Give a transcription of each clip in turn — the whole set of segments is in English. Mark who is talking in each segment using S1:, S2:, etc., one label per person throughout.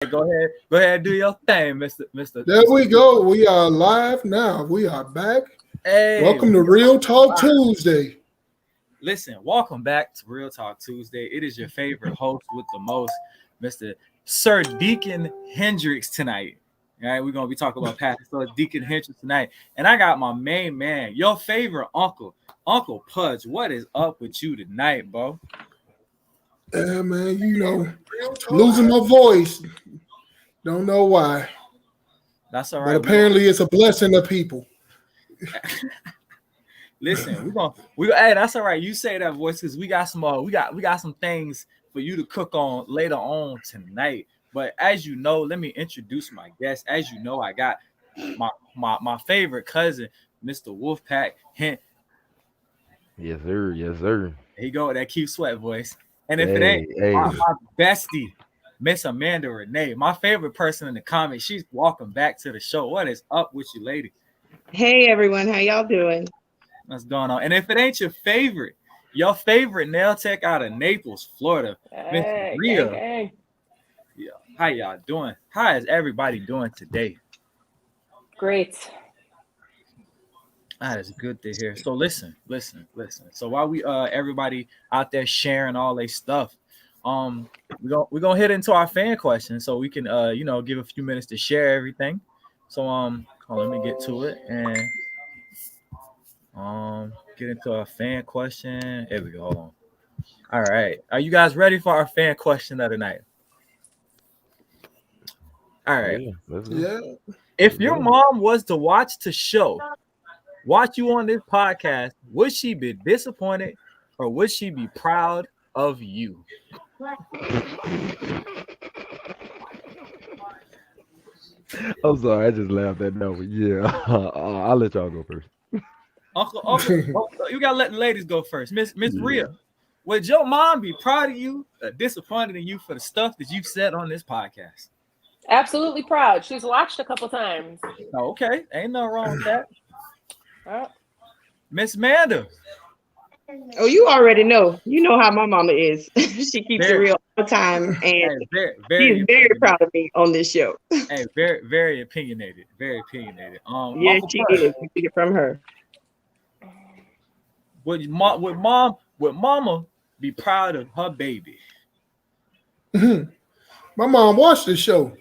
S1: Go ahead, do your thing, Mister.
S2: There we go. We are live now. We are back.
S1: Hey,
S2: Welcome to Real Talk Tuesday.
S1: listen, welcome back to Real Talk Tuesday. It is your favorite host with the most, Mister Sir Deacon Hendricks tonight. All right, we're gonna be talking about Pastor Sir Deacon Hendricks tonight, and I got my main man, your favorite uncle, Uncle Pudge. What is up with you tonight, bro?
S2: Yeah, man, losing my voice. Don't know why.
S1: That's all
S2: But
S1: right.
S2: apparently it's a blessing to people.
S1: Listen, hey, that's all right. You say that voice because we got some we got some things for you to cook on later on tonight. But as you know, let me introduce my guest. As you know, I got my favorite cousin, Mr. Wolfpack. Hint.
S3: Yes, sir. Yes, sir.
S1: Here you go with that cute sweat voice. And if it
S3: Hey,
S1: ain't
S3: hey.
S1: my bestie, Miss Amanda Renee, my favorite person in the comments, she's walking back to the show. What is up with you, lady?
S4: Hey everyone, how y'all doing?
S1: What's going on? And if it ain't your favorite nail tech out of Naples, Florida, Miss Rhea. Yeah. How y'all doing? How is everybody doing today?
S5: Great.
S1: That is good to hear. So listen. So while we everybody out there sharing all their stuff, we're gonna hit into our fan questions so we can give a few minutes to share everything. So let me get to it and get into our fan question. There we go. Hold on. All right. Are you guys ready for our fan question of the night? All right.
S2: Yeah.
S1: If your mom was to watch you on this podcast, would she be disappointed or would she be proud of you?
S3: I'm sorry, I just laughed at that one. Yeah, I'll let y'all go first.
S1: Uncle, you gotta let the ladies go first. Miss Rhea, would your mom be proud of you or disappointed in you for the stuff that you said on this podcast?
S5: Absolutely proud. She's watched a couple times.
S1: Oh, okay, ain't nothing wrong with that.
S5: Oh.
S1: Miss Amanda.
S4: Oh, you already know. You know how my mama is. She keeps it real all the time, and she's very proud of me on this show.
S1: Hey, very opinionated. Very opinionated.
S4: Yes, she is. We get it from her.
S1: Would mama be proud of her baby?
S2: My mom watched the show.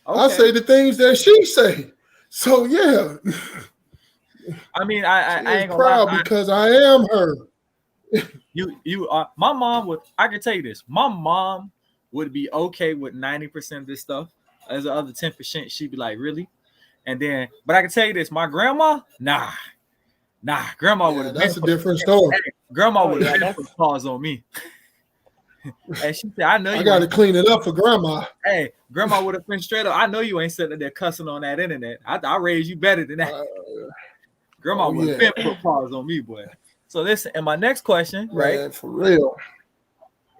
S1: Okay.
S2: I say the things that she say. So yeah.
S1: I mean, I ain't gonna
S2: proud
S1: lie,
S2: because I am her.
S1: You are my mom would. I can tell you this. My mom would be okay with 90% of this stuff. As the other 10%, she'd be like, really? And then, but I can tell you this. My grandma, nah. Grandma would have.
S2: That's a different story.
S1: Grandma would have put pause on me. And she said, "I know you.
S2: I got to clean it up for grandma."
S1: Hey, grandma would have been straight up. I know you ain't sitting there cussing on that internet. I raised you better than that. Grandma would have been put pause on me, boy. So listen, and my next question, right?
S2: Man, for real.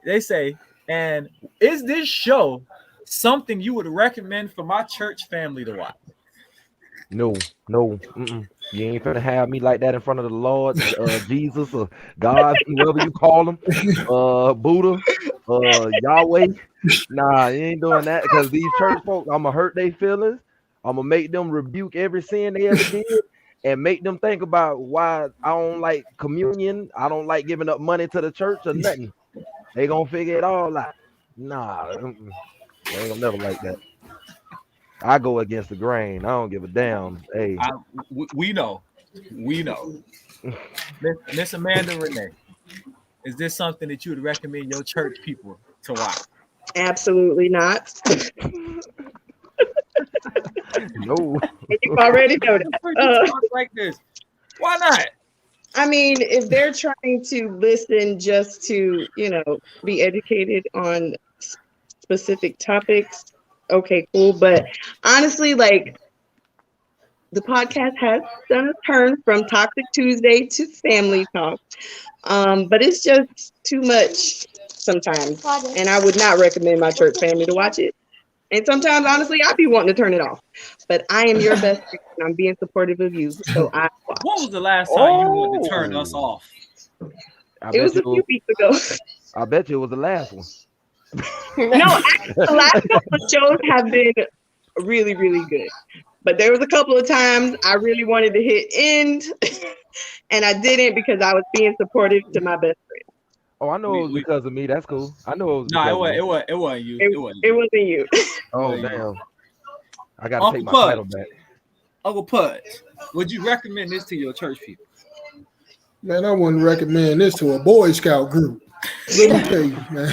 S1: They say, and is this show something you would recommend for my church family to watch?
S3: No. You ain't finna have me like that in front of the Lord, Jesus, or God, whoever you call him, Buddha, Yahweh. Nah, you ain't doing that because these church folks, I'm gonna hurt their feelings. I'm gonna make them rebuke every sin they ever did and make them think about why I don't like communion. I don't like giving up money to the church or nothing. They gonna figure it all out. Nah, they ain't gonna never like that. I go against the grain. I don't give a damn. Hey,
S1: we know. Miss Amanda Renee, is this something that you would recommend your church people to watch?
S4: Absolutely not.
S3: No.
S4: You already know that.
S1: Like this. Why not?
S4: I mean, if they're trying to listen just to, be educated on specific topics, okay, cool. But honestly, like, the podcast has done a turn from Toxic Tuesday to Family Talk. But it's just too much sometimes. And I would not recommend my church family to watch it. And sometimes, honestly, I'd be wanting to turn it off. But I am your best friend, and I'm being supportive of you. So I watch.
S1: What was the last time you wanted to turn us off?
S4: It was a few weeks ago.
S3: I bet you it was the last one.
S4: No, actually, the last couple of shows have been really, really good. But there was a couple of times I really wanted to hit end, and I didn't because I was being supportive to my best friend.
S3: Oh, I know it was because of me. That's cool. I know it was.
S1: No,
S3: because of me.
S1: it wasn't you.
S4: It wasn't you.
S3: Oh
S1: Yeah.
S3: damn! I gotta
S1: Uncle
S3: take my
S1: Pudge.
S3: title back.
S1: Uncle Pudge, would you recommend this to your church people?
S2: Man, I wouldn't recommend this to a Boy Scout group. Let me tell you, man.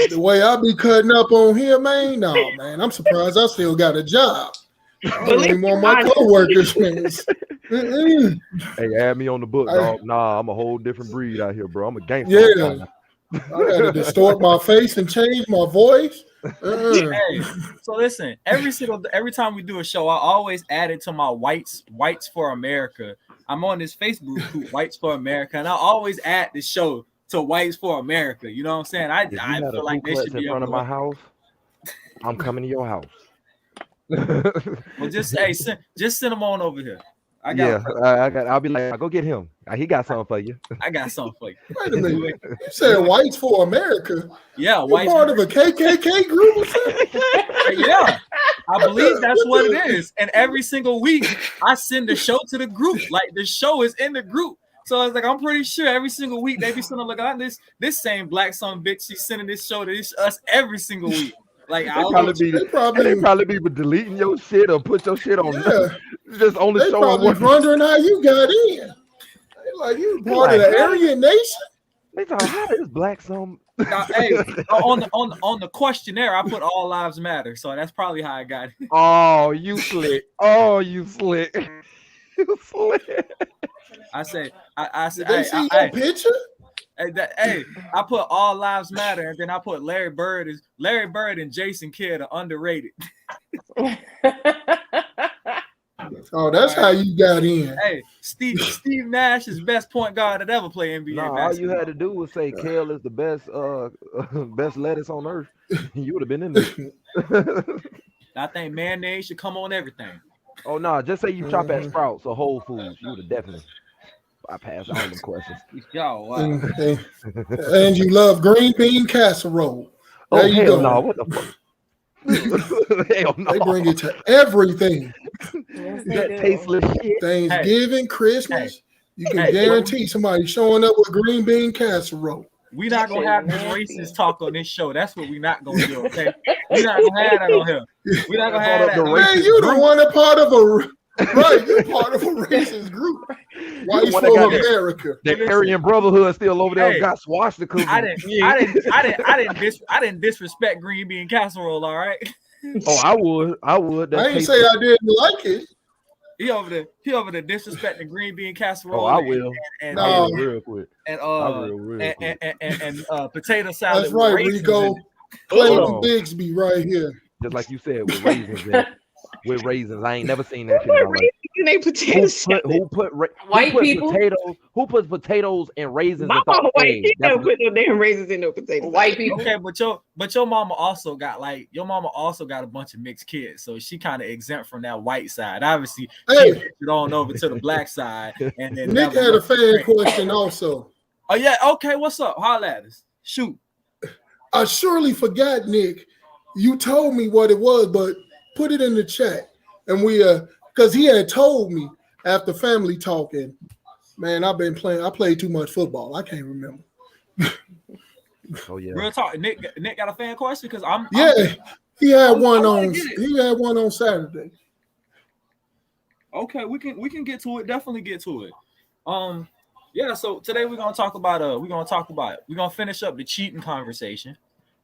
S2: The way I be cutting up on here, man, no, man. I'm surprised I still got a job. I don't even want my coworkers, man.
S3: Hey, add me on the book, dog. Nah, I'm a whole different breed out here, bro. I'm a gangster.
S2: Yeah. I gotta distort my face and change my voice.
S1: Hey, so listen, every time we do a show, I always add it to my Whites for America. I'm on this Facebook group, Whites for America, and I always add the show to Whites for America. You know what I'm saying? I feel like they should be
S3: in front of my house. I'm coming to your house.
S1: Well, just send them on over here.
S3: I'll be like, go get him. He got something for you.
S1: I got something for you.
S2: Wait a minute. You said Whites for America?
S1: Yeah,
S2: You
S1: Whites
S2: part of a KKK group or something?
S1: Yeah, I believe that's what it is. And every single week, I send the show to the group. Like the show is in the group. So I was like, I'm pretty sure every single week they be sending like, this same black son bitch. She's sending this show to us every single week. Like
S3: they probably be deleting your shit or put your shit on.
S2: Yeah.
S3: Just on the
S2: They
S3: show.
S2: probably wondering how you got in. They like, you part of the Aryan nation?
S3: They thought, how is black son?
S1: Now, hey, on the questionnaire, I put all lives matter. So that's probably how I got it.
S3: Oh, you slick. Oh, you slick. You slick.
S1: I said,
S2: Did they see your picture?
S1: Hey, I put all lives matter, and then I put Larry Bird and Jason Kidd are underrated.
S2: Oh, that's how you got in.
S1: Hey, Steve Nash is best point guard that ever played NBA basketball.
S3: All you had to do was say Kale is the best best lettuce on earth. You would have been in there.
S1: I think mayonnaise should come on everything.
S3: Oh no, just say you shop at Sprouts or Whole Foods. You would have definitely. I passed all them questions.
S1: Yo, wow.
S2: And you love green bean casserole. There you
S3: hell
S2: go.
S3: no! What the fuck? Hell no!
S2: They bring it to everything.
S5: Yes,
S3: That tasteless shit.
S2: Thanksgiving, Christmas. You can guarantee somebody showing up with green bean casserole.
S1: We're not gonna have this racist talk on this show. That's what we're not gonna do. Okay, we're not gonna have that on here. We're not gonna have that.
S2: Man, you the one that part of a right. You're part of a racist group. White for America.
S3: The Aryan Brotherhood still over there got swastikas.
S1: I didn't disrespect green bean casserole. All right.
S3: Oh, I would.
S2: I ain't say I didn't like it.
S1: He over there disrespecting green bean casserole.
S3: Oh, I will.
S1: And
S3: real quick.
S1: And
S3: quick.
S1: Potato salad.
S2: That's right, Rico. Clayton Bigsby right here.
S3: Just like you said, with raisins in it. With raisins, I ain't never seen that shit. Who puts potatoes and raisins?
S4: Mama, white people don't put no damn raisins in no potatoes.
S5: White people.
S1: Okay, but your mama also got a bunch of mixed kids, so she kind of exempt from that white side. Obviously, she put it on over to the black side. And then
S2: Nick had a fan question also.
S1: Oh yeah, okay. What's up? Holla at us. Shoot.
S2: I surely forgot, Nick. You told me what it was, but put it in the chat. And we because he had told me after family talking, man, I played too much football. I can't remember.
S3: Oh yeah.
S1: Real talk. Nick got a fan question because
S2: he had one on Saturday.
S1: Okay, we can get to it. Definitely get to it. Yeah, so today we're gonna finish up the cheating conversation.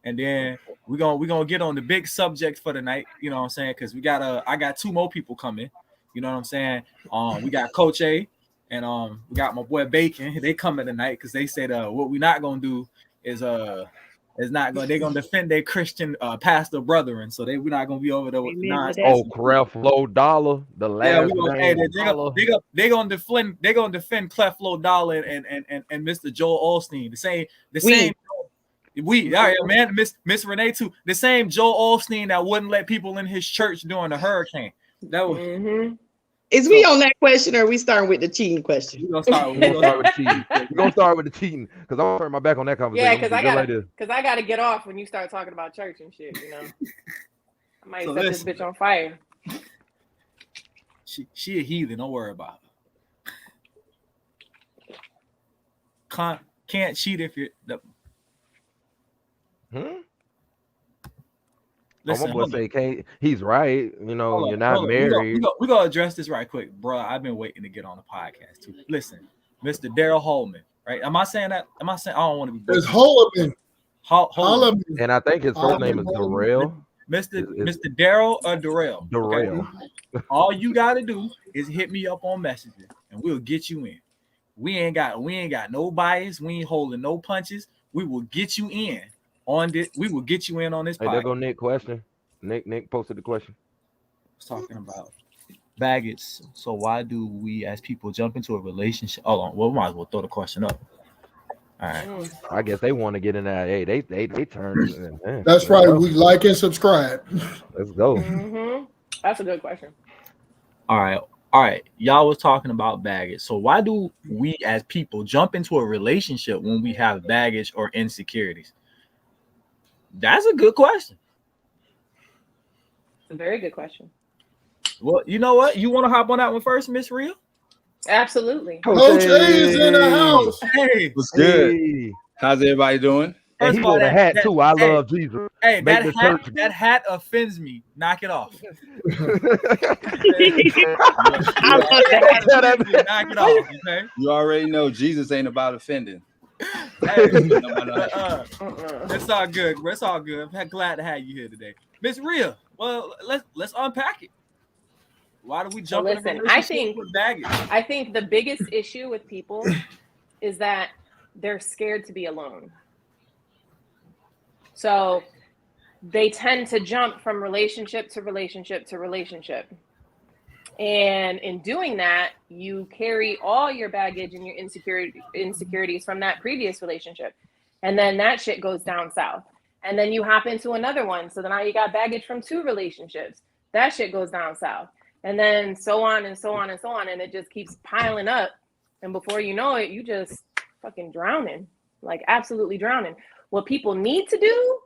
S1: And then we're gonna get on the big subject for the night, you know what I'm saying? Because I got two more people coming, you know what I'm saying? We got Coach A and we got my boy Bacon. They coming tonight because they said what we're not gonna do is they're gonna defend their Christian pastor brethren, so we're not gonna be over there with nonsense.
S3: Oh, Creflo Dollar, the last
S1: they're gonna defend Creflo Dollar and Mr. Joel Osteen. The same. All right, man, Miss Renee too. The same Joel Osteen that wouldn't let people in his church during the hurricane. That was
S4: Is we on that question or are we starting with the cheating question?
S1: We're gonna
S3: We're gonna start with the cheating. We're gonna start with the cheating because I'm gonna turn my back on that conversation.
S5: Yeah,
S3: I'm gonna do just like this.
S5: I gotta get off when you start talking about church and shit. You know, I might
S1: So
S5: set
S1: listen.
S5: this bitch on fire.
S1: She a heathen. Don't worry about her. Can't cheat if you're. Listen,
S3: my boy say, "Can't." He's right. You know, you're not
S1: We're
S3: married.
S1: gonna address this right quick, bro. I've been waiting to get on the podcast too. Listen, Mr. Daryl Holman, right? Am I saying that? Am I saying I don't want to be?
S2: It's Holloman.
S1: Holman.
S3: And I think his first name is Darrell.
S1: Mr. Daryl or Darrell.
S3: Darrell.
S1: Okay? All you gotta do is hit me up on Messenger, and we'll get you in. We ain't got no bias. We ain't holding no punches. We will get you in on this. We will get you in on this.
S3: Hey, there go Nick. Question. Nick posted the question.
S1: I was talking about baggage. So why do we as people jump into a relationship? Hold on. Well, we might as well throw the question up. All right.
S3: I guess they want to get in that. Hey, they turned.
S2: That's right. We like and subscribe.
S3: Let's go.
S5: Mm-hmm. That's a good question.
S1: All right. Y'all was talking about baggage. So why do we as people jump into a relationship when we have baggage or insecurities? That's a good question.
S5: It's a very good question.
S1: Well, you know what? You want to hop on that one first, Miss Rhea?
S5: Absolutely.
S2: Coach A is in the house.
S1: Hey,
S6: What's good?
S3: Hey.
S6: How's everybody doing?
S3: And he wore the hat too. I love Jesus.
S1: Hey,
S3: Make the church.
S1: that hat offends me. Knock it off.
S4: I love that.
S1: Knock it off. Okay.
S6: You already know Jesus ain't about offending.
S1: Hey, it's all good. It's all good. I'm glad to have you here today, Miss Rhea. Well, let's unpack it. Why do we jump in a relationship with baggage?
S5: I think the biggest issue with people is that they're scared to be alone. So they tend to jump from relationship to relationship to relationship. And in doing that, you carry all your baggage and your insecurities from that previous relationship. And then that shit goes down south. And then you hop into another one. So then now you got baggage from 2 relationships. That shit goes down south. And then so on and so on and so on. And it just keeps piling up. And before you know it, you just fucking drowning, like absolutely drowning. What people need to do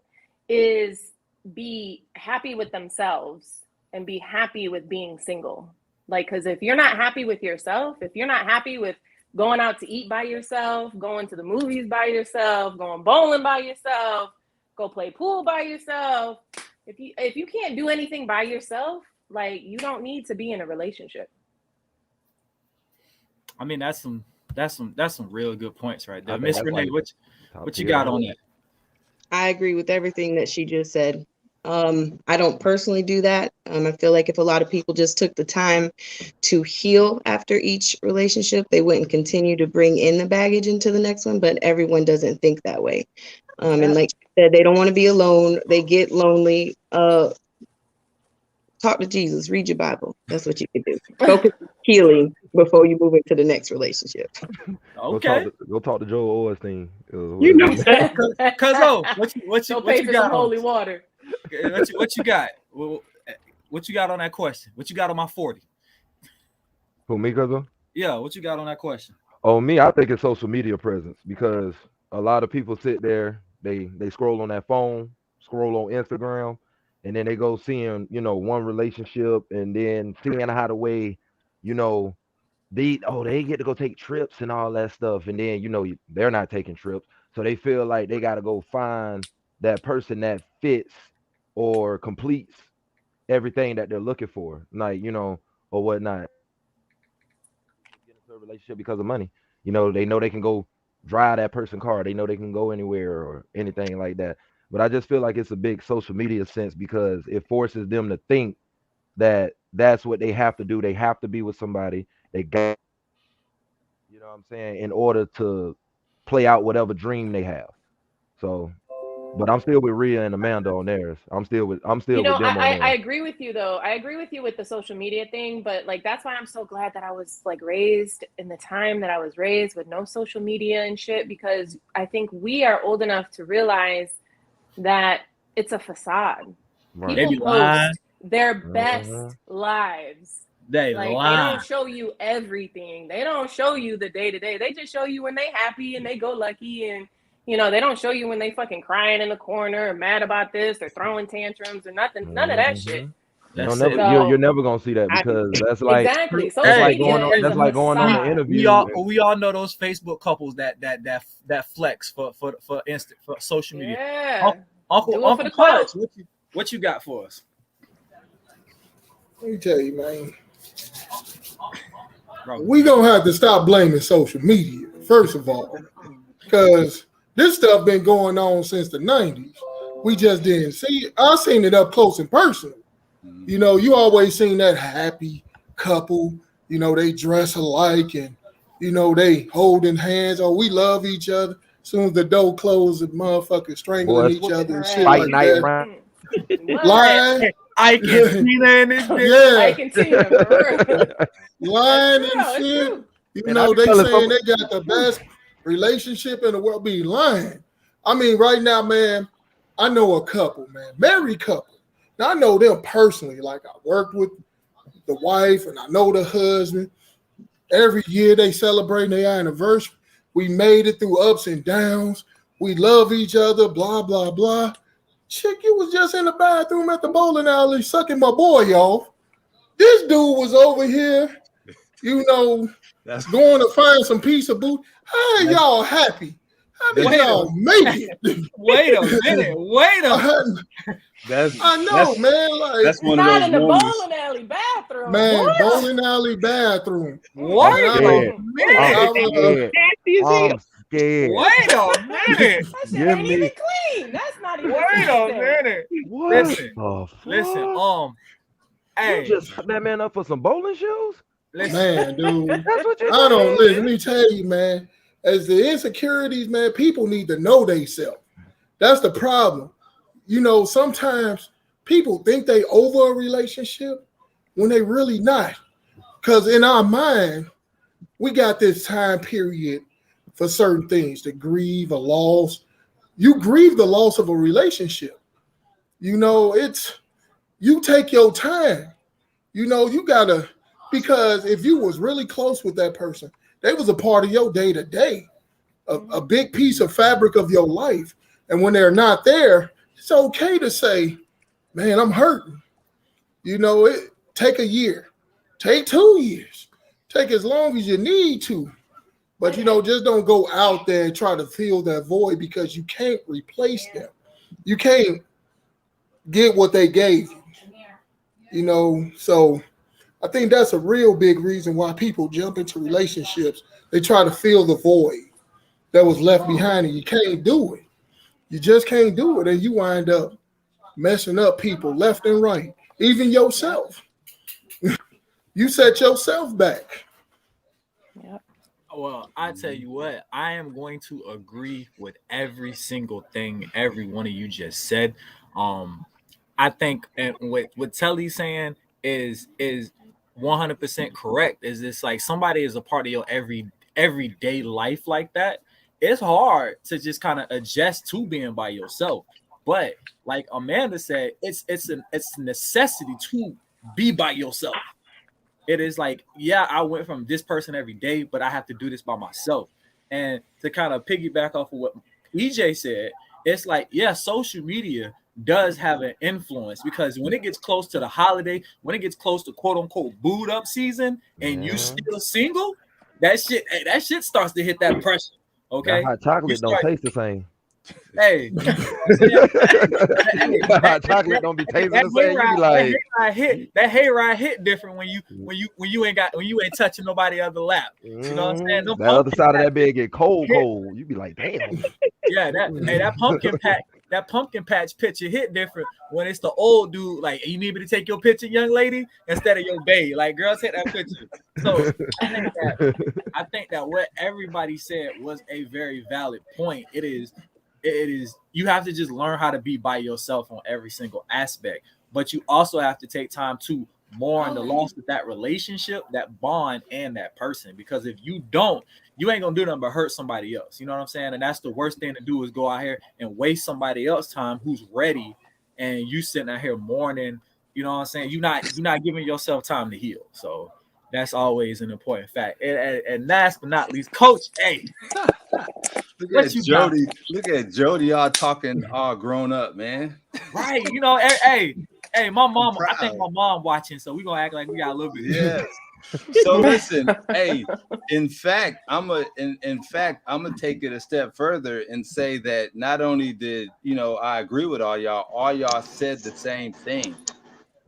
S5: is be happy with themselves and be happy with being single. Like, because if you're not happy with yourself, if you're not happy with going out to eat by yourself, going to the movies by yourself, going bowling by yourself, go play pool by yourself, if you can't do anything by yourself, like, you don't need to be in a relationship.
S1: I mean, that's some real good points right there. Miss Renee, what you got on that?
S4: I agree with everything that she just said. I don't personally do that. I feel like if a lot of people just took the time to heal after each relationship, they wouldn't continue to bring in the baggage into the next one, but everyone doesn't think that way. And like you said, they don't want to be alone. They get lonely. Talk to Jesus, read your Bible. That's what you can do. Focus on healing before you move into the next relationship.
S1: Okay.
S3: Go talk to Joel Osteen.
S4: You know that.
S1: Cuzzo, what
S5: Go
S1: you
S5: pay for
S1: got?
S5: some holy water.
S1: What you got? What you got on that question? What you got on my 40?
S3: Who, me, Cuzzo?
S1: Yeah, what you got on that question?
S3: Oh, me, I think it's social media presence because a lot of people sit there, they scroll on that phone, scroll on Instagram, and then they go seeing, one relationship and then seeing how the way, they get to go take trips and all that stuff. And then, they're not taking trips. So they feel like they got to go find that person that fits or completes everything that they're looking for, like, or whatnot. Get into a relationship because of money. They know they can go drive that person's car. They know they can go anywhere or anything like that. But I just feel like it's a big social media sense because it forces them to think that that's what they have to do. They have to be with somebody. They got, what I'm saying, in order to play out whatever dream they have. So, but I'm still with Rhea and Amanda on theirs. I'm still with them on theirs.
S5: I agree with you though. I agree with you with the social media thing, but like that's why I'm so glad that I was like raised in the time that I was raised with no social media and shit, because I think we are old enough to realize that it's a facade.
S3: Right.
S5: People post their best lives
S1: They
S5: Like,
S1: lie.
S5: they don't show you everything. They don't show you the day to day. They just show you when they happy and they go lucky, and you know, they don't show you when they fucking crying in the corner or mad about this or throwing tantrums or nothing. None of that shit.
S1: That's
S3: never,
S1: it.
S5: So-
S3: you're never gonna see that because that's like
S5: Exactly.
S3: that's
S5: Social
S3: like
S5: media
S3: going on.
S5: is
S3: That's
S5: a
S3: like going on the
S5: facade.
S3: interview.
S1: We all know those Facebook couples that flex for social media.
S5: Yeah.
S1: Uncle
S5: Do it for the
S1: Clutch,
S5: clout.
S1: what you got for us?
S2: Let me tell you, man.
S1: Bro,
S2: We gonna have to stop blaming social media, first of all, because this stuff been going on since the 90s. We just didn't see it. I seen it up close and personal. You know, you always seen that happy couple, you know, they dress alike and, you know, they holding hands. Oh, we love each other. As soon as the door closes, the motherfuckers strangling
S3: Boys,
S2: each other and shit
S5: Right.
S2: like
S3: Fight night
S2: that.
S3: round.
S5: What?
S2: Lying,
S1: I can see that in this bitch.
S2: yeah,
S5: I can see it for real.
S2: lying
S5: That's
S2: and
S5: true, it's
S2: shit.
S5: true.
S2: You
S3: And I
S2: know,
S3: be
S2: they
S3: telling
S2: saying
S3: some-
S2: they got the best relationship in the world. Be lying. I mean, right now, man, I know a couple, man, married couple. Now, I know them personally. Like, I worked with the wife and I know the husband. Every year they celebrate their anniversary. We made it through ups and downs. We love each other, blah, blah, blah. Chick, you was just in the bathroom at the bowling alley sucking my boy off. This dude was over here, you know,
S6: That's
S2: going to find some piece of booty. How are y'all happy? How did
S1: Wait
S2: y'all make it?
S1: Wait a minute. Wait a minute.
S2: I know, man. Like,
S6: that's one
S5: Not
S6: of
S5: in
S6: those
S5: the
S6: moments.
S5: bowling alley bathroom.
S2: man,
S5: What?
S2: bowling alley bathroom.
S1: Wait
S2: Man,
S1: a
S3: Yeah.
S1: minute.
S3: I'm
S2: was-
S3: scared.
S4: Nasty as hell.
S3: I'm scared.
S1: Wait a minute.
S5: That shit
S3: Give
S5: ain't
S3: me-
S5: even clean. That's not even
S1: Wait a
S5: sanitary.
S1: minute.
S3: What
S1: Listen,
S3: the fuck?
S1: Listen, hey,
S3: You just hooked that man up for some bowling shoes?
S1: listen.
S2: Man, dude.
S3: That's what you
S2: I don't
S3: said?
S2: listen. Let me tell you, man. As the insecurities, man, people need to know themselves. That's the problem. You know, sometimes people think they over a relationship when they really not. Because in our mind, we got this time period for certain things to grieve a loss. You grieve the loss of a relationship. You know, you take your time. You know, you gotta, because if you was really close with that person, they was a part of your day to day, a big piece of fabric of your life. And when they're not there, it's okay to say, man, I'm hurting. You know, take a year, take 2 years, take as long as you need to. But, you know, just don't go out there and try to fill that void because you can't replace them. You can't get what they gave you. You know, so I think that's a real big reason why people jump into relationships. They try to fill the void that was left behind, and you can't do it. You just can't do it, and you wind up messing up people left and right, even yourself. You set yourself back.
S5: Yep.
S1: Well, I tell you what, I am going to agree with every single thing every one of you just said. I think, and what Telly's saying is 100% correct. Is this like somebody is a part of your everyday life like that? It's hard to just kind of adjust to being by yourself. But like Amanda said, it's a necessity to be by yourself. It is like, yeah, I went from this person every day, but I have to do this by myself. And to kind of piggyback off of what EJ said, it's like, yeah, social media does have an influence because when it gets close to the holiday, when it gets close to quote unquote boot up season, and you still single, that shit starts to hit that pressure. Okay,
S3: That hot chocolate don't taste the same.
S1: Hey,
S3: Hot chocolate don't be tasting the same. You be like,
S1: that hayride hit different when you ain't touching nobody other lap. You know what I'm saying? Them
S3: that other
S1: pumpkin
S3: side of
S1: patch-
S3: that bed get cold. You be like, damn.
S1: Yeah, that pumpkin patch picture hit different when it's the old dude. Like, you need me to take your picture, young lady, instead of your bae. Like, girls take that picture. So I think that what everybody said was a very valid point. It is you have to just learn how to be by yourself on every single aspect, but you also have to take time to mourn the loss of that relationship, that bond, and that person. Because if you don't, you ain't gonna do nothing but hurt somebody else. You know what I'm saying? And that's the worst thing to do, is go out here and waste somebody else's time who's ready, and you sitting out here mourning You know what I'm saying? You're not giving yourself time to heal. So that's always an important fact. And last but not least, Coach A.
S6: Look
S1: What
S6: at
S1: you got?
S6: Jody. Look at Jody all talking all grown up, man.
S1: Right. You know, hey, my mom, I think
S6: proud.
S1: my mom watching, so we're gonna act like we got a little bit of
S6: Yes. So listen, hey, in fact, I'm gonna take it a step further and say that not only did I agree with all y'all said the same thing.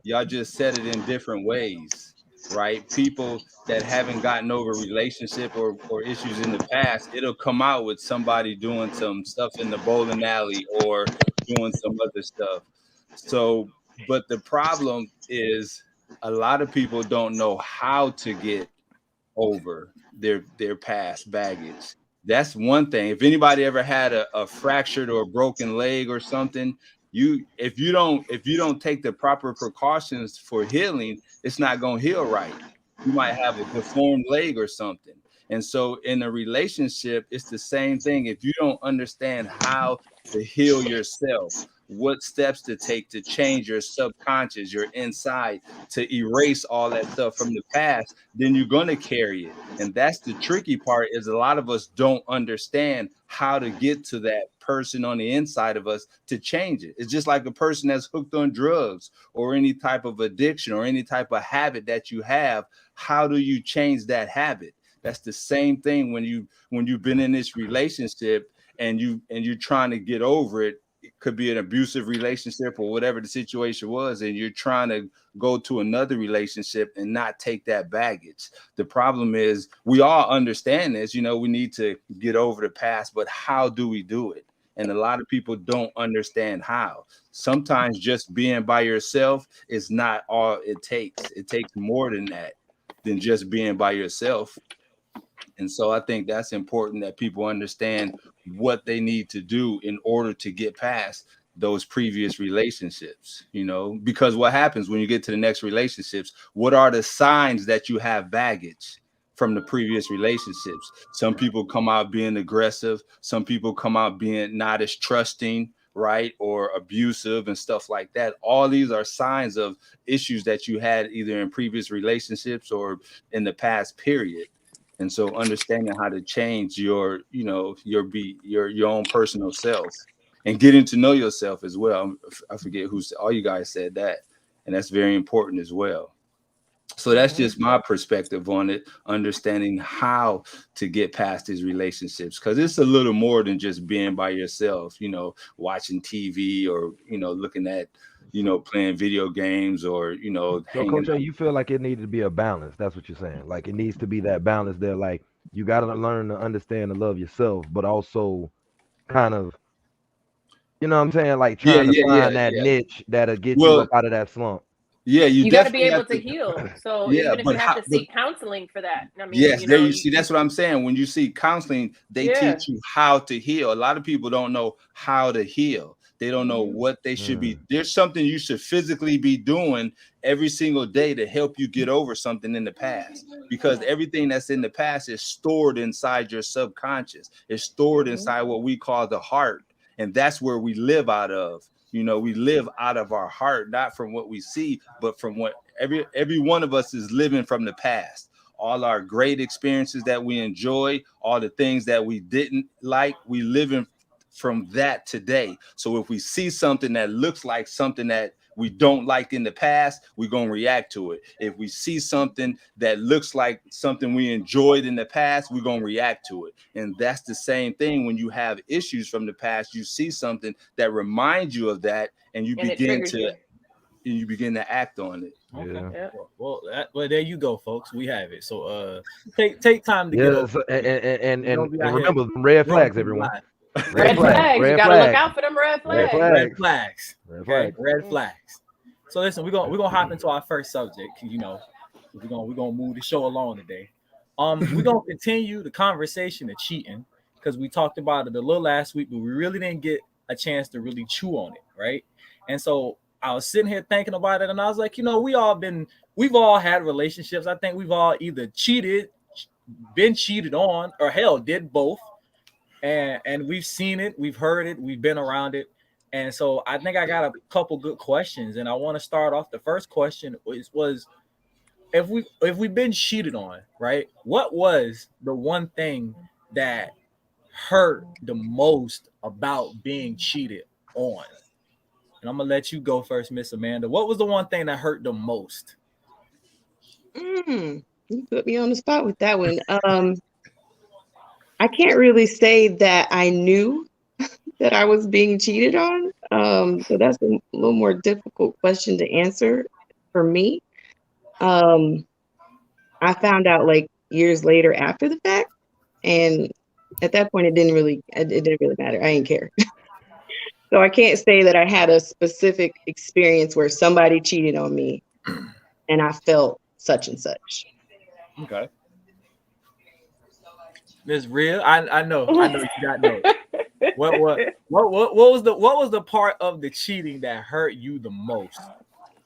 S6: Y'all just said it in different ways, right? People that haven't gotten over relationship or issues in the past, it'll come out with somebody doing some stuff in the bowling alley or doing some other stuff. So, but the problem is a lot of people don't know how to get over their past baggage. That's one thing. If anybody ever had a fractured or a broken leg or something, if you don't take the proper precautions for healing, it's not going to heal right. You might have a deformed leg or something. And so in a relationship, it's the same thing. If you don't understand how to heal yourself, what steps to take to change your subconscious, your inside, to erase all that stuff from the past, then you're going to carry it. And that's the tricky part, is a lot of us don't understand how to get to that person on the inside of us to change it. It's just like a person that's hooked on drugs or any type of addiction or any type of habit that you have. How do you change that habit? That's the same thing when you've been in this relationship and you're trying to get over it. It could be an abusive relationship or whatever the situation was, and you're trying to go to another relationship and not take that baggage. The problem is we all understand this, we need to get over the past, but how do we do it? And a lot of people don't understand how. Sometimes just being by yourself is not all it takes. It takes more than that, than just being by yourself. And so I think that's important, that people understand what they need to do in order to get past those previous relationships, because what happens when you get to the next relationships? What are the signs that you have baggage from the previous relationships? Some people come out being aggressive. Some people come out being not as trusting, right? Or abusive and stuff like that. All these are signs of issues that you had either in previous relationships or in the past period. And so understanding how to change your own personal self and getting to know yourself as well. I forget all you guys said that. And that's very important as well. So that's just my perspective on it, understanding how to get past these relationships, because it's a little more than just being by yourself, watching TV or, looking at, playing video games or,
S3: So,
S1: hanging
S3: Coach A,
S1: out.
S3: you feel like it needed to be a balance. That's what you're saying. Like it needs to be that balance there. Like you got to learn to understand and love yourself, but also kind of, you know what I'm saying? Like trying to find that
S6: Yeah.
S3: niche that'll get you
S6: Well,
S3: up out of that slump.
S6: yeah, you
S5: You got to be
S6: definitely
S5: able
S6: have
S5: to
S6: to.
S5: heal. So
S6: Yeah,
S5: even if
S6: but
S5: you have to seek counseling for that, I mean,
S6: yes, there you see, that's what I'm saying. When you see counseling, they teach you how to heal. A lot of people don't know how to heal. They don't know what they should be. There's something you should physically be doing every single day to help you get over something in the past, because everything that's in the past is stored inside your subconscious. It's stored inside what we call the heart. And that's where we live out of. We live out of our heart, not from what we see, but from what every one of us is living from the past. All our great experiences that we enjoy, all the things that we didn't like, we live in from that today. So if we see something that looks like something that we don't like in the past, we're going to react to it. If we see something that looks like something we enjoyed in the past, we're going to react to it. And that's the same thing when you have issues from the past. You see something that reminds you of that, and you begin to act on it.
S1: Okay.
S3: Yeah.
S1: Well, there you go, folks. We have it. So take time to get
S3: Yeah.
S1: over.
S3: So, and
S1: Don't be out here
S3: remember red
S1: running
S3: flags,
S1: from the
S3: everyone.
S1: line.
S5: Red flags. You
S3: Red
S5: got to look
S3: flags.
S5: out for them red
S3: Red
S5: flags.
S3: flags.
S1: Red flags.
S3: Red
S1: Okay.
S3: flags.
S1: Red flags. So listen, we're gonna hop into our first subject. We're gonna move the show along today. We're gonna continue the conversation of cheating, because we talked about it a little last week, but we really didn't get a chance to really chew on it, right? And so I was sitting here thinking about it, and I was like, we've all had relationships. I think we've all either cheated, been cheated on, or hell, did both. And we've seen it, we've heard it, we've been around it. And so I think I got a couple good questions, and I want to start off. The first question was if we've been cheated on, right? What was the one thing that hurt the most about being cheated on? And I'm gonna let you go first, Miss Amanda. What was the one thing that hurt the most?
S4: You put me on the spot with that one. I can't really say that I knew that I was being cheated on. So that's a little more difficult question to answer for me. I found out like years later after the fact, and at that point it didn't really matter. I didn't care. So I can't say that I had a specific experience where somebody cheated on me and I felt such and such.
S1: Okay. Miss Real, I know you got no. What was the part of the cheating that hurt you the most?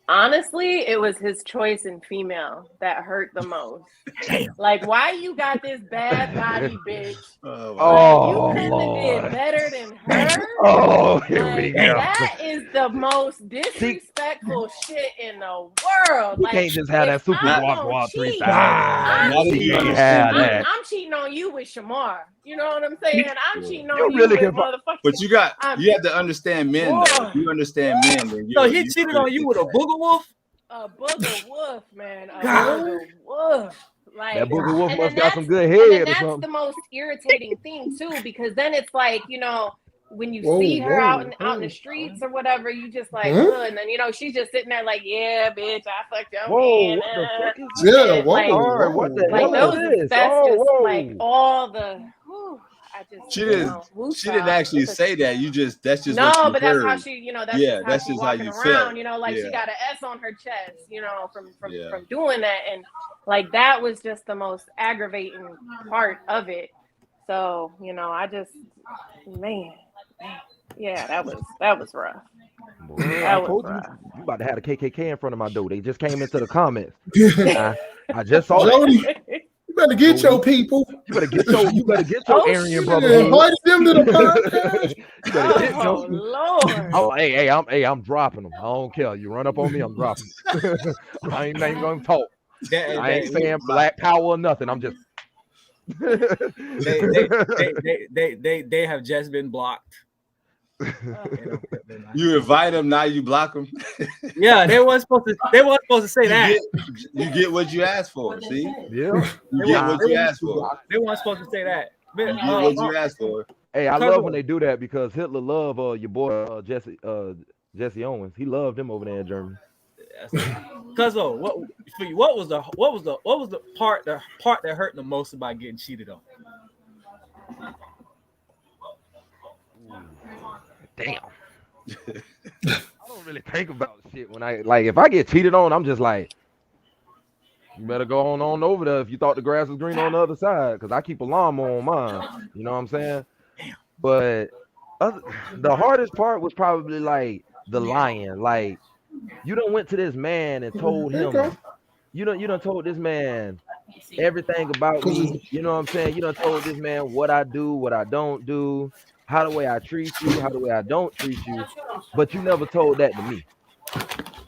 S5: Honestly, it was his choice in female that hurt the most.
S1: Damn.
S5: Like, why you got this bad body bitch?
S3: Oh,
S5: Like, you couldn't have did better than her.
S3: Oh, here we
S5: Like,
S3: go.
S5: that is the most disrespectful shit in the world.
S3: You
S5: Like,
S3: can't just have that
S5: if
S3: super
S5: I'm
S3: walk
S5: gonna
S3: walk
S5: cheat,
S3: 3000.
S5: I'm cheating on you with Shamar. You know what I'm saying? I'm cheating on you with motherfuckers.
S6: But you have to understand men. Though. You understand men. Then
S1: So he cheated on you with a booger wolf?
S5: A booger wolf, man. A booger wolf. Like,
S3: that booger wolf must got some good
S5: and
S3: head or
S5: that's
S3: something.
S5: the most irritating thing too, because then it's like, you know, when you see her out in the streets or whatever, you just like, and then you know she's just sitting there like, yeah, bitch, I fucked your man. That's just like all the.
S6: She didn't actually say that. That's just
S5: no,
S6: what you
S5: but
S6: heard.
S5: that's how she, you know, that's just how you around,
S6: felt.
S5: You know, like she got an S on her chest, you know, from doing that, and like that was just the most aggravating part of it. So, you know, I just, man, yeah, that was rough.
S3: Boy, I told you about to have a KKK in front of my door. They just came into the comments. I just saw
S2: Jody,
S3: that.
S2: you better get your people.
S3: You better get your Aryan brother.
S2: Invite them to the podcast.
S3: You better get
S5: Lord.
S3: Oh, I'm dropping them. I don't care. You run up on me, I'm dropping. I ain't even gonna talk. I ain't saying black power or nothing. I'm just.
S1: They have just been blocked.
S6: You invite them, now you block them.
S1: Yeah, they weren't supposed to say that.
S6: You get what you asked for. See,
S3: yeah,
S6: you get what you asked for.
S1: They weren't supposed to say that.
S6: You get what you asked for.
S3: Hey, I love when they do that because Hitler loved your boy Jesse Owens. He loved him over there in Germany.
S1: Cuzzo, what was the part that hurt the most about getting cheated on?
S3: Damn. I don't really think about shit when if I get cheated on, I'm just like, you better go on over there if you thought the grass was green on the other side, because I keep a lawnmower on mine. You know what I'm saying? But the hardest part was probably like the lying. Like, you done went to this man and told him, you done told this man everything about me. You know what I'm saying? You done told this man what I do, what I don't do, how the way I treat you, how the way I don't treat you, but you never told that to me.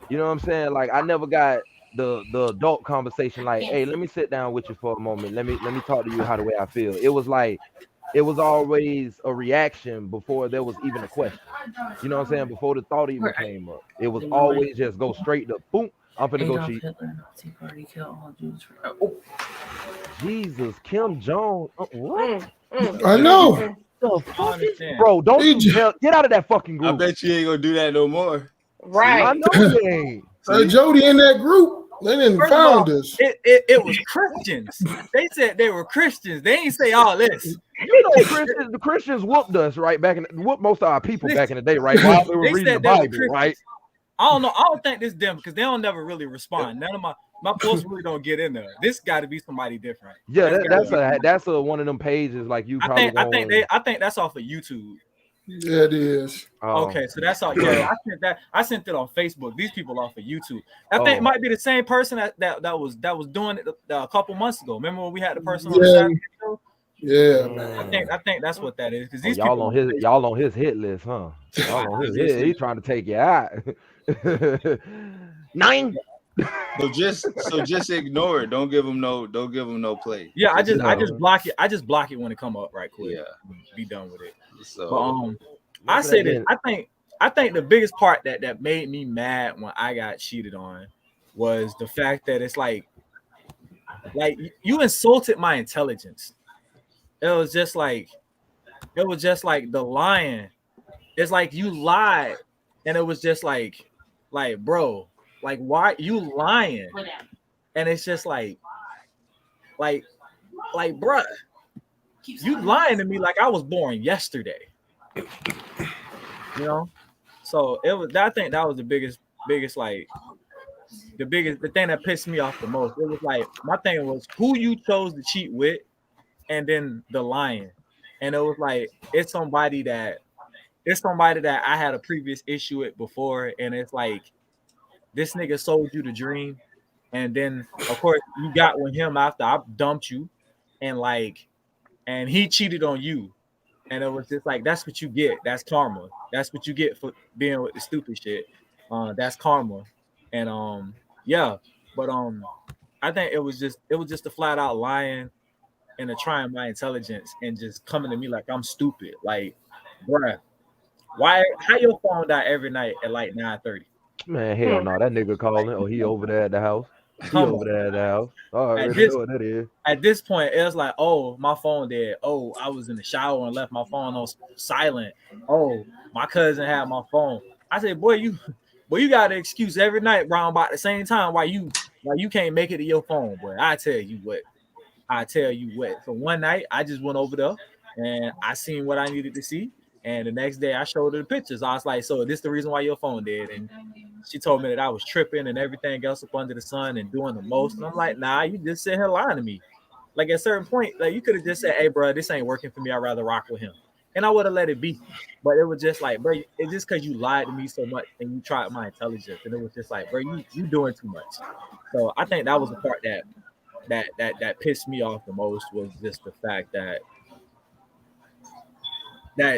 S3: You know what I'm saying? Like, I never got the adult conversation like, hey, let me sit down with you for a moment. Let me talk to you how the way I feel. It was like, it was always a reaction before there was even a question. You know what I'm saying? Before the thought even came up. It was always just go straight to boom, I'm finna go cheat. Jesus, Kim Jong. What?
S2: I know.
S3: The fuck bro, don't you get out of that fucking group.
S6: I bet you ain't gonna do that no more.
S5: Right.
S3: I know you ain't.
S2: Jody in that group. They didn't found us.
S1: It was Christians. They said they were Christians. They ain't say all this.
S3: You know, the Christians whooped us whooped most of our people back in the day, right? While we were reading the Bible, right?
S1: I don't know. I don't think this them because they don't never really respond. None of my posts really don't get in there. This got to be somebody different.
S3: Yeah, that's one of them pages like you.
S1: I think that's off of YouTube.
S2: Yeah, it is.
S1: Okay, so that's all. Yeah, I sent it on Facebook. These people off of YouTube. I think it might be the same person that was doing it a couple months ago. Remember when we had the person on the Saturday show?
S2: Yeah, man.
S1: I think that's what that is. Because
S3: Oh,
S1: these
S3: y'all
S1: people
S3: on his hit list, huh? Y'all on his
S1: Just-
S3: hit. He trying to take you out. 9.
S6: So just ignore it. Don't give them no play.
S1: yeah, I just
S3: No.
S1: block it. I just block it when it come up right quick.
S6: Yeah.
S1: Be done with it.
S6: So
S1: But I say this. I think the biggest part that made me mad when I got cheated on was the fact that it's like you insulted my intelligence. It was just like the lying. It's like you lied, and it was just like bro, like why you lying? And it's just like bruh, you lying to me like I was born yesterday. You know? So it was. I think that was the biggest like the thing that pissed me off the most. It was like my thing was who you chose to cheat with, and then the lying. And it was like it's somebody that I had a previous issue with before, and it's like this nigga sold you the dream, and then of course you got with him after I dumped you, and he cheated on you. And it was just like, that's what you get. That's karma. That's what you get for being with the stupid shit. That's karma. And yeah. But I think it was just a flat out lying and a trying my intelligence and just coming to me like I'm stupid. Like, bruh, how your phone die every night at like 9:30?
S3: Man, hell no. That nigga calling. Oh, he over there at the house.
S1: Come
S3: over
S1: on.
S3: there at the house. Oh, I
S1: At
S3: already
S1: this-
S3: know what that is.
S1: At this point, it was like, oh, my phone dead. Oh, I was in the shower and left my phone on silent. Oh, my cousin had my phone. I said, boy, you got an excuse every night around about the same time why you can't make it to your phone, boy. I tell you what. So one night I just went over there and I seen what I needed to see. And the next day I showed her the pictures. I was like, so this the reason why your phone dead? And she told me that I was tripping and everything else up under the sun and doing the most. And I'm like, nah, you just sit here lying to me. Like at a certain point, like you could have just said, hey, bro, this ain't working for me. I'd rather rock with him. And I would have let it be. But it was just like, bro, it's just because you lied to me so much and you tried my intelligence. And it was just like, bro, you doing too much. So I think that was the part that pissed me off the most was just the fact that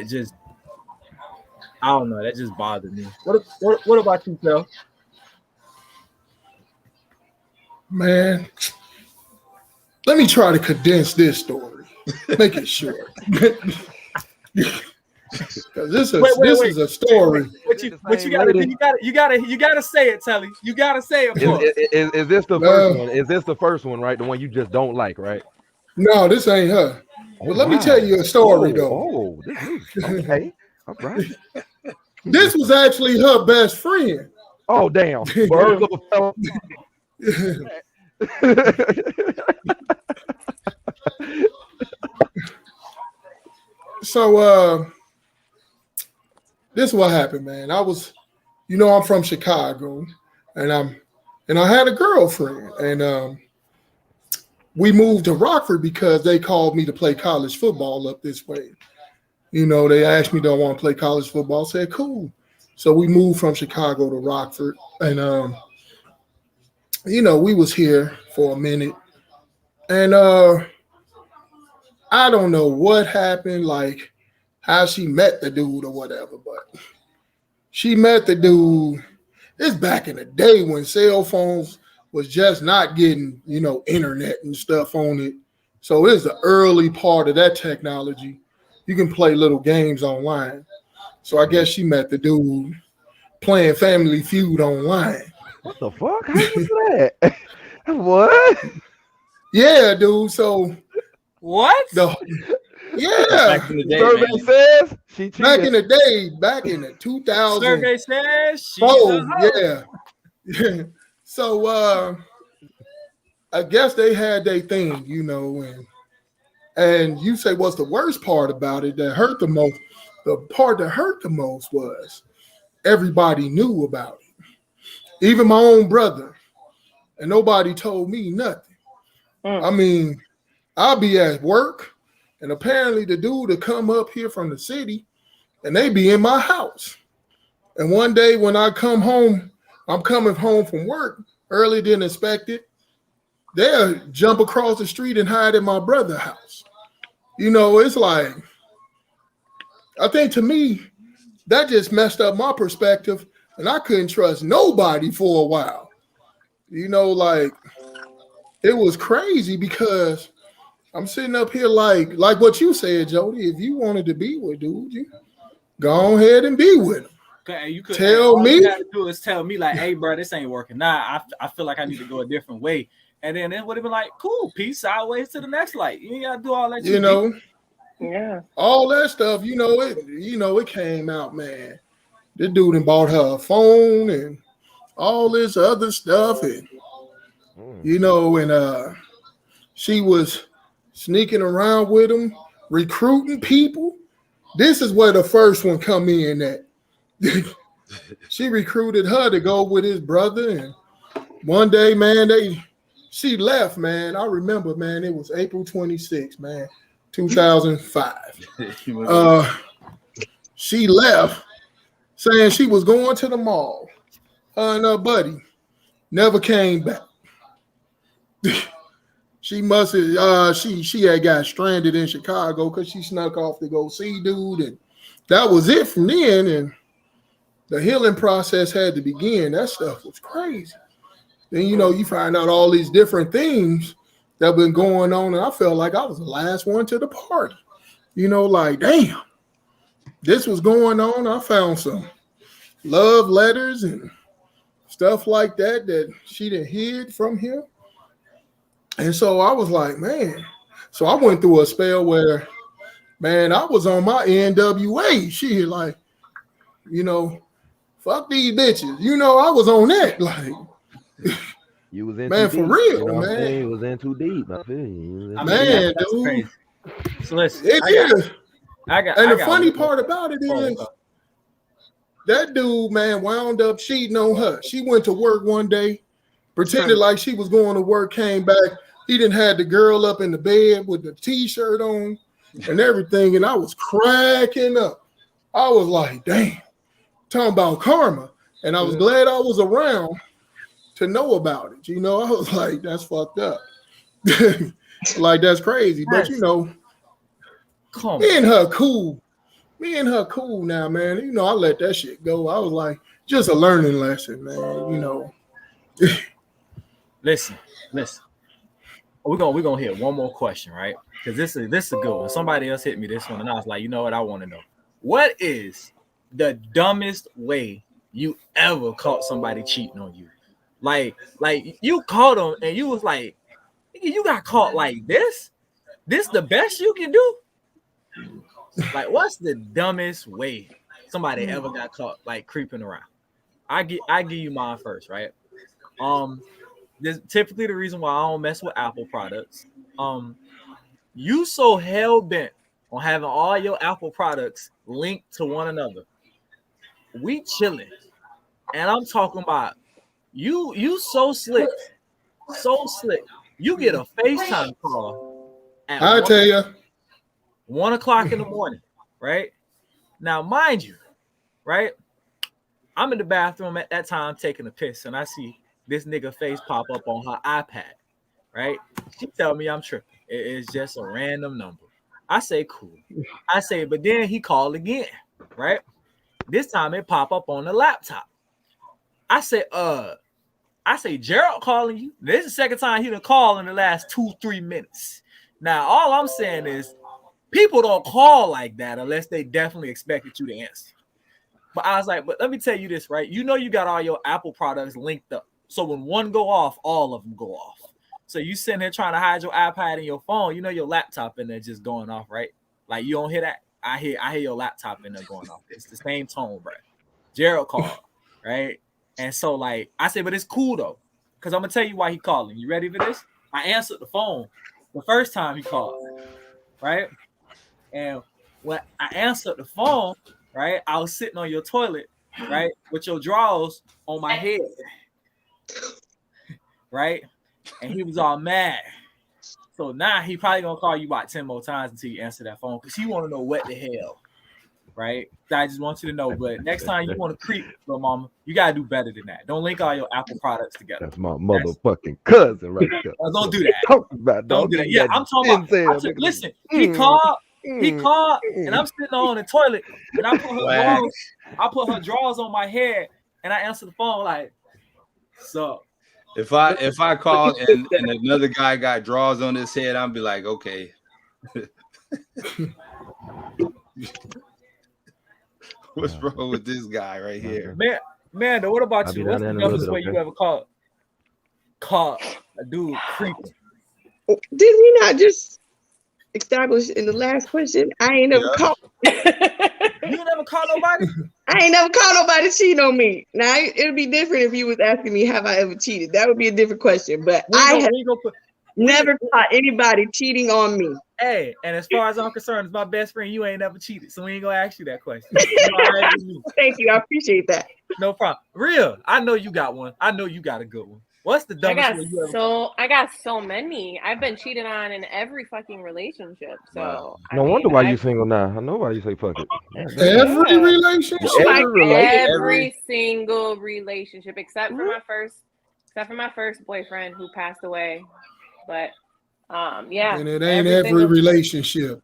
S1: just, I don't know, that just bothered me. What about you, Phil?
S2: Man, let me try to condense this story. Make it short. This is a story.
S1: You gotta say it, Telly. You gotta say it.
S3: Is this the first one? Is this the first one, right? The one you just don't like, right?
S2: No, this ain't her. But let me tell you a story, though.
S3: This is okay. All right.
S2: This was actually her best friend.
S3: Oh, damn. Birds of a
S2: So this is what happened, man. I'm from Chicago, and I had a girlfriend, and we moved to Rockford because they called me to play college football up this way. They asked me, do I want to play college football? I said, cool. So we moved from Chicago to Rockford, and we was here for a minute, and I don't know what happened, like how she met the dude or whatever, but she met the dude. It's back in the day when cell phones was just not getting, internet and stuff on it. So it's the early part of that technology. You can play little games online. So I guess she met the dude playing Family Feud online.
S3: What the fuck? How you do that? What?
S2: Yeah, dude. So
S1: what?
S2: Yeah.
S6: Back in the day,
S3: Survey
S6: man.
S3: says she cheated.
S2: Back in the 2000.
S1: Survey says she's
S2: yeah. So I guess they had their thing, and you say what's the worst part about it that hurt the most? The part that hurt the most was everybody knew about it. Even my own brother. And nobody told me nothing. I mean, I'll be at work, and apparently the dude will come up here from the city, and they be in my house. And one day when I come home, I'm coming home from work earlier than expected, they'll jump across the street and hide in my brother's house. it's like, I think to me, that just messed up my perspective, and I couldn't trust nobody for a while. Like, it was crazy because I'm sitting up here like what you said, Jody. If you wanted to be with dude, you go ahead and be with him.
S1: Okay, you could
S2: tell
S1: all
S2: me.
S1: You gotta do is tell me like, hey, bro, this ain't working. Nah, I feel like I need to go a different way. And then it would have been like, cool, peace, sideways to the next light. You ain't gotta do all that.
S4: Yeah.
S2: All that stuff. It came out, man. This dude and bought her a phone and all this other stuff, and she was sneaking around with him, recruiting people. This is where the first one come in at. She recruited her to go with his brother, and one day, man, she left, man. I remember, man, it was April 26th, man, 2005. She left saying she was going to the mall. Her and her buddy never came back. She must have she had got stranded in Chicago because she snuck off to go see dude, and that was it from then. And the healing process had to begin. That stuff was crazy. Then you find out all these different things that have been going on, and I felt like I was the last one to the party. Like, damn, this was going on. I found some love letters and stuff like that she done hid from him. And so I was like, man. So I went through a spell where, man, I was on my NWA shit, like, fuck these bitches. I was on that, like.
S3: You was in
S2: man,
S3: too
S2: for
S3: deep,
S2: real,
S3: you know
S2: man.
S3: You was in too deep. I feel you.
S2: Man,
S1: that's
S2: dude.
S1: crazy. So listen,
S2: It is.
S1: the
S2: funny part about it is that dude, man, wound up cheating on her. She went to work one day, pretended like she was going to work, came back. He didn't had the girl up in the bed with the t-shirt on and everything, and I was cracking up. I was like, damn, talking about karma. And I was glad I was around to know about it. I was like, that's fucked up. Like, that's crazy. But me and her cool now, man. I let that shit go. I was like, just a learning lesson, man.
S1: Listen. We're gonna hit one more question, right? Because this is a good one. Somebody else hit me this one, and I was like, you know what? I want to know. What is the dumbest way you ever caught somebody cheating on you? Like you caught them and you was like, you got caught like this? This the best you can do? Like, what's the dumbest way somebody ever got caught like creeping around? I give you mine first, right? This typically the reason why I don't mess with Apple products. You so hell bent on having all your Apple products linked to one another. We chilling, and I'm talking about you so slick. You get a FaceTime call at
S2: I tell you,
S1: 1 o'clock in the morning, right? Now, mind you, right? I'm in the bathroom at that time taking a piss, and I see this nigga face pop up on her iPad, right? She tell me I'm tripping. It's just a random number. I say, cool. But then he called again, right? This time it pop up on the laptop. I say, Gerald calling you. This is the second time he done called in the last 2-3 minutes. Now, all I'm saying is people don't call like that unless they definitely expected you to answer. But I was like, but let me tell you this, right? You got all your Apple products linked up. So when one go off, all of them go off. So you sitting there trying to hide your iPad and your phone, your laptop in there just going off, right? Like, you don't hear that? I hear your laptop in there going off. It's the same tone, bro. Gerald called, right? And so, like, I said, but it's cool, though, because I'm going to tell you why he calling. You ready for this? I answered the phone the first time he called, right? And when I answered the phone, right, I was sitting on your toilet, right, with your drawers on my head, right? And he was all mad. So now he probably going to call you about 10 more times until you answer that phone because he want to know what the hell. right? I just want you to know. But next time you want to creep, little mama, you gotta do better than that. Don't link all your Apple products together.
S3: That's my motherfucking cousin right there.
S1: Don't do that.
S3: Talking about,
S1: Don't do that. Yeah, I'm talking about. Listen, he called, and I'm sitting on the toilet, and I put her drawers on my head, and I answer the phone like, "So."
S6: If I call and another guy got drawers on his head, I'll be like, okay. What's wrong with this guy right here?
S1: Man, what about you? What's the dumbest way you ever caught a dude creeping?
S4: Did we not just establish in the last question? I ain't never caught.
S1: You never caught nobody?
S4: I ain't never caught nobody cheating on me. Now it would be different if you was asking me, have I ever cheated? That would be a different question. But I have never caught anybody cheating on me.
S1: Hey, and as far as I'm concerned, as my best friend, you ain't never cheated, so we ain't gonna ask you that question.
S4: Thank you, I appreciate that.
S1: No problem. Real, I know you got one. I know you got a good one. What's the dumbest one you ever?
S5: I got so many. I've been cheated on in every fucking relationship. So
S6: Wow.
S3: No wonder why you single now. I know why you say fuck it.
S2: Every relationship.
S5: Every single relationship except for my first boyfriend who passed away. But yeah.
S2: And it ain't every relationship.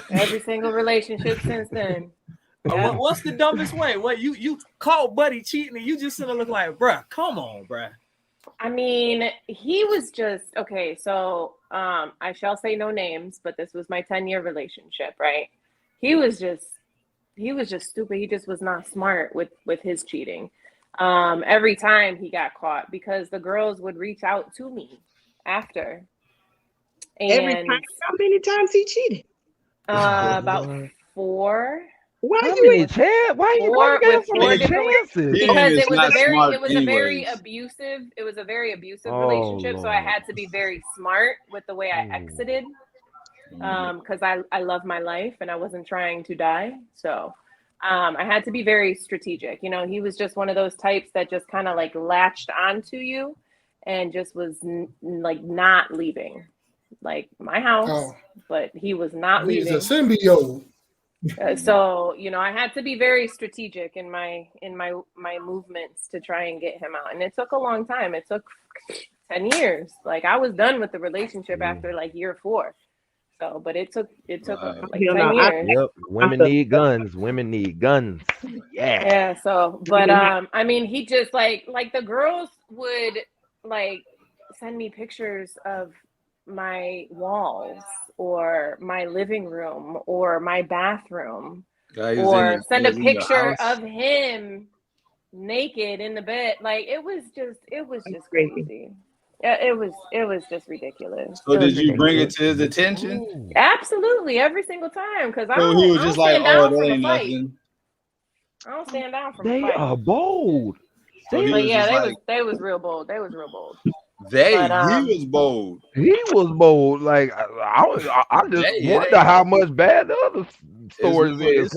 S5: Every single relationship since then. Yeah.
S1: What's the dumbest way? What you caught buddy cheating and you just sort of look like, bruh, come on, bruh.
S5: I mean, he was just okay. So I shall say no names, but this was my 10-year relationship, right? He was just stupid. He just was not smart with his cheating. Every time he got caught, because the girls would reach out to me after. And
S4: every time, how many times he cheated?
S5: About 4.
S4: Why
S3: you
S4: with
S3: why you got so many chances?
S5: Because it was a very abusive relationship.
S3: Lord.
S5: So I had to be very smart with the way I exited. Because I love my life and I wasn't trying to die. So I had to be very strategic. You know, he was just one of those types that just kind of like latched onto you and just was like not leaving like my house, but he was not leaving.
S2: He's a symbiote.
S5: So, you know, I had to be very strategic in my movements to try and get him out. And it took a long time. It took 10 years. Like I was done with the relationship after like year 4. So, but it took like 10 years.
S3: Yep. Women need guns. Women need guns. Yeah.
S5: Yeah. So, but I mean, he just like the girls would like send me pictures of my walls or my living room or my bathroom, or send a picture of him naked in the bed. Like it was just crazy. Yeah, it was just ridiculous.
S6: So did you bring it to his attention?
S5: Absolutely, every single time, because I don't stand down from a fight. I don't stand down from a fight.
S3: They are bold.
S5: But yeah, they was real bold. They was real bold.
S6: He was bold.
S3: He was bold. Like I just wonder how much bad the other stories is.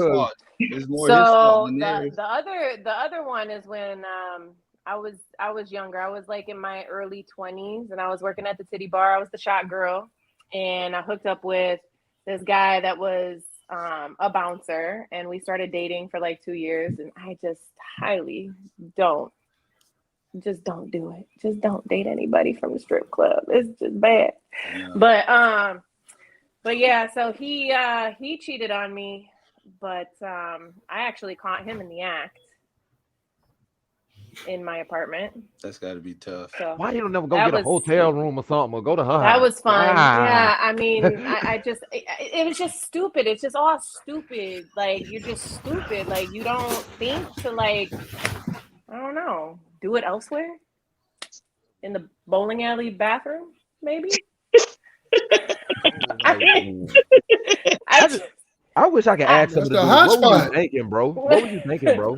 S6: It's more his fault than theirs.
S5: The other one is when I was younger. I was like in my early 20s, and I was working at the titty bar. I was the shot girl, and I hooked up with this guy that was a bouncer, and we started dating for like 2 years. And I just highly don't do it. Just don't date anybody from the strip club. It's just bad. Yeah. But yeah, so he cheated on me, but I actually caught him in the act in my apartment.
S6: That's got to be tough.
S5: So
S3: why you don't never go get a hotel room or something, or go to her house?
S5: That was fun. Yeah, I mean, it was just stupid. It's just all stupid. Like you're just stupid. Like you don't think to like, I don't know, do it elsewhere in the bowling alley bathroom, maybe.
S3: I wish I could ask some of the dudes, what were you thinking, bro? What were you thinking, bro?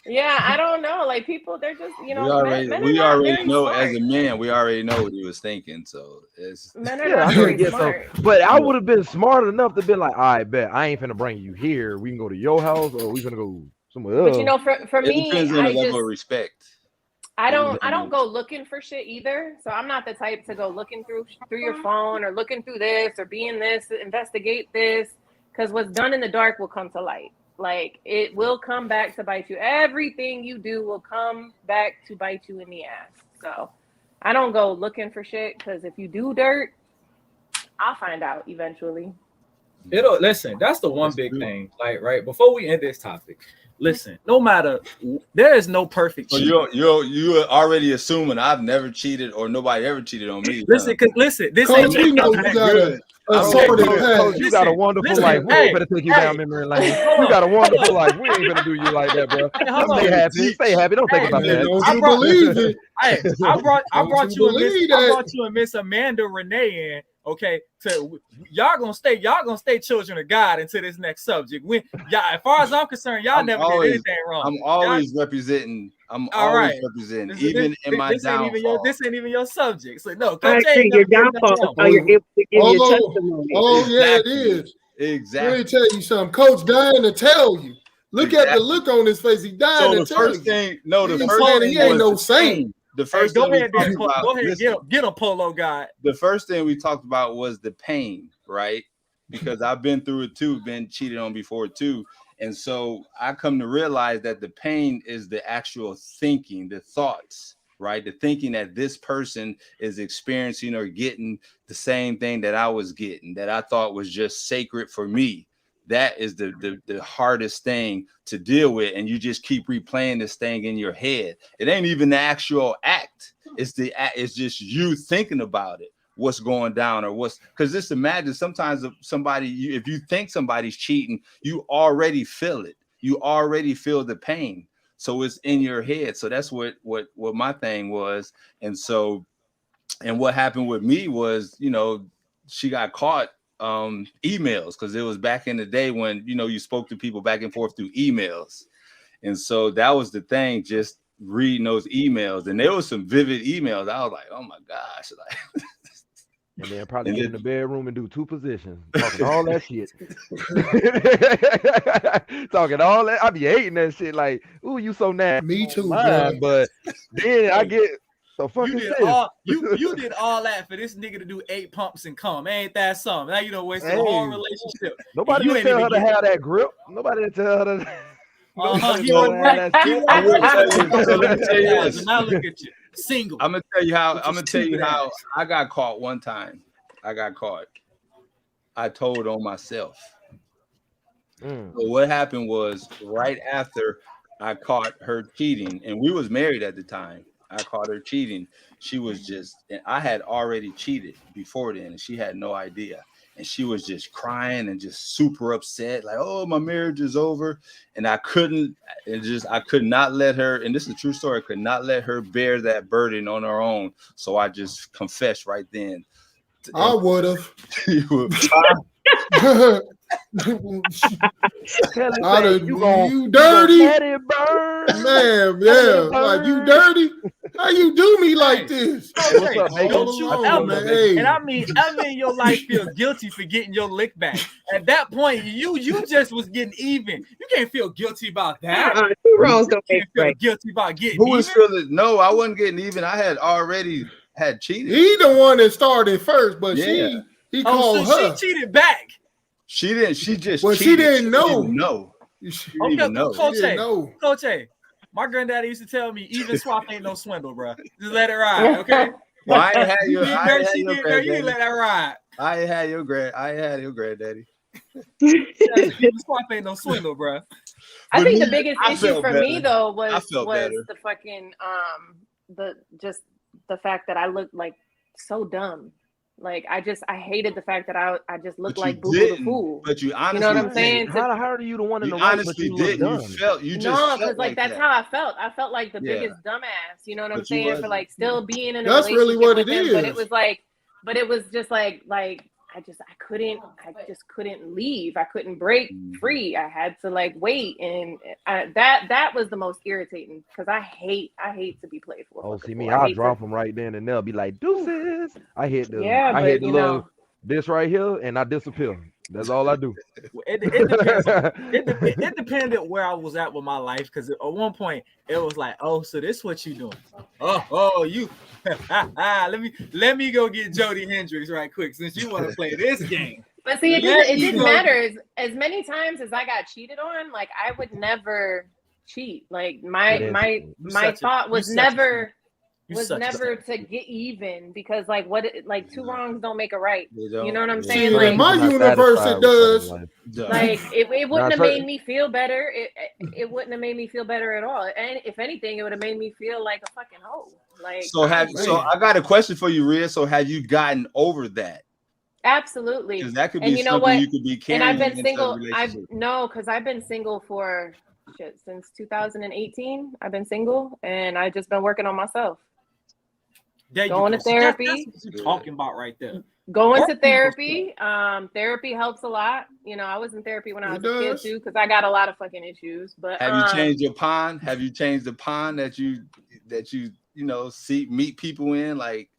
S5: Yeah, I don't know. Like people, they're just, you know,
S6: we already know smart. As a man, we already know what he was thinking. So it's
S5: men are not very smart.
S3: But I would have been smart enough to be like, all right, bet I ain't finna bring you here. We can go to your house, or we finna go somewhere else.
S5: But you know, for me,
S6: it depends on the level of respect.
S5: I don't go looking for shit either. So I'm not the type to go looking through your phone or looking through this or be in this, investigate this, because what's done in the dark will come to light. Like, it will come back to bite you. Everything you do will come back to bite you in the ass. So I don't go looking for shit, because if you do dirt, I'll find out eventually.
S1: It'll listen. That's the one big thing. Like, right before we end this topic, listen. No matter, there is no perfect.
S6: So you're already assuming I've never cheated or nobody ever cheated on me.
S1: Listen, because listen, this
S2: Coach,
S1: ain't
S2: we know you got a sordid past.
S3: You got a wonderful life. We ain't gonna take you down memory lane. You got a wonderful life. We ain't gonna do you like that, bro. Stay happy. Stay happy. Don't think about that.
S2: Don't you believe it?
S1: Hey, I brought you
S2: believe
S1: and Miss Amanda Renee in. Okay, so y'all gonna stay children of God into this next subject. When y'all, as far as I'm concerned, y'all never did anything wrong.
S6: I'm always representing. I'm always representing, even in my downfall.
S1: This ain't even your subject. So no,
S4: I think your downfall, how you're able to give your testimony.
S2: Oh yeah, it is.
S6: Exactly.
S2: Let me tell you something. Coach dying to tell you. Look at the look on his face. He dying to tell you.
S6: The first thing
S2: he ain't no saint.
S6: The first
S1: go
S6: thing
S1: ahead, get a polo guy.
S6: The first thing we talked about was the pain, right? Because I've been through it too, been cheated on before too. And so I come to realize that the pain is the actual thinking, the thoughts, right? The thinking that this person is experiencing or getting the same thing that I was getting, that I thought was just sacred for me. That is the hardest thing to deal with. And you just keep replaying this thing in your head. It ain't even the actual act. It's just you thinking about it, what's going down, or because just imagine sometimes if you think somebody's cheating, you already feel it. You already feel the pain. So it's in your head. So that's what my thing was. And what happened with me was, she got caught emails, because it was back in the day when you spoke to people back and forth through emails. And so that was the thing, just reading those emails, and there was some vivid emails. I was like, oh my gosh, like
S3: and then probably get in the bedroom and do 2 positions, talking all that shit. Talking all that. I be hating that shit, like, ooh, you so nasty.
S2: Me too,
S3: but then I get so fucking
S1: you did all that for this nigga to do 8 pumps and come. Ain't that something? Now you don't waste the whole relationship.
S3: Nobody didn't tell her to have that grip. Nobody didn't tell her to.
S1: Now look at you, single.
S6: I'm gonna tell you how I got caught one time. I told on myself. So what happened was, right after I caught her cheating, and we was married at the time. I caught her cheating. She was and I had already cheated before then, and she had no idea. And she was just crying and just super upset, like, oh, my marriage is over. And I could not let her, and this is a true story, I could not let her bear that burden on her own. So I just confessed right then.
S2: I would have. You dirty, man. Yeah, like, you dirty. How you do me like this?
S1: And I mean your life feels guilty for getting your lick back. At that point, you just was getting even. You can't feel guilty about that.
S4: Two wrongs don't make
S1: feel
S4: right.
S1: guilty about getting
S6: Who was feeling? No, I wasn't getting even. I had already had cheated.
S2: He the one that started first, but he called her.
S1: She cheated back.
S6: She didn't. She just.
S2: Well,
S6: cheated.
S2: she didn't know.
S6: She didn't even know.
S1: Coach A, my granddaddy used to tell me, even swap ain't no swindle, bro. Just let it ride, okay?
S6: Well, I ain't had your.
S1: You didn't let that ride.
S6: I ain't had your granddaddy.
S1: Swap ain't no swindle, bro.
S5: I think the biggest issue for me though was
S6: better.
S5: the fucking the fact that I looked like so dumb. Like I hated the fact that I just looked like Boo Boo the Fool.
S6: But you honestly,
S5: you know what I'm saying?
S3: How are you the one in the
S6: right? Honestly, did you
S5: felt because like that's how I felt. I felt like the biggest dumbass. You know what I'm saying? For like still being in a relationship. That's really what it is. But it was just like I just couldn't leave. I couldn't break free. I had to like wait, and that was the most irritating because I hate to be played for.
S3: Oh, see me, I'll drop them right then and they'll be like deuces. I hit the little this right here, and I disappear. That's all I do.
S1: It depended where I was at with my life, because at one point it was like, oh, so this what you doing? Oh, you let me go get Jody Hendricks right quick since you want to play this game.
S5: But see, it didn't matter as many times as I got cheated on. Like I would never cheat. Like my thought was never to get even, because like two wrongs don't make a right. You know what I'm saying?
S2: Like in my universe, it does.
S5: Like it wouldn't have made me feel better. It wouldn't have made me feel better at all. And if anything, it would have made me feel like a fucking hoe. Like
S6: so I got a question for you, Rhea. So have you gotten over that?
S5: Absolutely.
S6: Because that could be something you could be carrying.
S5: And I've been single. Because I've been single for since 2018. I've been single, and I've just been working on myself. Going to therapy.
S1: That's what you're talking about right there.
S5: Going to therapy. Therapy helps a lot. You know, I was in therapy when I was a kid too, because I got a lot of fucking issues. But
S6: have you changed your pond? Have you changed the pond that you meet people in? Like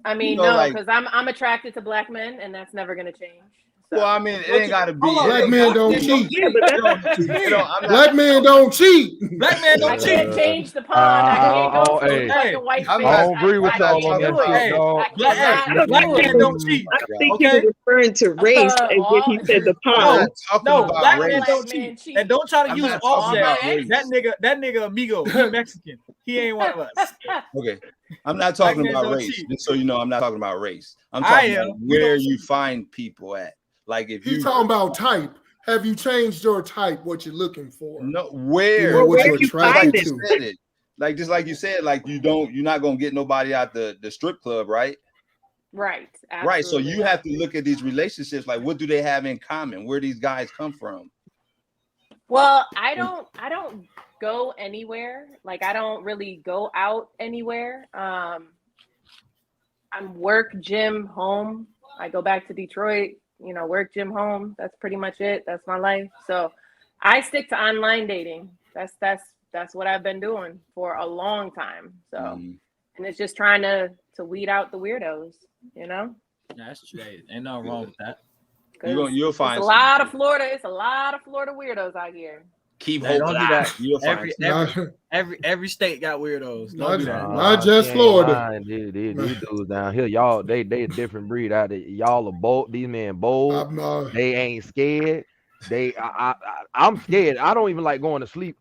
S5: I mean, no, because I'm attracted to black men, and that's never gonna change. So.
S6: Well, I mean, it ain't gotta be.
S2: Black men don't cheat.
S1: Black men don't cheat. Black men don't cheat.
S5: I can't change the pond. I can't go to black and white.
S3: I don't agree with y'all on that.
S1: Black men don't cheat.
S4: I think he was referring to race as if he said the pond.
S1: No, black men don't cheat. And don't try to use offset. That nigga amigo, he Mexican. He ain't one of us.
S6: Okay. I'm not talking about race. Just so you know, I'm not talking about race. I'm talking about where you find people at. Like if
S2: you talking about type, have you changed your type? What you're looking for?
S6: No, where
S2: you find it?
S6: Like just like you said, like you're not gonna get nobody out the strip club, right?
S5: Right. Absolutely.
S6: Right. So you have to look at these relationships. Like, what do they have in common? Where these guys come from?
S5: Well, I don't go anywhere. Like I don't really go out anywhere. I'm work, gym, home. I go back to Detroit. Work, gym, home. That's pretty much it. That's my life. So I stick to online dating. That's what I've been doing for a long time. So and it's just trying to weed out the weirdos,
S1: Yeah, that's true. Ain't nothing wrong with that.
S6: You'll find
S5: a lot of Florida. It's a lot of Florida weirdos out here.
S6: Keep hope alive.
S1: Every state got weirdos.
S2: Not just Florida.
S3: These dudes down here, y'all, they a different breed out there. Y'all are bold. These men bold. They ain't scared. I'm scared. I don't even like going to sleep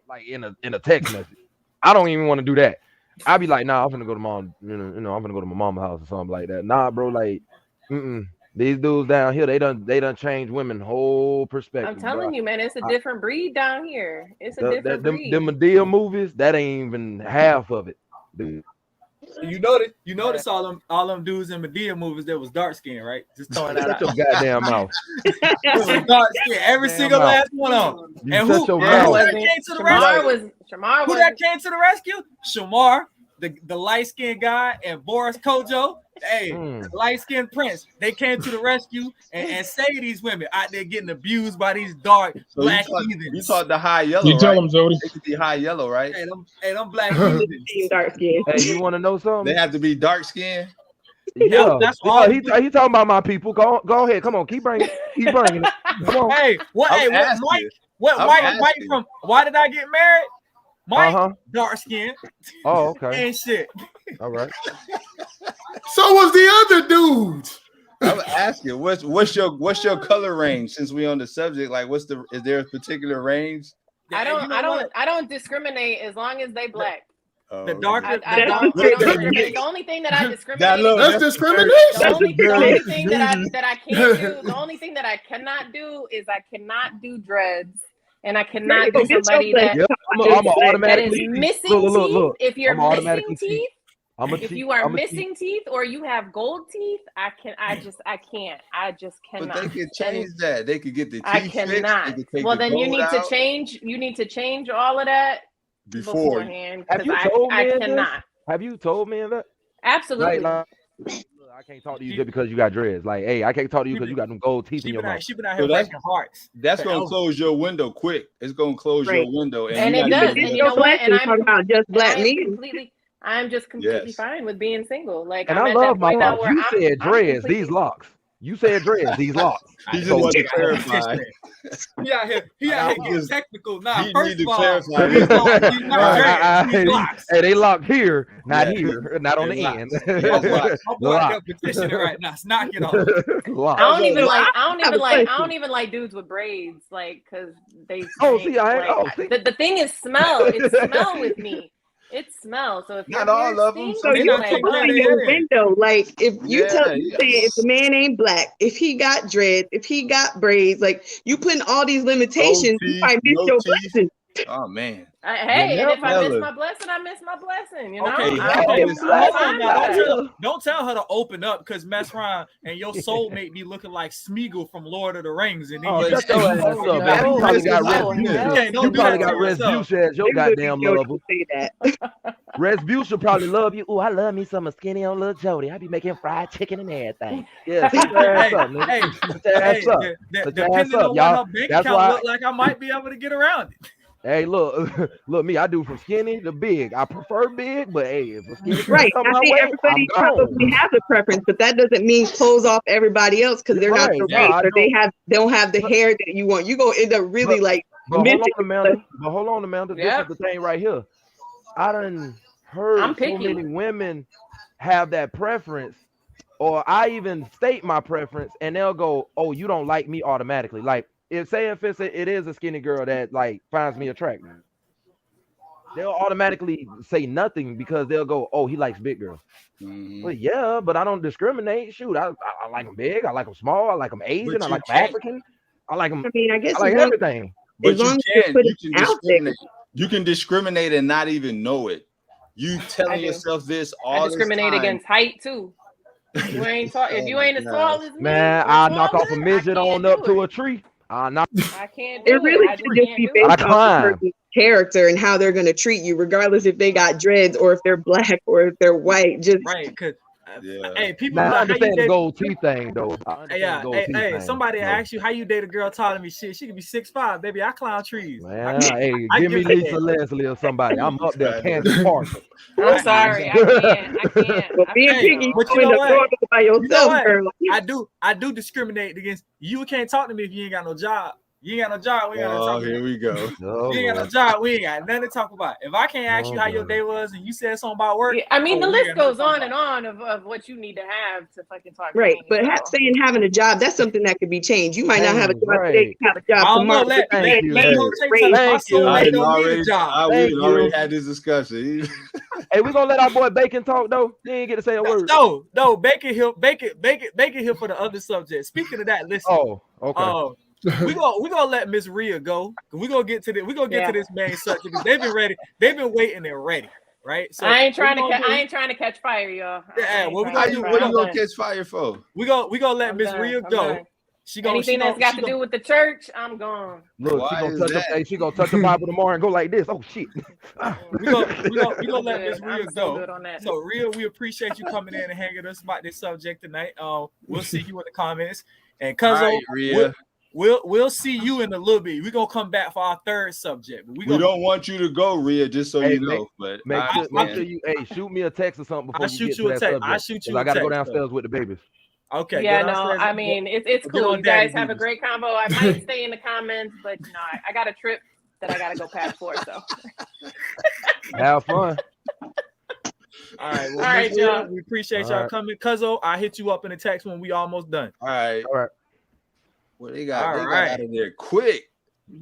S3: like in a text message. I don't even want to do that. I be like, nah, I'm gonna go to mom. I'm gonna go to my mama's house or something like that. Nah, bro, like, These dudes down here, they done changed women whole perspective.
S5: I'm telling you, man, it's a different breed down here. It's a different breed.
S3: The Medea movies, that ain't even half of it, dude.
S1: You notice all them dudes in Medea movies that was dark skin, right? Just throwing that out.
S3: Shut your goddamn mouth.
S1: Dark skin, every single last one of them. And who that came to the rescue? Who that came to the rescue? Shamar, the light skinned guy, and Boris Kojo. Hey, light-skinned Prince, they came to the rescue and saved these women out there getting abused by these dark black heathens.
S6: You talk the high yellow,
S7: you tell them, Zodi.
S6: They could be high yellow, right?
S1: Hey, them black heathens.
S4: Dark skin.
S3: Hey, you want to know something?
S6: They have to be dark skinned.
S3: Yeah, that's all. He talking about my people. Go ahead. Come on, keep bringing it. Come on.
S1: Hey, Mike from Why Did I Get Married? Mike, dark skin.
S3: Oh, okay.
S1: Ain't shit.
S3: All right.
S2: So was the other dudes.
S6: I'm asking, what's your color range? Since we on the subject, like, is there a particular range?
S5: I don't discriminate as long as they black.
S1: The darker,
S5: the only thing that I discriminate.
S2: That's discrimination.
S5: The only thing that I can't do. The only thing that I cannot do is I cannot do dreads. And I cannot be somebody that is missing teeth. If you're missing teeth, if you are missing teeth or you have gold teeth, I just cannot.
S6: But they could change that. They could get the teeth
S5: I cannot. Well, then you need to change. You need to change all of that beforehand.
S3: Have you told me that?
S5: Absolutely.
S3: I can't talk to you just because you got dreads. Like, hey, I can't talk to you because you got them gold teeth in your mouth.
S1: She been out here breaking hearts.
S6: That's gonna close your window quick. It's gonna close your window,
S5: and it does. And you know what? And
S4: I'm about just black men.
S5: I'm just completely fine with being single. Like,
S3: and I love my locks. You said dreads. These locks. You said dreads. These locks.
S6: He just
S3: So-
S6: wanted to clarify.
S1: He out here getting technical. Nah,
S6: he
S1: first
S6: need to
S1: of all,
S6: clarify
S1: these
S6: this.
S1: locks, these not dreads, these
S3: Hey,
S1: locks.
S3: hey, they locked here, not
S6: Yeah.
S3: here, not on
S6: They
S3: the
S6: locked.
S3: end.
S6: Yeah,
S1: My boy
S6: locked.
S1: out there petitioning right now. Knock it off.
S3: Locked.
S5: I don't even
S4: Well,
S5: like.
S4: I have a question.
S5: Dudes with braids, like, cause they.
S3: Oh,
S5: stink.
S3: see, I-
S5: like,
S3: oh, see.
S5: The thing is smell. It's smell with me. It's smell. So if
S6: Not
S5: your
S6: all
S5: hair
S6: of them.
S5: stinks,
S4: So
S1: They
S4: you
S1: not
S5: like,
S1: taking
S4: open
S1: care of
S4: your
S1: their hair.
S4: window. Like if you
S6: Yeah,
S4: tell me
S6: yeah.
S4: if the man ain't black, if he got dreads, if he got braids, like you putting all these limitations, you
S6: teeth,
S4: might miss
S6: no
S4: your
S6: teeth.
S4: blessing.
S6: Oh man.
S5: hey, and if I miss
S6: Vanilla.
S5: my blessing, I miss my blessing. You know,
S1: Okay,
S5: I'm
S1: okay,
S5: fine
S1: hold on
S5: with
S1: now.
S5: that.
S1: Don't tell her to open up because mess around and your soulmate be looking like Smeagol from Lord of the Rings. And then
S3: Oh,
S1: you
S3: shut your ass up,
S6: Yeah,
S3: man. You
S6: oh,
S3: probably got
S6: hell
S3: Respucia.
S6: yeah.
S1: Okay,
S3: You
S1: don't do
S3: probably
S1: that
S3: got
S1: to yourself.
S3: Respucia as your
S4: They wouldn't
S3: goddamn
S4: be able
S3: lover.
S4: to say that.
S3: Respucia probably love you. Oh, I love me some skinny on little Jody. I be making fried chicken and everything. Yeah, sit your ass up, nigga.
S1: Hey,
S3: Sit your ass
S1: hey,
S3: up.
S1: de- de-
S3: Sit your ass
S1: depending
S3: up,
S1: on
S3: y'all.
S1: what her bank
S3: That's
S1: account
S3: why-
S1: look like, I might be able to get around it.
S3: Hey, look, look, me. I do from skinny to big. I prefer big, but hey, if a skinny girl
S4: Right.
S3: come
S4: I
S3: my
S4: think
S3: way,
S4: everybody
S3: I'm gone.
S4: probably has a preference, but that doesn't mean close off everybody else because they're not
S3: Right.
S4: the
S3: No,
S4: right
S3: I
S4: or they
S3: don't.
S4: don't have the hair that you want. You go end up really like
S3: But hold
S4: missing.
S3: on, Amanda. But hold on, Amanda.
S5: Yep.
S3: This is the thing right here. I done heard
S5: I'm
S3: so
S5: picky.
S3: many women have that preference, or I even state my preference, and they'll go, "Oh, you don't like me automatically." Like, if it is a skinny girl that like finds me attractive, they'll automatically say nothing because they'll go, "Oh, he likes big girls."
S6: Mhm.
S3: Well, yeah, but I don't discriminate. Shoot, I like them big. I like them small. I like them Asian.
S6: But
S3: I
S6: you
S3: like them
S6: can't-
S3: African. I like them.
S4: I mean, I guess
S3: I like
S4: as long,
S3: everything.
S6: But
S4: as
S6: you
S4: long as you
S6: can
S4: put
S6: you
S4: it
S6: can
S4: out there.
S6: discriminate. You can discriminate and not even know it. You telling
S5: do.
S6: yourself this
S5: I
S6: all
S5: discriminate
S6: this time.
S5: against height too. You ain't tall. If you
S6: Oh,
S5: ain't as
S6: my
S5: tall
S6: gosh.
S5: as me,
S3: Man,
S5: or
S3: I knock off a
S5: taller,
S3: midget
S5: I
S3: on
S5: can't
S3: up
S5: do
S3: to
S5: it.
S3: a tree. I knock.
S5: I can't
S4: It
S5: do it.
S4: really
S5: I
S4: should
S5: just
S4: just
S5: can't
S4: be
S5: do
S4: based
S3: I
S5: it.
S4: off the
S3: climb.
S4: person's character and how they're going to treat you, regardless if they got dreads or if they're black or if they're white. Just
S1: Right, because
S6: Yeah.
S1: hey, people
S3: Man,
S1: be
S3: I
S1: like, how you
S3: understand the
S1: date?
S3: gold teeth thing though. I understand
S1: Yeah,
S3: the gold
S1: hey,
S3: teeth
S1: hey,
S3: thing.
S1: somebody
S3: No.
S1: ask you how you date a girl taller than me. Shit, she could be 6'5", baby. I climb trees.
S3: Man, hey,
S1: I
S3: give me
S1: give it
S3: Lisa Leslie or somebody. I'm up there,
S6: Right.
S3: Candace Parker.
S5: I'm sorry. I can't. I can't.
S4: well,
S5: I
S4: being
S5: can't.
S1: Hey,
S4: picky,
S1: but
S4: you
S1: you
S4: end
S1: know
S4: up
S1: what?
S4: going by
S1: You know
S4: yourself,
S1: what?
S4: girl.
S1: I do discriminate against you. Can't talk to me if you ain't got no job. You ain't got no job. We ain't got no
S6: Oh,
S1: talk.
S6: here we go.
S3: Oh,
S1: You ain't got no
S3: Lord.
S1: job. We ain't got nothing to talk about. If I can't ask you
S3: Oh,
S1: how your
S3: God.
S1: day was and you said something about work,
S5: Yeah, I mean, the
S1: we
S5: list
S1: ain't got nothing
S5: goes
S1: to talk
S5: on and
S1: about.
S5: on of what you need to have to fucking talk to
S4: Right,
S5: me.
S4: but
S5: So.
S4: saying having a job, that's something that could be changed. You might not have a
S3: Dang,
S4: job today,
S3: right.
S4: you have a
S1: I
S4: job
S1: don't know.
S4: tomorrow.
S1: Let
S4: but
S3: Thank
S1: let
S3: you.
S1: let
S4: you
S1: Jose
S4: raise
S1: tell you my
S3: Thank you.
S1: soulmate
S6: I
S1: don't need a
S6: already,
S1: job.
S6: we
S3: Thank
S6: had already
S3: you.
S6: had this discussion.
S3: Hey, we gonna let our boy Bacon talk though. He ain't get to say a word.
S1: No, Bacon here for the other subject. Speaking of that, listen.
S3: Oh, okay.
S1: We gonna let Miss Rhea go. We gonna get to this main subject because they've been ready. They've been waiting and ready, right? So
S5: I ain't trying
S1: what
S5: to catch fire, y'all.
S1: Yeah, what we
S6: How
S1: gonna
S6: you,
S1: do?
S6: what you gonna catch fire for?
S1: We gonna let
S5: I'm
S1: Miss
S5: done.
S1: Rhea
S5: I'm
S1: go.
S5: done.
S1: She gonna
S5: Anything that's got to do with the church, I'm gone.
S3: Look,
S6: Why
S3: she gonna
S6: is
S3: touch
S6: that?
S3: hey, she gonna touch the Bible tomorrow and go like this. Oh shit.
S1: we gonna let Miss Rhea
S5: I'm so
S1: go.
S5: good on that.
S1: So Rhea, we appreciate you coming in and hanging us about this subject tonight. We'll see you in the comments. And
S6: All
S1: Cuzzo,
S6: right, Rhea.
S1: we'll see you in a little bit. We're gonna come back for our third subject.
S6: We don't want you to go, Rhea, just so
S3: Hey,
S6: you know. But
S3: Make
S6: I
S3: sure you shoot me a text or something before
S1: I'll
S3: we
S1: shoot
S3: get
S1: you
S3: to
S1: a
S3: that
S1: text.
S3: subject.
S1: I'll shoot you
S3: 'Cause
S1: a
S3: I gotta go
S1: text,
S3: downstairs with the babies.
S1: Okay.
S5: Yeah,
S1: go
S5: no,
S1: downstairs.
S5: I mean it's
S1: Get
S5: cool.
S1: on
S5: You
S1: daddy
S5: guys have a
S1: duties.
S5: great combo. I might stay in the comments, but no, I got a trip that I gotta go pack for. So
S3: Have fun.
S1: All right, well,
S5: All right,
S1: Miss Rhea,
S5: y'all.
S1: we appreciate
S3: All
S1: y'all
S3: right.
S1: coming. Cuzzo, I'll hit you up in the text when we almost done.
S6: All right.
S3: All right.
S6: Well, they got
S1: All right.
S6: out of there quick.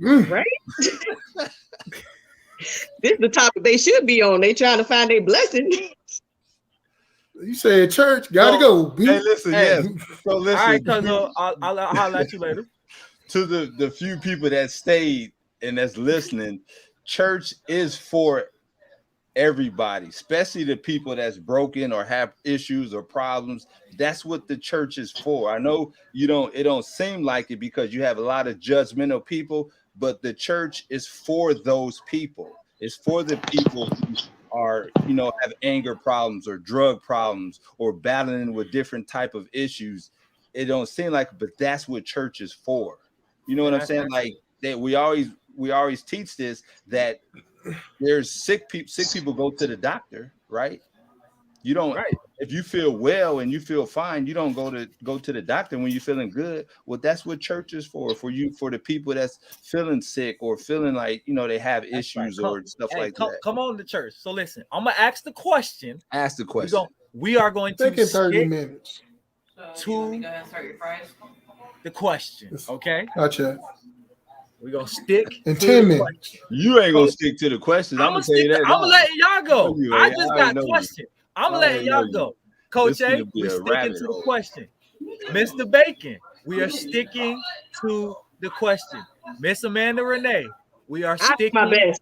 S4: Right? This is the topic they should be on. They trying to find their blessing.
S2: You said church, gotta
S6: So,
S2: go. B.
S6: Hey, listen,
S1: Hey.
S6: yes. So listen,
S1: All right, Cuzzo, I'll holler at you later.
S6: to the few people that stayed and that's listening, church is for everybody, especially the people that's broken or have issues or problems. That's what the church is for. I know it don't seem like it because you have a lot of judgmental people, but the church is for those people. It's for the people who are, have anger problems or drug problems or battling with different type of issues. It don't seem like it, but that's what church is for. You know what I'm saying? Like that we always teach this, that there's sick people go to the doctor, right? You don't.
S1: Right.
S6: If you feel well and you feel fine, you don't go to the doctor when you're feeling good. Well, that's what church is for the people that's feeling sick or feeling like, you know, they have issues or stuff like that.
S1: Come on to church. So listen, I'm gonna ask the question.
S6: Ask the question.
S1: We are going to
S2: Take 30
S1: stick
S2: minutes.
S1: to the question. Okay.
S2: Gotcha.
S1: We're gonna stick
S2: In
S1: to
S2: 10
S1: the
S2: minutes.
S1: question.
S6: You ain't gonna stick to the questions. I'm gonna tell you that.
S1: I'm letting y'all go.
S6: know you
S1: I
S6: ain't.
S1: just
S6: I
S1: got
S6: know you.
S1: questions. I'm
S6: I
S1: letting
S6: know
S1: y'all
S6: you.
S1: go. Coach
S6: This
S1: A,
S6: finna be
S1: we're
S6: a
S1: sticking
S6: rabbit
S1: to the
S6: hole.
S1: question. Mr. Bacon, we are sticking to the question. Miss Amanda Renee, we are
S4: I do my
S1: sticking
S4: best.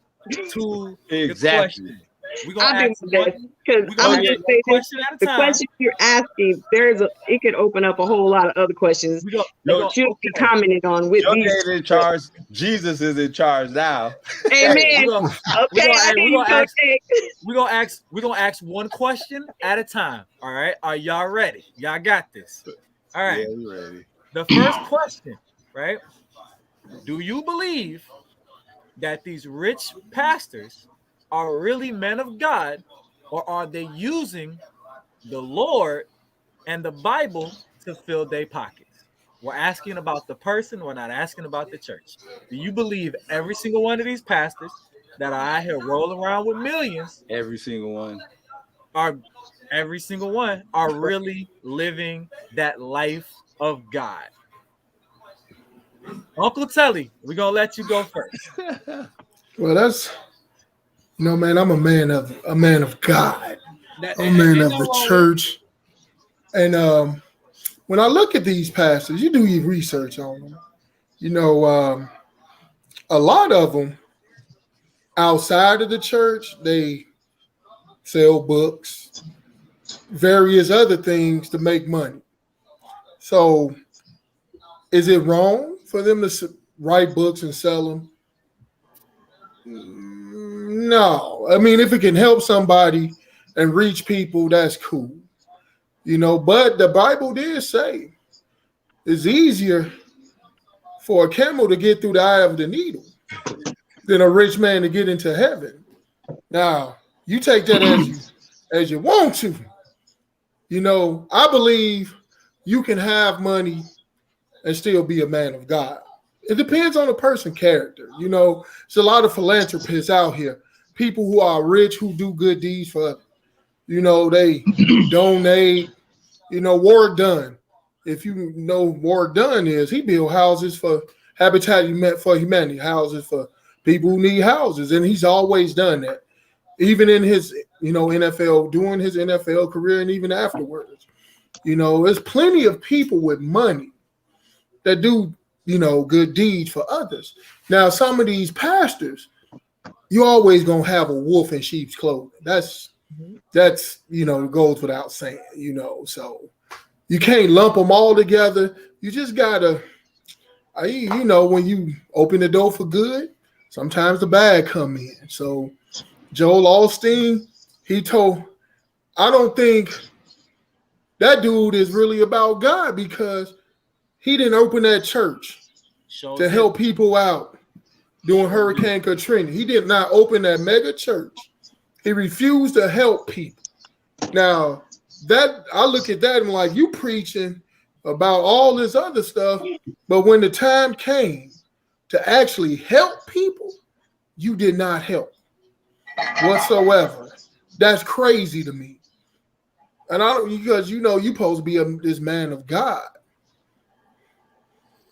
S1: to
S6: Exactly.
S1: the question. We're gonna
S4: I do
S1: ask
S4: my best
S1: one.
S4: because
S1: We're
S4: I'm
S1: gonna
S4: gonna
S1: ask
S4: just
S1: one
S4: say this:
S1: question at a
S4: the
S1: time.
S4: question you're asking, it could open up a whole lot of other questions
S1: We go,
S4: that should be commented on with
S6: Your
S4: these.
S6: dad in charge. Jesus is in charge now.
S4: Amen.
S1: We're gonna,
S4: Okay, I hear you, Coach A.
S1: we're gonna ask one question at a time. All right. Are y'all ready? Y'all got this. All right.
S6: Yeah, we ready.
S1: The first question, right? Do you believe that these rich pastors are really men of God, or are they using the Lord and the Bible to fill their pockets? We're asking about the person. We're not asking about the church. Do you believe every single one of these pastors that are out here rolling around with millions
S6: Every single one.
S1: are really living that life of God? Uncle Telly, we're gonna let you go first.
S2: Well, that's man, I'm a man of God.
S1: That,
S2: I'm a man
S1: ain't
S2: of
S1: no
S2: the
S1: wrong with it.
S2: church. And when I look at these pastors, you do your research on them. A lot of them outside of the church, they sell books, various other things to make money. So, is it wrong for them to write books and sell them? No. I mean, if it can help somebody and reach people, that's cool. But the Bible did say it's easier for a camel to get through the eye of the needle than a rich man to get into heaven. Now, you take that as you want to. I believe you can have money and still be a man of God. It depends on the person's character. There's a lot of philanthropists out here, people who are rich who do good deeds for others. They donate. Warwick Dunn. If you know what Warwick Dunn is, he built houses for Habitat for Humanity, houses for people who need houses, and he's always done that, even in his NFL, doing his NFL career, and even afterwards. There's plenty of people with money that do good deeds for others. Now, some of these pastors, you always gonna have a wolf in sheep's clothing. That's goes without saying. So you can't lump them all together. You just gotta, when you open the door for good, sometimes the bad come in. So Joel Osteen, I don't think that dude is really about God, because he didn't open that church to help people out during Hurricane Katrina. He did not open that mega church. He refused to help people. Now, that I look at that and I'm like, you preaching about all this other stuff, but when the time came to actually help people, you did not help whatsoever. That's crazy to me. And I don't, because you're supposed to be this man of God.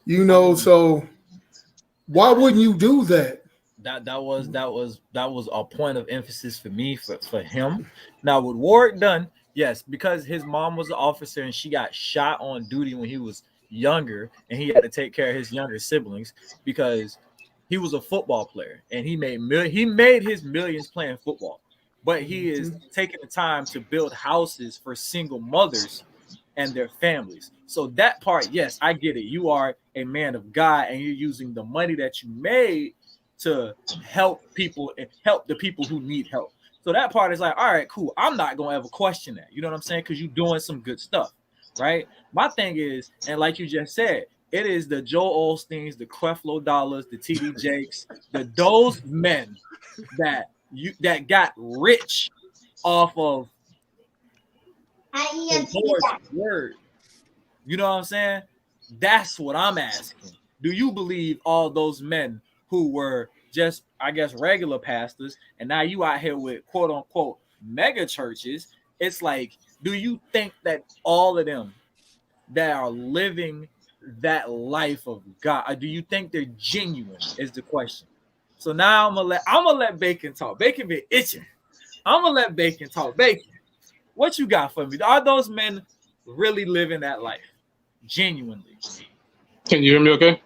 S2: So why wouldn't you do that?
S1: That was a point of emphasis for me for him. Now with Warwick Dunn, yes, because his mom was an officer and she got shot on duty when he was younger, and he had to take care of his younger siblings because he was a football player and he made his millions playing football. But he is taking the time to build houses for single mothers and their families. So that part, yes, I get it. You are a man of God and you're using the money that you made to help people and help the people who need help. So that part is like, all right, cool. I'm not going to ever question that. You know what I'm saying? Because you're doing some good stuff, right? My thing is, and like you just said, it is the Joel Osteens, the Creflo Dollars, the TD Jakes, those men that got rich off of the Lord's word. You know what I'm saying? That's what I'm asking. Do you believe all those men who were just, I guess, regular pastors, and now you out here with quote unquote mega churches? It's like, do you think that all of them that are living that life of God, do you think they're genuine? Is the question. So now I'm gonna let Bacon talk. Bacon be itching. I'm gonna let Bacon talk. Bacon, what you got for me? Are those men really living that life genuinely?
S7: Can you hear me okay?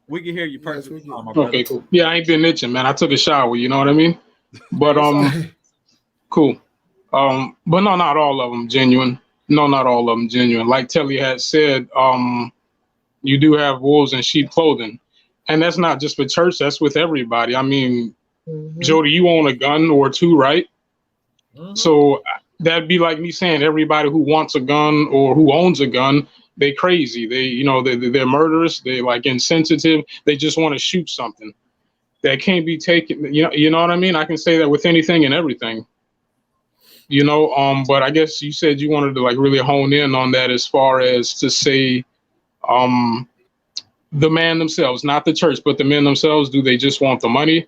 S1: We can hear you perfectly.
S2: Yes,
S1: My brother.
S7: Okay, cool. Yeah, I ain't been itching, man. I took a shower, you know what I mean? But cool. But no, not all of them genuine. No, not all of them genuine. Like Telly had said, you do have wolves in sheep clothing. And that's not just for church, that's with everybody. I mean, Jody, you own a gun or two, right? So that'd be like me saying everybody who wants a gun or who owns a gun, they crazy. They're murderous. They like insensitive. They just want to shoot something that can't be taken. You know what I mean? I can say that with anything and everything. But I guess you said you wanted to like really hone in on that as far as to say, the man themselves, not the church, but the men themselves, do they just want the money?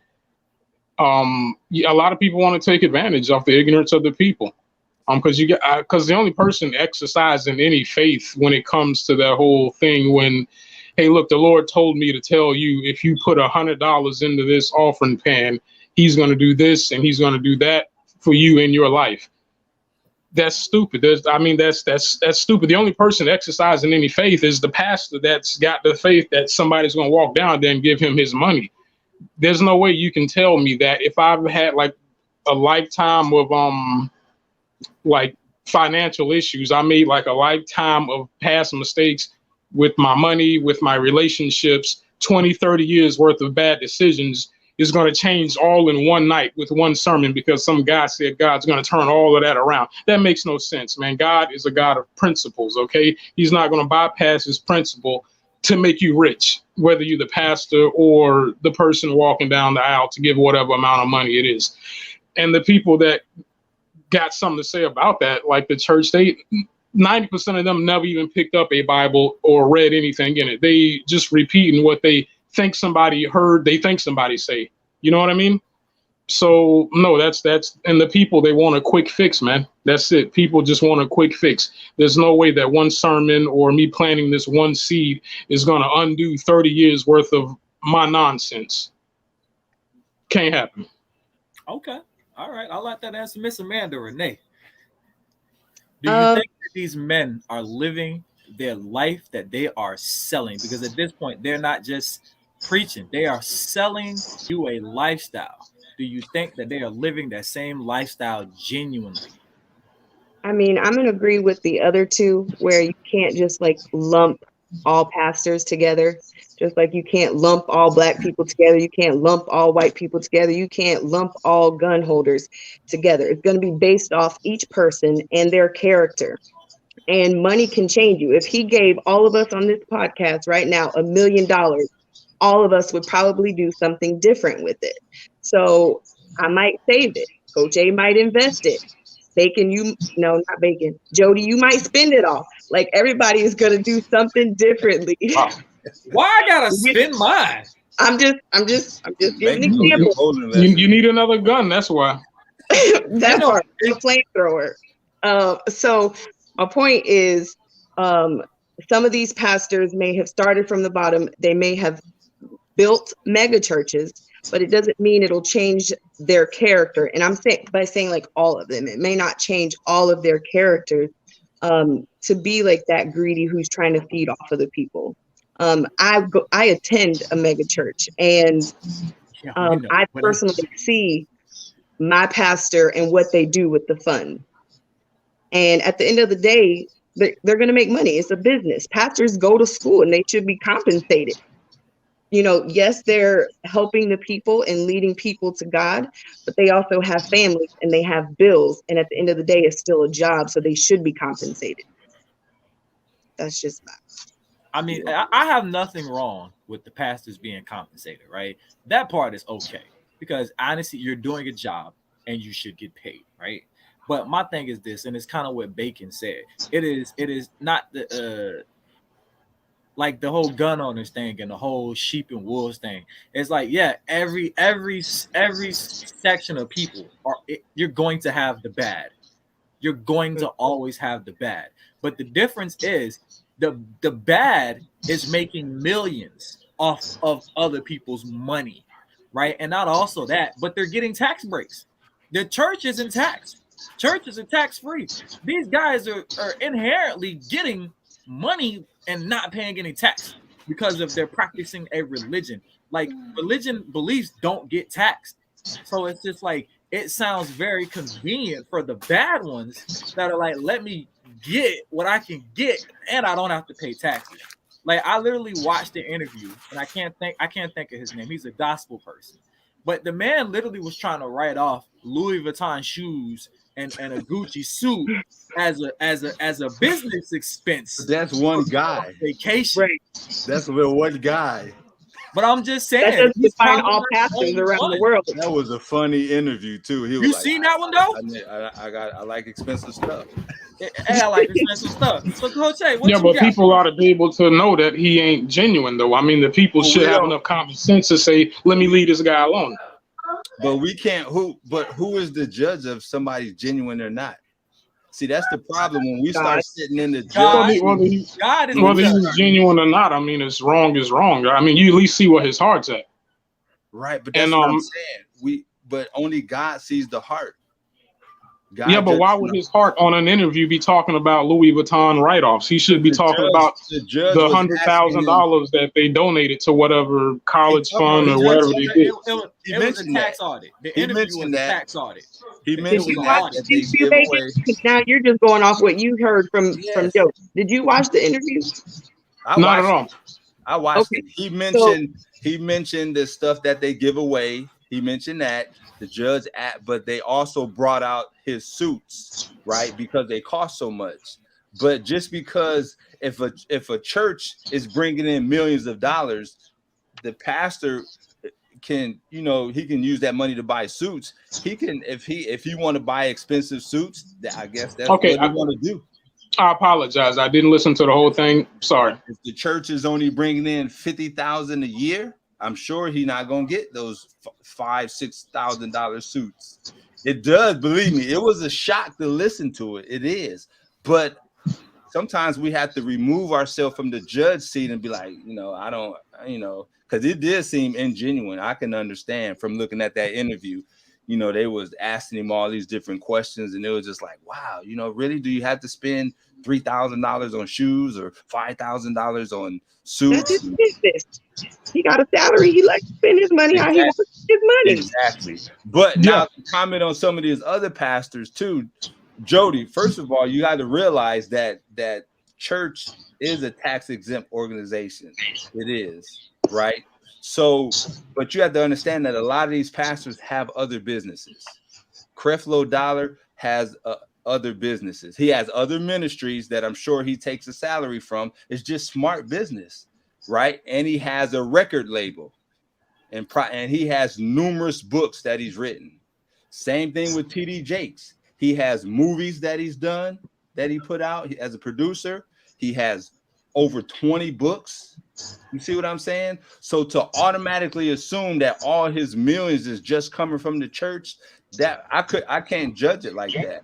S7: A lot of people want to take advantage of the ignorance of the people. Because the only person exercising any faith when it comes to that whole thing, when, hey, look, the Lord told me to tell you, if you put $100 into this offering pan, he's going to do this and he's going to do that for you in your life. That's stupid. That's stupid. The only person exercising any faith is the pastor that's got the faith that somebody's going to walk down there and give him his money. There's no way you can tell me that if I've had like a lifetime of like financial issues, I made like a lifetime of past mistakes with my money, with my relationships, 20, 30 years worth of bad decisions is going to change all in one night with one sermon because some guy said God's going to turn all of that around. That makes no sense, man. God is a God of principles, okay? He's not going to bypass his principle to make you rich, whether you're the pastor or the person walking down the aisle to give whatever amount of money it is. And the people that got something to say about that, like the church, 90% of them never even picked up a Bible or read anything in it. They just repeating what they think somebody heard, they think somebody say. You know what I mean? So no, that's and the people, they want a quick fix, man. That's it. People just want a quick fix. There's no way that one sermon or me planting this one seed is going to undo 30 years worth of my nonsense. Can't happen.
S1: Okay. All right. I like that answer, Miss Amanda Renee. Do you think that these men are living their life that they are selling? Because at this point, they're not just preaching, they are selling you a lifestyle. Do you think that they are living that same lifestyle genuinely?
S4: I mean, I'm going to agree with the other two where you can't just like lump all pastors together. Just like you can't lump all black people together. You can't lump all white people together. You can't lump all gun holders together. It's going to be based off each person and their character. And money can change you. If he gave all of us on this podcast right now $1 million, all of us would probably do something different with it. So I might save it. Coach A might invest it. Bacon, not Bacon. Jody, you might spend it all. Like everybody is going to do something differently.
S1: Wow. Why I gotta spend mine?
S4: I'm just giving an example.
S7: You need another gun. That's why.
S4: That part, a flamethrower. So my point is, some of these pastors may have started from the bottom. They may have built mega churches, but it doesn't mean it'll change their character. And I'm saying by saying like all of them, it may not change all of their characters to be like that greedy who's trying to feed off of the people. I attend a mega church, and I personally see my pastor and what they do with the fund. And at the end of the day, they're going to make money. It's a business. Pastors go to school and they should be compensated. Yes, they're helping the people and leading people to God, but they also have families and they have bills. And at the end of the day, it's still a job. So they should be compensated. That's just that.
S1: I mean, I have nothing wrong with the pastors being compensated, right? That part is okay because honestly, you're doing a job and you should get paid, right? But my thing is this, and it's kind of what Bacon said. It is not the like the whole gun owners thing and the whole sheep and wolves thing. It's like, yeah, every section of people you're going to have the bad. You're going to always have the bad. But the difference is the bad is making millions off of other people's money, right? And not also that, but they're getting tax breaks. The church isn't taxed. Churches are tax free. These guys are inherently getting money and not paying any tax because of they're practicing a religion. Like religion beliefs don't get taxed. So it's just like it sounds very convenient for the bad ones that are like, let me get what I can get and I don't have to pay taxes. Like I literally watched the interview and I can't think of his name. He's a gospel person. But the man literally was trying to write off Louis Vuitton shoes and a Gucci suit as a business expense.
S6: But that's one guy.
S1: Vacation.
S4: Right.
S6: That's one guy.
S1: But I'm just saying,
S4: that doesn't define all pastors around the world.
S6: That was a funny interview too. He was
S1: you
S6: like,
S1: seen that one though?
S6: I like expensive stuff.
S1: Hey, I like expensive stuff. So Coach, hey, what
S7: yeah,
S1: you
S7: but
S1: got?
S7: people ought to be able to know that he ain't genuine though. I mean, the people should have enough common sense to say, let me leave this guy alone.
S6: But we can't. Who is the judge of somebody's genuine or not? See, that's the problem when we start sitting in the judge.
S7: Whether he's genuine or not, I mean, it's wrong is wrong. I mean, you at least see what his heart's at.
S6: Right, but that's what I'm saying. But only God sees the heart. God
S7: but why would his heart on an interview be talking about Louis Vuitton write-offs? He should be talking about the $100,000 that they donated to whatever college fund or whatever they did.
S1: It was a tax audit. The interview was a tax audit.
S6: He mentioned that.
S4: Now you're just going off what you heard from Joe. Did you watch the interview?
S7: Not at all.
S6: I watched it. He mentioned the stuff that they give away. He mentioned that the judge but they also brought out his suits, right? Because they cost so much. But just because if a church is bringing in millions of dollars, the pastor can, he can use that money to buy suits. He can, if he want to buy expensive suits, I guess that's what he want to do.
S7: I apologize. I didn't listen to the whole thing. Sorry.
S6: If the church is only bringing in $50,000 a year, I'm sure he's not gonna get those $5,000-$6,000 suits. It does, believe me. It was a shock to listen to it. It is, but sometimes we have to remove ourselves from the judge seat and be like, I don't, because it did seem ingenuine. I can understand from looking at that interview. They was asking him all these different questions, and it was just like, wow, really, do you have to spend $3,000 on shoes or $5,000 on suits?
S4: That's his business. He got a salary. He likes to spend his money how he wants to spend his money.
S6: Exactly. But now to comment on some of these other pastors too, Jody. First of all, you got to realize that church is a tax exempt organization. It is, right? So, but you have to understand that a lot of these pastors have other businesses. Creflo Dollar has other businesses. He has other ministries that I'm sure he takes a salary from. It's just smart business, right? And he has a record label, and he has numerous books that he's written. Same thing with TD Jakes. He has movies that he's done that he put out as a producer. He has over 20 books. You see what I'm saying? So to automatically assume that all his millions is just coming from the church, that I can't judge it like that.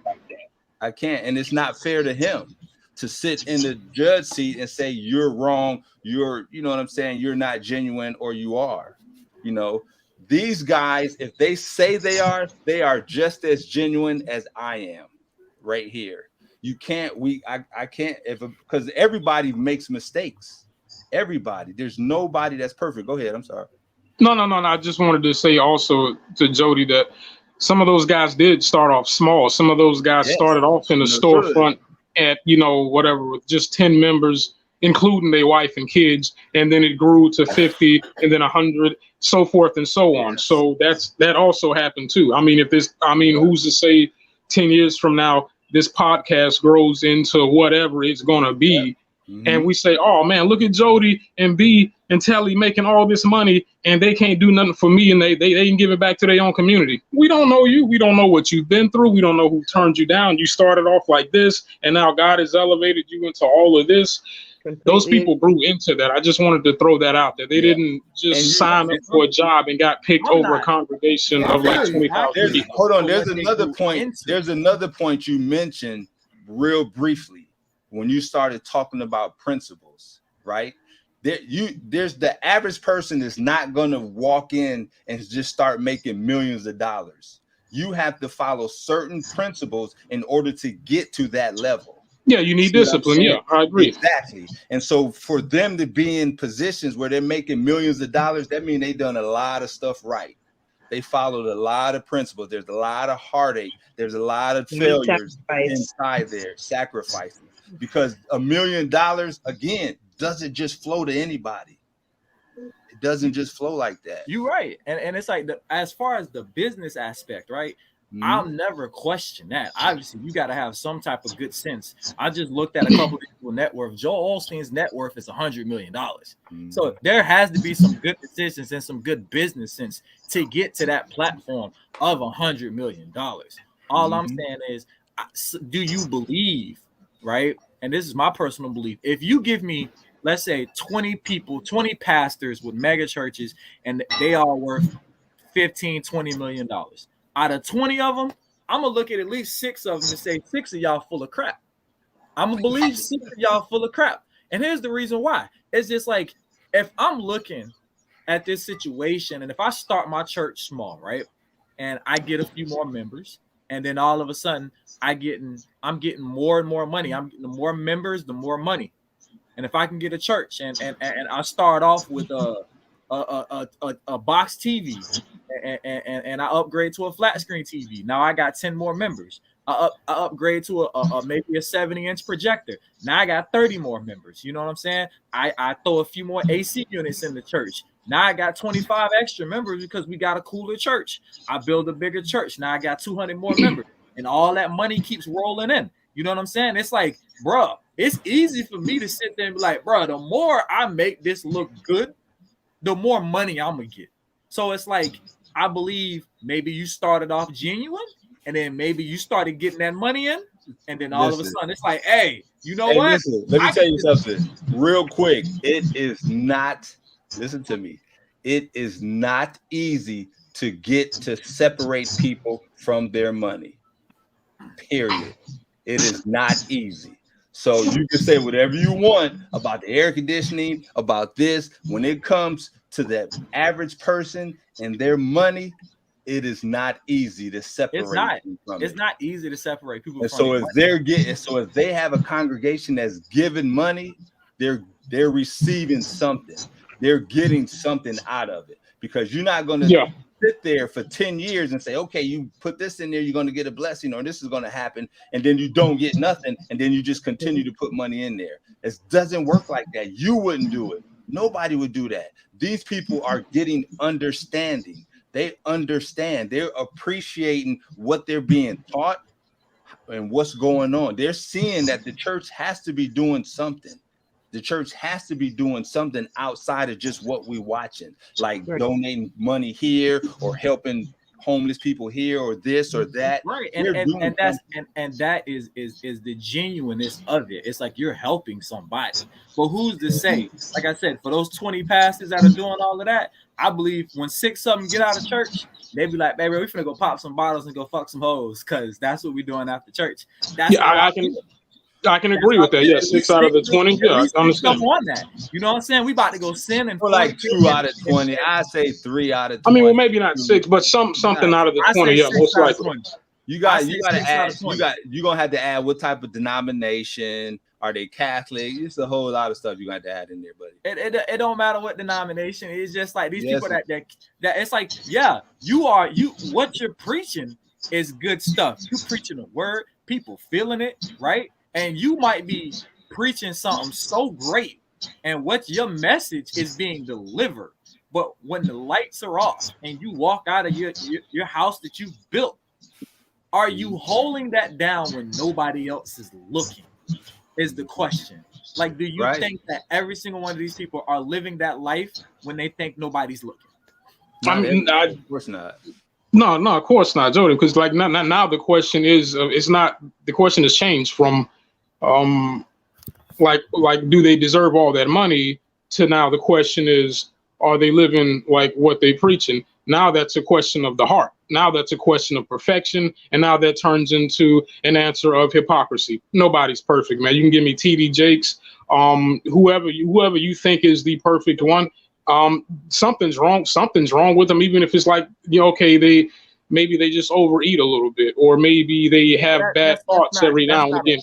S6: I can't, and it's not fair to him to sit in the judge seat and say you're wrong, you know what I'm saying, you're not genuine, or you are. These guys, if they say they are just as genuine as I am right here. You can't, I can't, because everybody makes mistakes. Everybody. There's nobody that's perfect. Go ahead. I'm sorry.
S7: No. I just wanted to say also to Jody that some of those guys did start off small. Some of those guys started off in the storefront at, whatever, with just 10 members, including their wife and kids. And then it grew to 50 and then 100, so forth and so on. So that also happened too. I mean, who's to say 10 years from now, this podcast grows into whatever it's going to be, and we say, oh man, look at Jody and B and Telly making all this money and they can't do nothing for me and they can give it back to their own community. We don't know you. We don't know what you've been through. We don't know who turned you down. You started off like this and now God has elevated you into all of this. Completely. Those people grew into that. I just wanted to throw that out there. They didn't just sign up for a job and got picked over a congregation of like 20,000 people.
S6: Hold on. There's another point. There's another point you mentioned real briefly when you started talking about principles, right? There's the average person is not going to walk in and just start making millions of dollars. You have to follow certain principles in order to get to that level.
S7: Yeah, you need discipline. Yeah, I agree.
S6: Exactly. And so for them to be in positions where they're making millions of dollars, that means they've done a lot of stuff right. They followed a lot of principles. There's a lot of heartache. There's a lot of failures inside there, sacrifices. Because $1 million, again, doesn't just flow to anybody. It doesn't just flow like that.
S1: You're right. And it's like, as far as the business aspect, right? I'll never question that. Obviously, you got to have some type of good sense. I just looked at a couple of people's net worth. Joel Osteen's net worth is $100 million. So there has to be some good decisions and some good business sense to get to that platform of $100 million. All I'm saying is, do you believe, right? And this is my personal belief. If you give me, let's say, 20 people, 20 pastors with mega churches, and they all worth $15-20 million. Out of 20 of them, I'm going to look at least 6 of them and say 6 of y'all full of crap. I'm going to believe 6 of y'all full of crap. And here's the reason why. It's just like, if I'm looking at this situation and if I start my church small, right, and I get a few more members, and then all of a sudden I'm getting more and more money. I'm getting the more members, the more money. And if I can get a church and I start off with a box TV and I upgrade to a flat screen TV. Now I got 10 more members. I upgrade to a maybe a 70-inch projector. Now I got 30 more members. You know what I'm saying? I throw a few more AC units in the church. Now I got 25 extra members because we got a cooler church. I build a bigger church. Now I got 200 more members. And all that money keeps rolling in. You know what I'm saying? It's like, bro, it's easy for me to sit there and be like, bro, the more I make this look good, the more money I'm going to get. So it's like, I believe maybe you started off genuine and then maybe you started getting that money in. And then all of a sudden it's like, hey, you know what?
S6: Listen, let me tell you something real quick. It is not, listen to me. It is not easy to get to separate people from their money. Period. It is not easy. So you can say whatever you want about the air conditioning, about this. When it comes to that average person and their money, it is not easy to separate.
S1: It's not easy to separate people.
S6: And so if they have a congregation that's giving money, they're receiving something. They're getting something out of it, because you're not going to sit there for 10 years and say, okay, you put this in there, you're going to get a blessing, or this is going to happen, and then you don't get nothing, and then you just continue to put money in there. It doesn't work like that. You wouldn't do it. Nobody would do that. These people are getting understanding. They understand. They're appreciating what they're being taught and what's going on. They're seeing that the church has to be doing something. The church has to be doing something outside of just what we're watching, like donating money here or helping homeless people here or this or that.
S1: Right. And that is the genuineness of it. It's like you're helping somebody. But who's to say, like I said, for those 20 pastors that are doing all of that, I believe when 6 of them get out of church, they be like, baby, we're finna go pop some bottles and go fuck some hoes, because that's what we're doing after church. That's
S7: I can agree with that. Yeah, 6 out of the 20. Yeah, I understand.
S1: On that. You know what I'm saying? We about to go sin and
S6: like 2 out of 20. I say 3 out of 20.
S7: I mean, well, maybe not 6, but something out of the 20. Yeah, most likely.
S6: You got to add. You're gonna have to add what type of denomination. Are they Catholic? It's a whole lot of stuff you got to add in there, buddy.
S1: It don't matter what denomination. It's just like these people that it's like, what you're preaching is good stuff. You preaching the word, people feeling it, right? And you might be preaching something so great, and what your message is being delivered. But when the lights are off and you walk out of your house that you built, are you holding that down when nobody else is looking? Is the question. Like, do you
S6: Right.
S1: think that every single one of these people are living that life when they think nobody's looking?
S6: Not
S7: I mean,
S6: everybody, of course not.
S7: No, of course not, Jordan. Because like now the question is, it's not the question has changed from, like do they deserve all that money to now the question is, are they living like what they preaching? Now that's a question of the heart. Now that's a question of perfection, and now that turns into an answer of hypocrisy. Nobody's perfect, man. You can give me TD Jakes, whoever you think is the perfect one. Something's wrong with them, even if it's like, okay, maybe they just overeat a little bit, or maybe they have bad thoughts every now and again.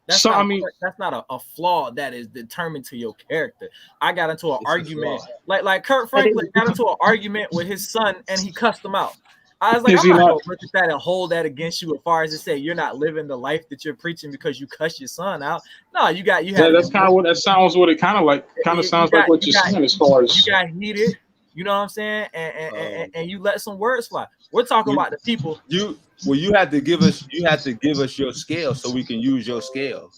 S1: That's not a flaw that is determined to your character. I got into an argument, like Kurt Franklin got into an argument with his son, and he cussed him out. I was like, I'm not gonna look at that and hold that against you as far as to say you're not living the life that you're preaching because you cuss your son out. No, you have.
S7: That's kind of what that sounds. What it kind of sounds like what you're saying as far as
S1: you got heated. You know what I'm saying? And you let some words fly. We're talking about the people.
S6: You have to give us your scale so we can use your scale.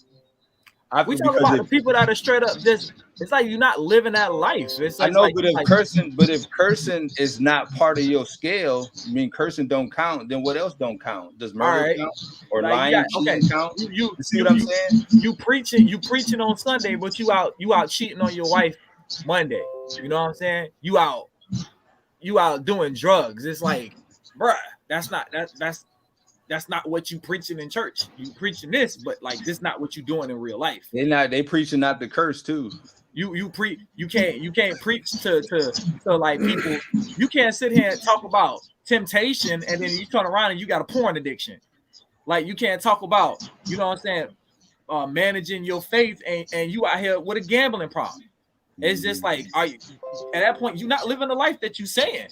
S1: We talk about the people that are straight up just. It's like you're not living that life. It's like,
S6: I know, but if cursing is not part of your scale, I mean cursing don't count. Then what else don't count? Does murder count or lying count? You see what I'm saying?
S1: You preaching on Sunday, but you out cheating on your wife Monday. You know what I'm saying? You out doing drugs. It's like, bruh, that's not what you preaching in church. You preaching this, but like this not what you doing in real life.
S6: They preaching not the curse too.
S1: You can't preach to like people. You can't sit here and talk about temptation and then you turn around and you got a porn addiction. Like you can't talk about, you know what I'm saying, managing your faith and you out here with a gambling problem. It's just like, are you at that point? You're not living the life that you're saying.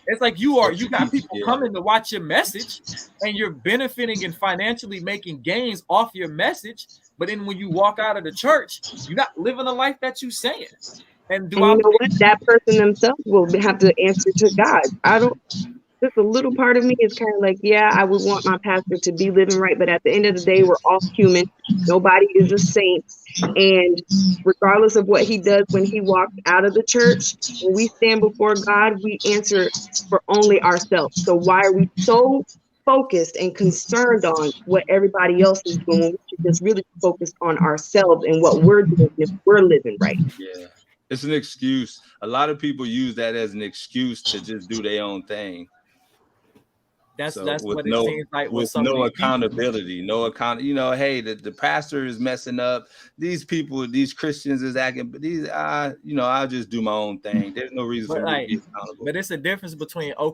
S1: It's like you got people coming to watch your message, and you're benefiting and financially making gains off your message. But then when you walk out of the church, you're not living the life that you're saying. And
S4: you know what? That person themselves will have to answer to God. Just a little part of me is kind of like, yeah, I would want my pastor to be living right, but at the end of the day, we're all human. Nobody is a saint. And regardless of what he does when he walks out of the church, when we stand before God, we answer for only ourselves. So why are we so focused and concerned on what everybody else is doing when we should just really focus on ourselves and what we're doing if we're living right?
S6: Yeah, it's an excuse. A lot of people use that as an excuse to just do their own thing.
S1: That's what it seems like
S6: with no accountability, no account. Hey, the pastor is messing up. These people, these Christians is acting. But these, I'll just do my own thing. There's no reason for me to be accountable.
S1: But it's a difference between all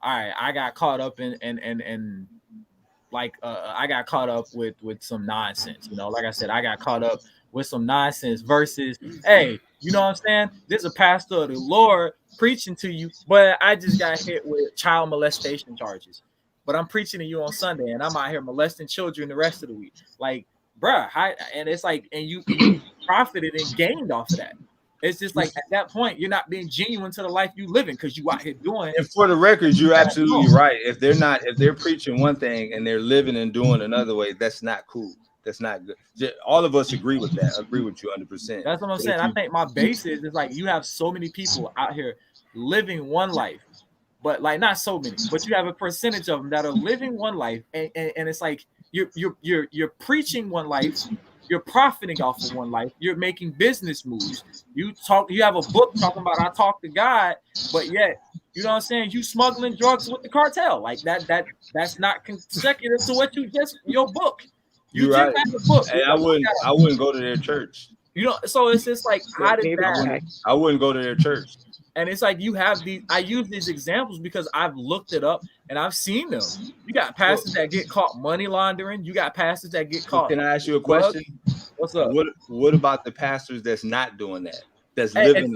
S1: right, I got caught up in I got caught up with some nonsense. Like I said, I got caught up with some nonsense versus, hey, you know what I'm saying? There's a pastor of the Lord preaching to you, but I just got hit with child molestation charges. But I'm preaching to you on Sunday, and I'm out here molesting children the rest of the week. Like, bruh, and it's like, and you profited and gained off of that. It's just like at that point, you're not being genuine to the life you living because you out here doing.
S6: And for the record, you're absolutely right. If they're preaching one thing and they're living and doing another way, that's not cool. That's not good. All of us agree with that. I agree with you 100%.
S1: That's what I'm saying. I think my base is like you have so many people out here living one life, but like not so many, but you have a percentage of them that are living one life, and it's like you're preaching one life, you're profiting off of one life, you're making business moves. You have a book talking about I talk to God, but yet you know what I'm saying, you smuggling drugs with the cartel. Like that's not consecutive to what your book.
S6: You're right. Hey, I wouldn't go to their church.
S1: So it's just like how did that?
S6: I wouldn't go to their church.
S1: And it's like you have these. I use these examples because I've looked it up and I've seen them. You got pastors that get caught money laundering. You got pastors that get caught.
S6: Can I ask you a question?
S1: What's up?
S6: What about the pastors that's not doing that? That's
S1: living.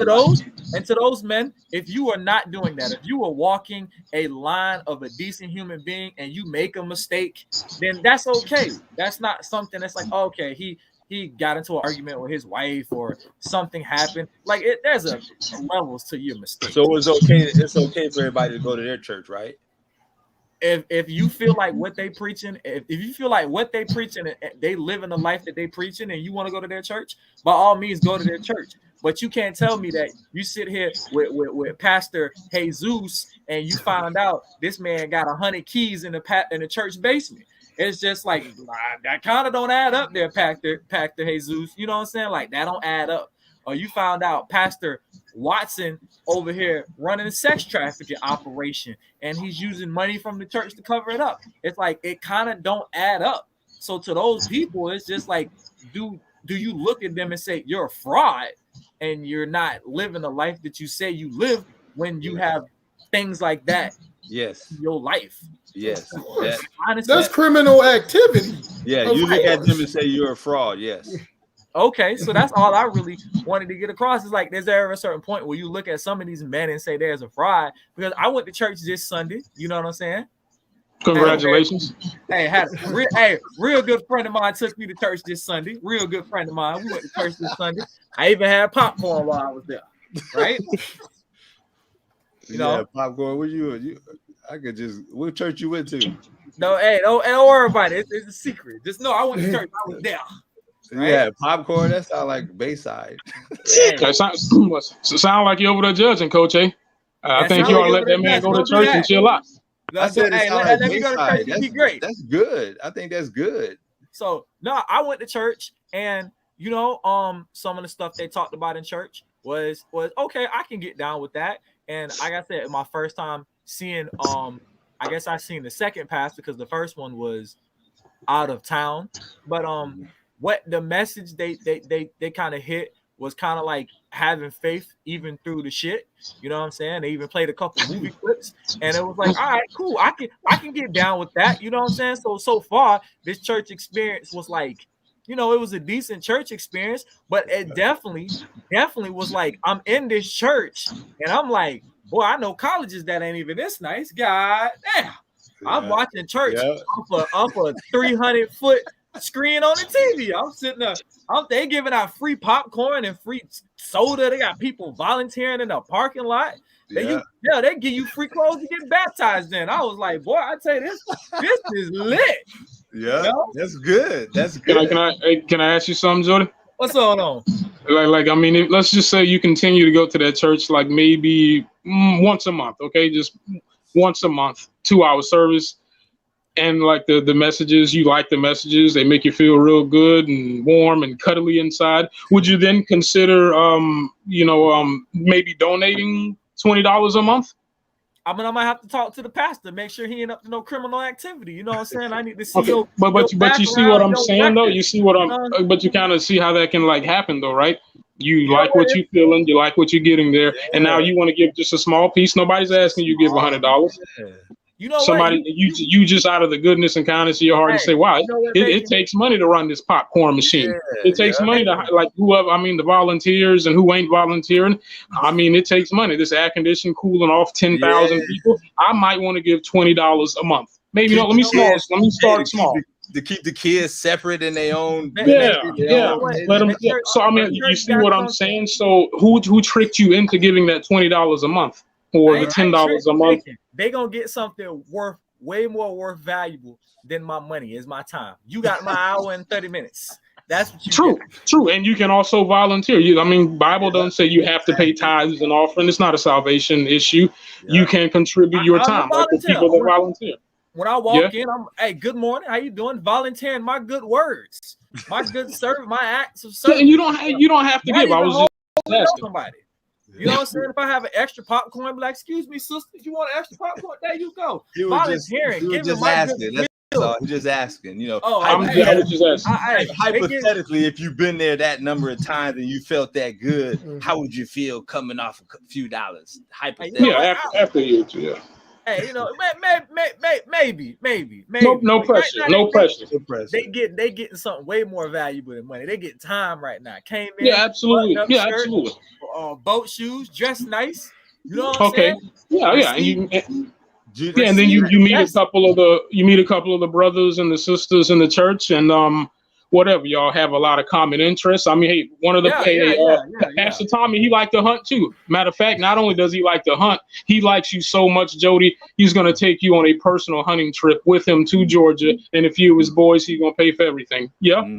S1: And to those men, if you are not doing that, if you are walking a line of a decent human being and you make a mistake, then that's okay. That's not something that's like, okay, he got into an argument with his wife or something happened. Like there's a levels to your mistake.
S6: So it's okay. It's okay for everybody to go to their church, right?
S1: if you feel like what they preaching, if you feel like what they preaching, they live in the life that they preaching, and you want to go to their church, by all means go to their church. But you can't tell me that you sit here with Pastor Jesus and you find out this man got 100 keys in the church basement. It's just like that kind of don't add up there, Pastor Jesus. You know what I'm saying? Like that don't add up. Or you found out Pastor Watson over here running a sex trafficking operation and he's using money from the church to cover it up. It's like it kind of don't add up. So to those people, it's just like, do you look at them and say you're a fraud and you're not living the life that you say you live when you have things like that in your life?
S6: Yes.
S2: That's criminal activity.
S6: Yeah, you look at them and say you're a fraud. Yes.
S1: Okay, so that's all I really wanted to get across. Is like, is there a certain point where you look at some of these men and say there's a fraud? Because I went to church this Sunday. You know what I'm saying?
S7: Congratulations.
S1: Hey, real good friend of mine took me to church this Sunday. Real good friend of mine. We went to church this Sunday. I even had popcorn while I was there. Right?
S6: You know, popcorn. What you? I could just. What church you went to?
S1: No, hey, don't worry about it. It's a secret. Just know I went to church. I was there. Right?
S6: Yeah, popcorn. That sounds like Bayside.
S7: That sound like you over there judging, Coach A. I think you ought to let that man go to church and chill out.
S6: I said, hey, let me go to church.
S1: That's great.
S6: That's good. I think that's good.
S1: So no, I went to church, and you know, some of the stuff they talked about in church was okay. I can get down with that. And like I said, my first time seeing, I guess I seen the second pastor because the first one was out of town, but what the message they kind of hit was kind of like having faith even through the shit. You know what I'm saying? They even played a couple movie clips, and it was like, all right, cool. I can get down with that. You know what I'm saying? So far, this church experience was like, you know, it was a decent church experience, but it definitely was like, I'm in this church, and I'm like, boy, I know colleges that ain't even this nice. God damn. Yeah. I'm watching church off a 300-foot screen on the TV. I'm sitting there. They giving out free popcorn and free soda. They got people volunteering in the parking lot. They give you free clothes to get baptized in. I was like, boy, I tell you, this is lit.
S6: Yeah, you know? That's good. That's
S7: good. Can I ask you something, Jordan?
S1: What's going on?
S7: Like I mean, let's just say you continue to go to that church like maybe once a month, okay? Just once a month, 2-hour service. And like the messages, you like the messages, they make you feel real good and warm and cuddly inside. Would you then consider, maybe donating $20 a month?
S1: I mean, I might have to talk to the pastor, make sure he ain't up to no criminal activity. You know what I'm saying? I need to see
S7: okay. But you see what I'm saying though. You see what I'm. But you kind of see how that can like happen though, right? You like what you're feeling, you like what you're getting there, and now you want to give just a small piece. Nobody's asking you to give $100.
S1: You know,
S7: somebody you just out of the goodness and kindness of your heart, you say, wow, it takes money to run this popcorn machine. It takes money to like whoever, I mean, the volunteers and who ain't volunteering. I mean, it takes money. This air conditioning cooling off 10,000 people. I might want to give $20 a month. Maybe let me start small.
S6: To keep the kids separate in their own.
S7: Yeah. Let them. So I mean, you see what I'm saying? So who tricked you into giving that $20 a month or the $10 a month?
S1: They gonna get something way more valuable than my money is my time. You got my hour and 30 minutes. That's what you
S7: True. And you can also volunteer. Bible doesn't say you have to pay tithes and offering. It's not a salvation issue. Yeah. You can contribute your time. Like the people that volunteer.
S1: When I walk in, I'm, hey, good morning. How you doing? Volunteering my good words, my good service, my acts of service.
S7: And you don't have to give. I was just asking
S1: somebody. You know what I'm saying? If I have an extra popcorn, I'm like, excuse me, sister, you want an extra popcorn? There you go. Volunteering.
S6: He was just asking. That's all. He's just asking. You know,
S7: I was just asking.
S6: Hypothetically, if you've been there that number of times and you felt that good, how would you feel coming off a few dollars? Hypothetically.
S7: Yeah, after a year or two, yeah.
S1: Hey, you know, maybe.
S7: No pressure. No pressure.
S1: They getting something way more valuable than money. They get time right now. Came in.
S7: Yeah, absolutely. Yeah, absolutely.
S1: Boat shoes, dressed nice. You know what I'm saying?
S7: Yeah. And then you meet a couple of the brothers and the sisters in the church, and whatever, y'all have a lot of common interests. I mean, hey, one of the Pastor Tommy, he liked to hunt too. Matter of fact, not only does he like to hunt, he likes you so much, Jody, he's going to take you on a personal hunting trip with him to Georgia, and a few of his boys, he's going to pay for everything. Yeah.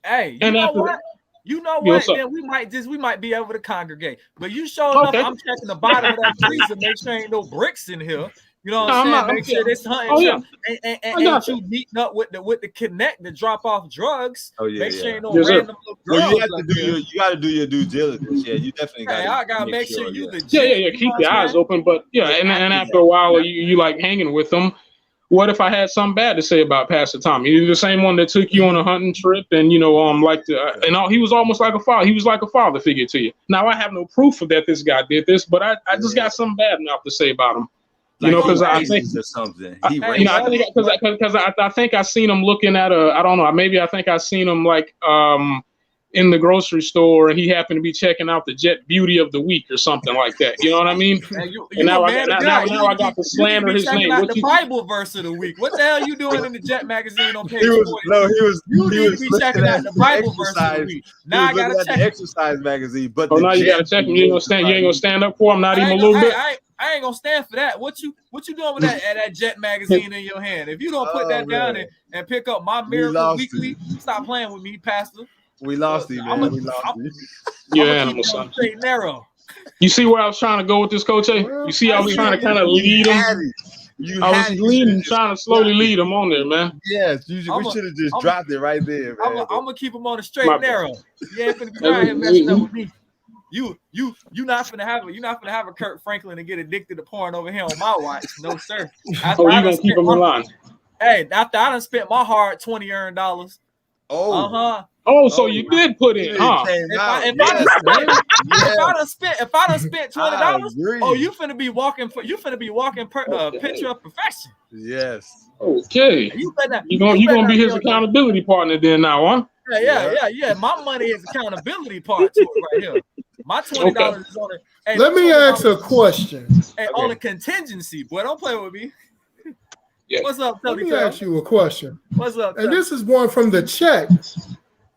S1: Hey, you know what? Then we might be able to congregate. But you showed enough. I'm checking the bottom of that freezer, make sure ain't no bricks in here. You know what I'm saying? Make sure this hunting and you meeting up with the connect to drop off drugs. Make sure ain't no random girls.
S6: Well, you got to do your due diligence. Yeah, you definitely got to.
S1: I got to make sure you legit.
S7: Keep your eyes open. But and after a while, you like hanging with them. What if I had something bad to say about Pastor Tommy? He's the same one that took you on a hunting trip, and he was almost like a father. He was like a father figure to you. Now I have no proof of that this guy did this, but I just got something bad enough to say about him. Because I think
S6: something.
S7: I think I seen him looking at I think I seen him in the grocery store, and he happened to be checking out the Jet Beauty of the Week or something like that. You know what I mean? Now I got to slander his name.
S1: The Bible verse of the week. What the hell you doing in the Jet magazine on page 40?
S6: You
S1: need to be checking out the Bible verse of the week. Now I gotta check
S6: the exercise magazine. But
S7: now you gotta check him. You ain't gonna stand up for him, not even a little bit.
S1: I ain't gonna stand for that. What you doing with that Jet magazine in your hand? If you don't put that down and pick up my Miracle Weekly, stop playing with me, Pastor.
S6: We lost him, man. We lost him.
S7: You're animal, son.
S1: Straight narrow.
S7: You see where I was trying to go with this, Coach A? You see how I was trying to kind of lead him? I was trying to slowly lead him on there, man.
S6: Yes, we should have just dropped it right there, man.
S1: I'm gonna keep him on the straight narrow. You ain't finna be around here messing up with me. You not finna have a Kurt Franklin and get addicted to porn over here on my watch. No, sir.
S7: You gonna keep him in line?
S1: Hey, after I done spent my hard $20 earned dollars.
S7: So you did put in, huh?
S1: If I done spent $20, you finna be walking picture of perfection.
S6: Yes.
S7: Okay. You gonna be his accountability partner then now, huh?
S1: Yeah. My money is accountability part to it right here. My $20 is on it. Hey,
S2: let me ask a question.
S1: And on a contingency, boy, don't play with me.
S7: Yeah.
S1: What's up,
S2: Let me ask you a question.
S1: What's up?
S2: And this is one from the chat.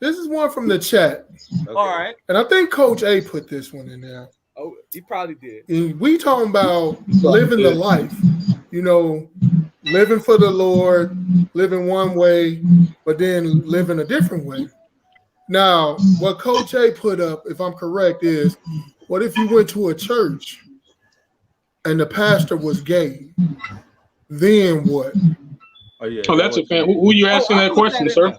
S1: Okay. All right.
S2: And I think Coach A put this one in there.
S1: Oh, he probably did.
S2: And we talking about living the life, living for the Lord, living one way, but then living a different way. Now, what Coach A put up, if I'm correct, is what if you went to a church and the pastor was gay? Then what?
S7: That's a fan. Who you asking that question, sir?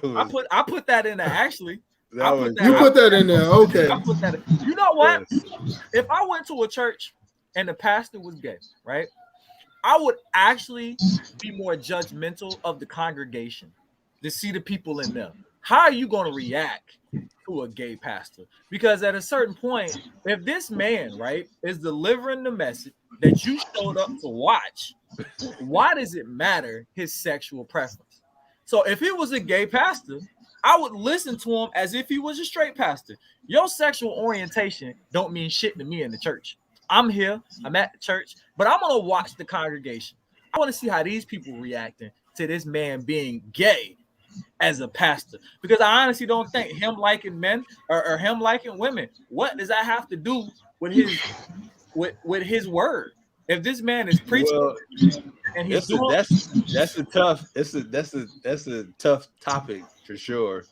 S1: I put that in there actually.
S2: You put that in there, okay.
S1: I put that in. You know what? If I went to a church and the pastor was gay, right? I would actually be more judgmental of the congregation to see the people in them. How are you going to react to a gay pastor? Because at a certain point, if this man, right, is delivering the message that you showed up to watch, why does it matter his sexual preference? So if it was a gay pastor, I would listen to him as if he was a straight pastor. Your sexual orientation don't mean shit to me in the church. I'm here, I'm at the church, but I'm going to watch the congregation. I want to see how these people reacting to this man being gay as a pastor, because I honestly don't think him liking men or him liking women, what does that have to do with his word? If this man is preaching and he's
S6: that's a tough topic for sure.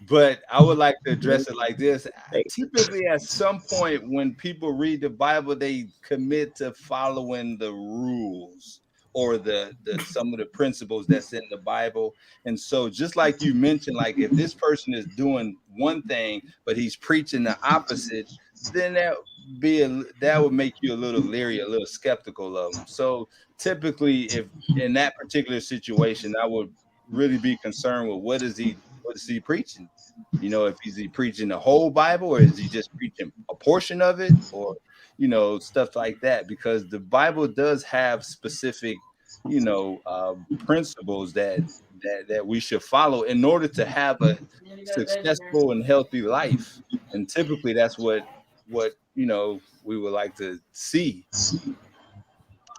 S6: But I would like to address it like this. Typically, at some point when people read the Bible, they commit to following the rules or the some of the principles that's in the Bible. And so just like you mentioned, like if this person is doing one thing, but he's preaching the opposite, then that would make you a little leery, a little skeptical of him. So typically, if in that particular situation, I would really be concerned with what is he preaching? If he preaching the whole Bible, or is he just preaching a portion of it, or stuff like that, because the Bible does have specific, principles that we should follow in order to have a successful and healthy life. And typically that's what we would like to see.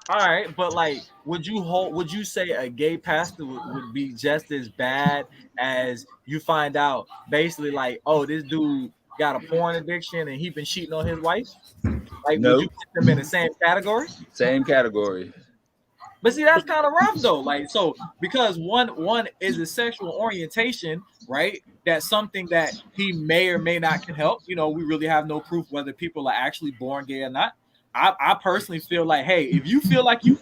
S1: All right, but like, would you say a gay pastor would be just as bad as you find out basically like, oh, this dude got a porn addiction and he been cheating on his wife? Like, would you
S6: No,
S1: put them in the same category?
S6: same category.
S1: But see, that's kind of rough though. Like, so because one is a sexual orientation, right? That's something that he may or may not can help. You know, we really have no proof whether people are actually born gay or not. I personally feel like, hey, if you feel like you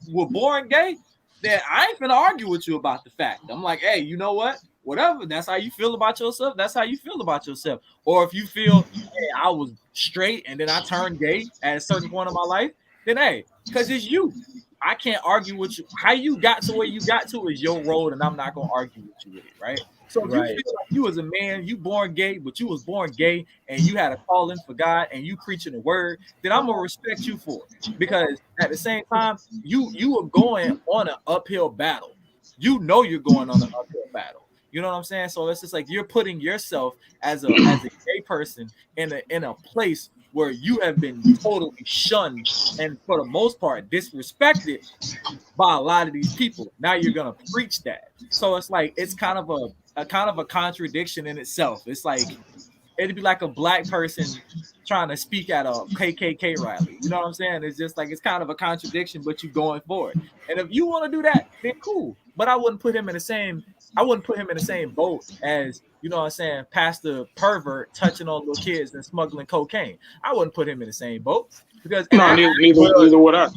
S1: were born gay, then I ain't gonna argue with you about the fact. I'm like, hey, you know what? Whatever. That's how you feel about yourself. That's how you feel about yourself. Or if you feel, hey, I was straight and then I turned gay at a certain point in my life, then hey, because it's you. I can't argue with you. How you got to where you got to is your road, and I'm not gonna argue with you with it, right? So if you
S6: Right.
S1: feel like you as a man, you born gay, but you was born gay and you had a calling for God and you preaching the word, then I'm gonna respect you for it. Because at the same time, you are going on an uphill battle. You know you're going on an uphill battle. You know what I'm saying? So it's just like you're putting yourself as a gay person in a place where you have been totally shunned and for the most part disrespected by a lot of these people. Now you're gonna preach that. So it's like it's kind of a contradiction in itself. It's like it'd be like a black person trying to speak at a KKK rally. You know what I'm saying? It's just like it's kind of a contradiction, but you going for it. And if you want to do that, then cool. But I wouldn't put him in the same boat as, you know what I'm saying, Pastor Pervert touching on little kids and smuggling cocaine. I wouldn't put him in the same boat because
S7: No, neither would I.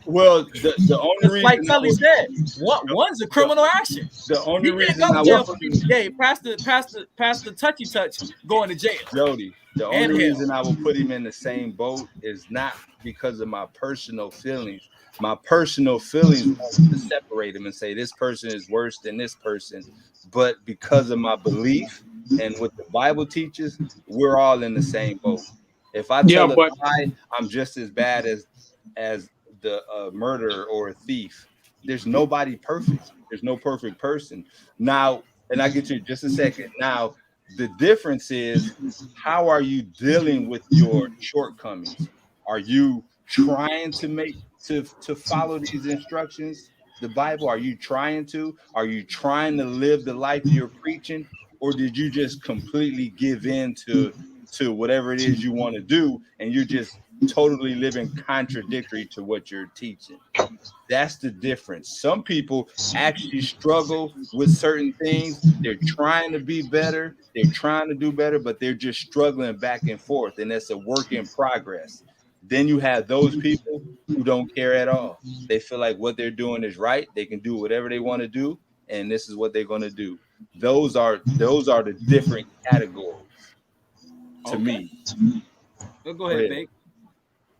S6: Well, the only
S1: like
S6: reason
S1: Tully said, one's a criminal action.
S6: the only
S1: You can't
S6: reason
S1: go
S6: I
S1: to jail
S6: would
S1: for being gay. Pastor Touchy Touch going to jail.
S6: Jody, the
S1: And
S6: only
S1: hell.
S6: reason I will put him in the same boat is not because of my personal feelings. My personal feelings want to separate him and say this person is worse than this person, but because of my belief and what the Bible teaches, we're all in the same boat. If I
S7: Yeah,
S6: tell a
S7: but
S6: lie, I'm just as bad as the murderer or a thief. There's nobody perfect. There's no perfect person. Now, and I get you in just a second. Now, the difference is how are you dealing with your shortcomings? Are you trying to follow these instructions, the Bible? Are you trying to? Are you trying to live the life you're preaching, or did you just completely give in to whatever it is you want to do, and you're just totally living contradictory to what you're teaching? That's the difference. Some people actually struggle with certain things. They're trying to be better, they're trying to do better, but they're just struggling back and forth, and that's a work in progress. Then you have those people who don't care at all. They feel like what they're doing is right. They can do whatever they want to do, and this is what they're going to do. Those are the different categories to me.
S1: Go ahead, Bake.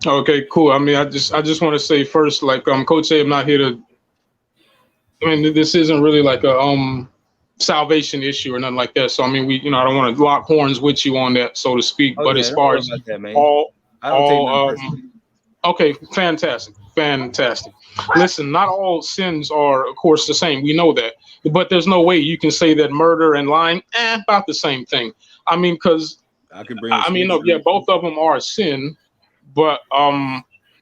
S7: okay, cool. I mean, I just want to say first, like Coach said, I'm not here to. I mean, this isn't really like a salvation issue or nothing like that. So I mean, I don't want to lock horns with you on that, so to speak.
S6: Oh,
S7: but
S6: yeah,
S7: as
S6: don't
S7: far
S6: worry
S7: as
S6: about that, man. I don't take
S7: all
S6: nothing personally.
S7: okay, fantastic. Listen, not all sins are, of course, the same. We know that, but there's no way you can say that murder and lying, about the same thing. I mean, because
S6: I can bring.
S7: no, yeah, both of them are sin, but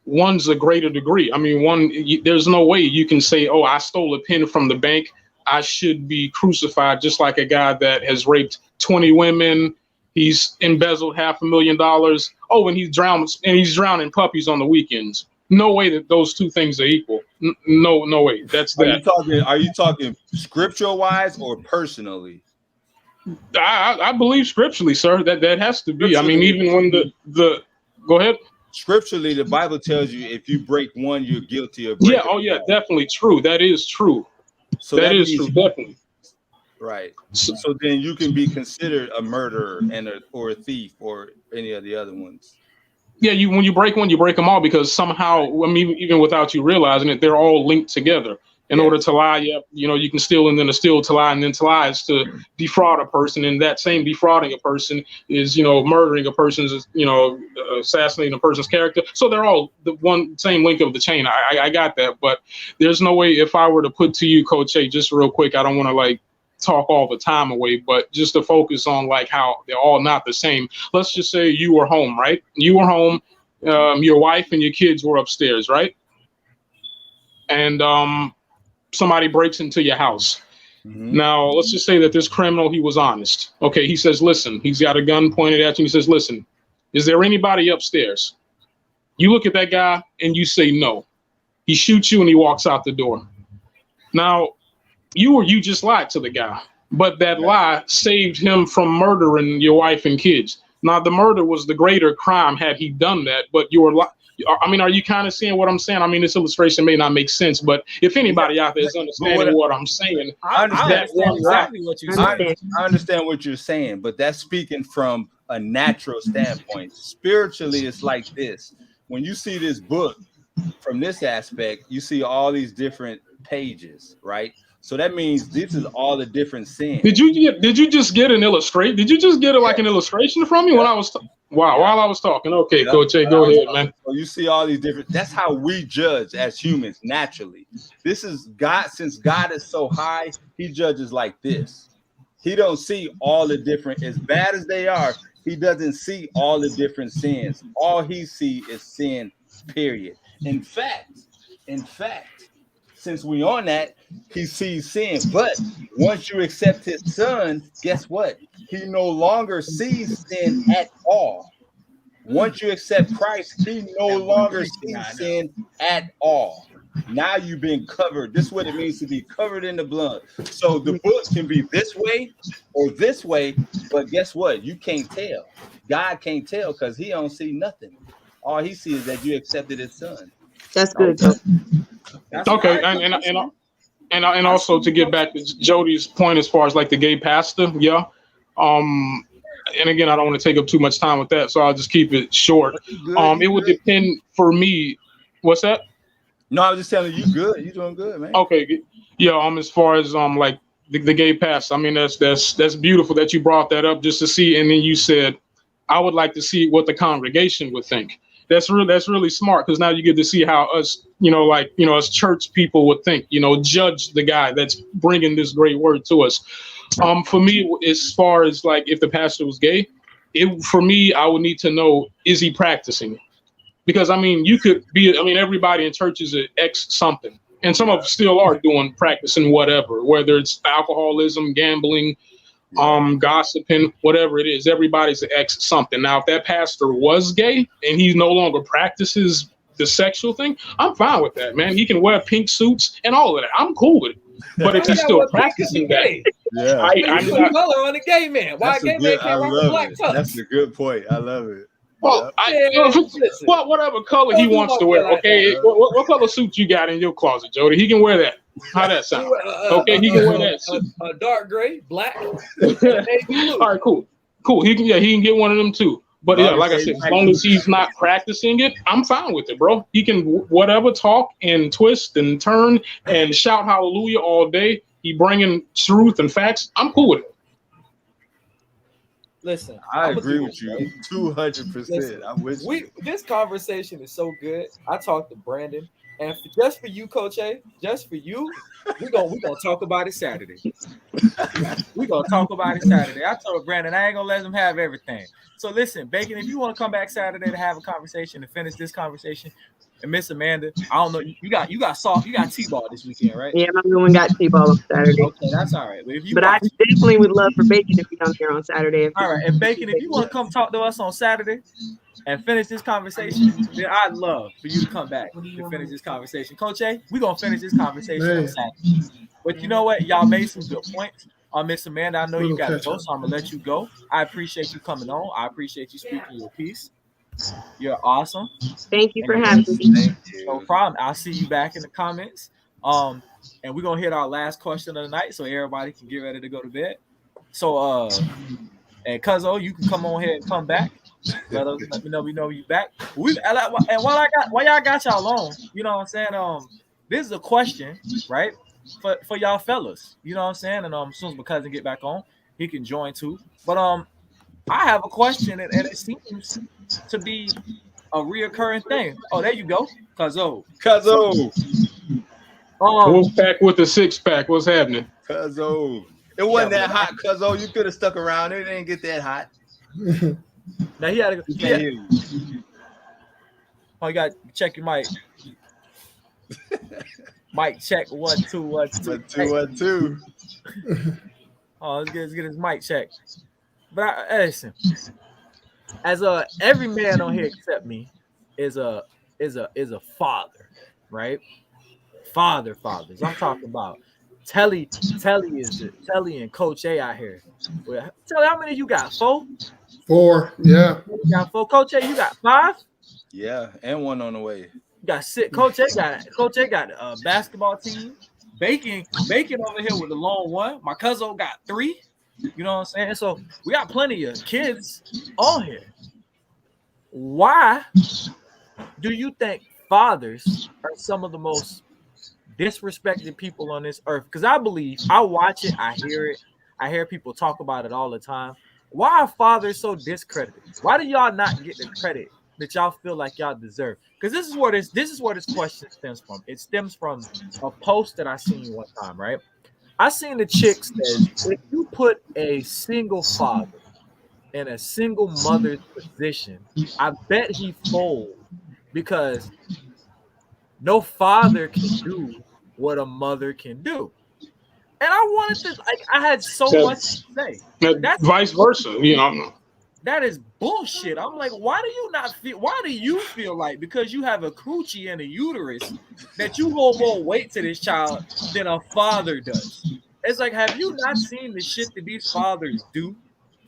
S7: one's a greater degree. I mean, there's no way you can say, "Oh, I stole a pen from the bank. I should be crucified," just like a guy that has raped 20 women. He's embezzled $500,000. Oh, and he's drowning puppies on the weekends. No way that those two things are equal. No way. That's that.
S6: Are you talking scriptural wise or personally?
S7: I believe scripturally, sir. That has to be. I mean, even when the go ahead.
S6: Scripturally, the Bible tells you if you break one, you're guilty of
S7: breaking. Yeah. Oh, yeah. Definitely true. That is true.
S6: So that is true. Definitely. Right. So then you can be considered a murderer or a thief or any of the other ones.
S7: Yeah, when you break one, you break them all, because somehow, I mean, even without you realizing it, they're all linked together. In order to lie, you can steal, and then to steal to lie, and then to lie is to defraud a person, and that same defrauding a person is, murdering a person's, assassinating a person's character. So they're all the one same link of the chain. I got that, but there's no way, if I were to put to you, Coach A, just real quick, I don't want to talk all the time away, but just to focus on how they're all not the same. Let's just say you were home, right? You were home, Your wife and your kids were upstairs, right? And somebody breaks into your house. Now, let's just say that this criminal, he was honest. Okay, he says, listen, he's got a gun pointed at you. He says, listen, is there anybody upstairs? You look at that guy and you say no. He shoots you and he walks out the door. Now, you just lied to the guy, but that lie saved him from murdering your wife and kids. Now, the murder was the greater crime had he done that, but are you kind of seeing what I'm saying? I mean, this illustration may not make sense, but if anybody out there is understanding what I'm saying,
S1: I understand exactly what you're saying.
S6: I understand what you're saying, but that's speaking from a natural standpoint. Spiritually, it's like this. When you see this book from this aspect, you see all these different pages, right? So that means this is all the different sins.
S7: Did you just get an illustration? Did you just get an illustration from me when I was while I was talking? Okay, Coach A, go ahead, man.
S6: So you see all these different. That's how we judge as humans naturally. This is God. Since God is so high, He judges like this. He don't see all the different, as bad as they are. He doesn't see all the different sins. All He sees is sin. Period. In fact, since we on that, He sees sin. But once you accept His Son, guess what? He no longer sees sin at all. Once you accept Christ, He no longer sees sin at all. Now you've been covered. This is what it means to be covered in the blood. So the book can be this way or this way, but guess what? You can't tell. God can't tell because He don't see nothing. All He sees is that you accepted His Son.
S4: That's good.
S7: Okay, and also to get back to Jody's point as far as like the gay pastor, yeah. And again, I don't want to take up too much time with that, so I'll just keep it short. It would depend for me. What's that?
S6: No, I was just telling you, good. You're doing good, man.
S7: Okay, yeah. As far as like the gay pastor, I mean that's beautiful that you brought that up just to see, and then you said, I would like to see what the congregation would think. That's really smart because now you get to see how us, us church people would think, judge the guy that's bringing this great word to us. For me, as far as like if the pastor was gay, I would need to know, is he practicing? Because you could be, everybody in church is an ex something, and some of them still are practicing whatever, whether it's alcoholism, gambling, gossiping, whatever it is. Everybody's an ex something. Now, if that pastor was gay and he no longer practices the sexual thing, I'm fine with that, man. He can wear pink suits and all of that. I'm cool with it. But if he's still practicing that,
S1: I'm not color on a gay man. Why a gay man can't rock a black tux?
S6: That's a good point. I love it.
S7: Well, whatever color he wants to wear. Okay, what color suit you got in your closet, Jody? He can wear that. How that sound? Okay, he can wear that.
S1: A dark gray, black.
S7: All right, cool. He can get one of them too. But yeah, like I said, as long as he's not practicing it, I'm fine with it, bro. He can whatever talk and twist and turn and shout hallelujah all day. He bringing truth and facts. I'm cool with it.
S1: Listen,
S6: I agree with you 200%. I'm with you.
S1: This conversation is so good. I talked to Brandon, and just for you, Coach A, just for you, we're gonna talk about it Saturday. We're gonna talk about it Saturday. I told Brandon I ain't gonna let him have everything. So listen, Bacon, if you want to come back Saturday to have a conversation and finish this conversation, and Miss Amanda, I don't know, you got T-ball this weekend, right?
S4: Yeah, my one got T-ball on Saturday.
S1: Okay, that's all right.
S4: But I definitely would love for Bacon to be on here on Saturday.
S1: All right, and Bacon, if you want to come talk to us on Saturday and finish this conversation, then I'd love for you to come back to finish this conversation. Coach A, we're gonna finish this conversation on Saturday. But you know what? Y'all made some good points. Miss Amanda, I know you got to go, so I'm gonna let you go. I appreciate you coming on. I appreciate you speaking your piece. You're awesome.
S4: Thank you for having me.
S1: No problem. I'll see you back in the comments. And we're gonna hit our last question of the night so everybody can get ready to go to bed. So and Cuzzo, you can come on here and come back. Let me know we know you back. And while y'all got y'all on, you know what I'm saying? This is a question, right? For y'all fellas. You know what I'm saying? And as soon as my cousin get back on, he can join too. But I have a question, and it seems to be a reoccurring thing. Oh, there you go, Cuzzo.
S7: Wolf pack with the 6-pack. What's happening?
S6: Cuzzo. It wasn't that hot, Cuzzo. You could have stuck around. It didn't get that hot.
S1: Now he had to. Oh, you got check your mic. Mic check 1 2 1 2.
S6: 1 2 1 2.
S1: Oh, let's get his mic check. But listen, as every man on here except me is a father, right? Fathers. I'm talking about Telly and Coach A out here. Well, Telly, how many you got? 4?
S2: 4, yeah.
S1: You got 4. Coach A, you got 5?
S6: Yeah, and 1 on the way.
S1: You got 6. Coach A got a basketball team. Bacon over here with the lone 1. My cousin got 3. You know what I'm saying? So we got plenty of kids on here. Why do you think fathers are some of the most disrespected people on this earth? Because I watch it, I hear it, I hear people talk about it all the time. Why are fathers so discredited? Why do y'all not get the credit that y'all feel like y'all deserve? Because this is where this question stems from. It stems from a post that I seen one time, right? I seen the chick says, if you put a single father in a single mother's position, I bet he folds, because no father can do what a mother can do. And I wanted to, I had so much to say.
S7: That's vice versa, you know.
S1: That is bullshit. I'm like, why do you feel like because you have a coochie and a uterus that you hold more weight to this child than a father does? It's like, have you not seen the shit that these fathers do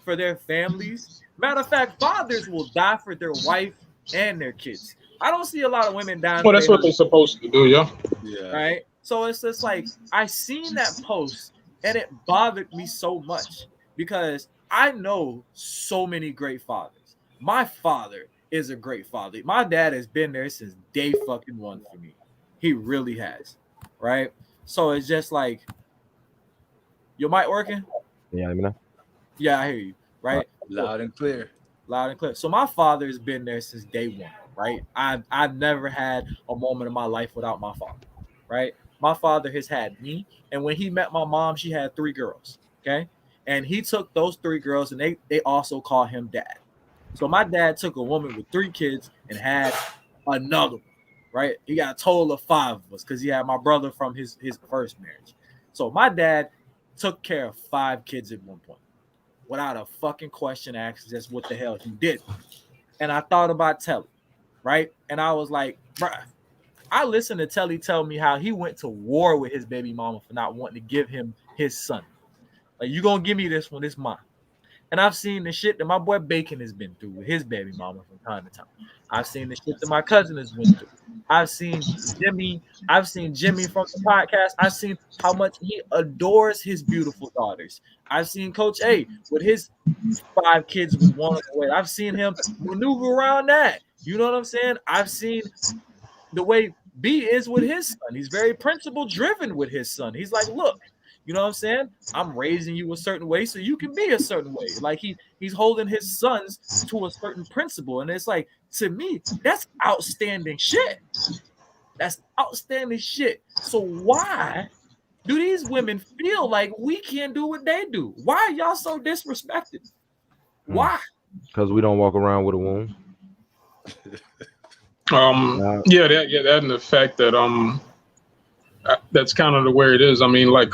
S1: for their families? Matter of fact, fathers will die for their wife and their kids. I don't see a lot of women dying.
S7: Well, that's what they're supposed to do, yeah.
S1: Right? So it's just like, I seen that post and it bothered me so much because I know so many great fathers. My father is a great father. My dad has been there since day fucking 1 for me. He really has. Right? So it's just like, your mic working?
S3: Yeah, I mean,
S1: yeah, I hear you. Right?
S6: Loud and clear.
S1: Loud and clear. So my father has been there since day 1. Right? I've never had a moment in my life without my father. Right? My father has had me, and when he met my mom, she had 3 girls. Okay, and he took those 3 girls, and they also call him dad. So my dad took a woman with 3 kids and had another one. Right? He got a total of 5 of us because he had my brother from his first marriage. So my dad took care of 5 kids at one point without a fucking question asked. Just what the hell he did. And I thought about Telly, right? And I was like, bruh, I listened to Telly tell me how he went to war with his baby mama for not wanting to give him his son. Like, you gonna give me this one, it's mine. And I've seen the shit that my boy Bacon has been through with his baby mama from time to time. I've seen the shit that my cousin has went through. I've seen Jimmy from the podcast. I've seen how much he adores his beautiful daughters. I've seen Coach A with his 5 kids with 1 away. I've seen him maneuver around that. You know what I'm saying? I've seen the way B is with his son. He's very principle driven with his son. He's like, look, you know what I'm saying? I'm raising you a certain way so you can be a certain way. Like he's holding his sons to a certain principle. And it's like, to me, that's outstanding shit. That's outstanding shit. So why do these women feel like we can't do what they do? Why are y'all so disrespected? Why?
S3: Because we don't walk around with a wound.
S7: That and the fact that that's kind of the way it is. I mean, like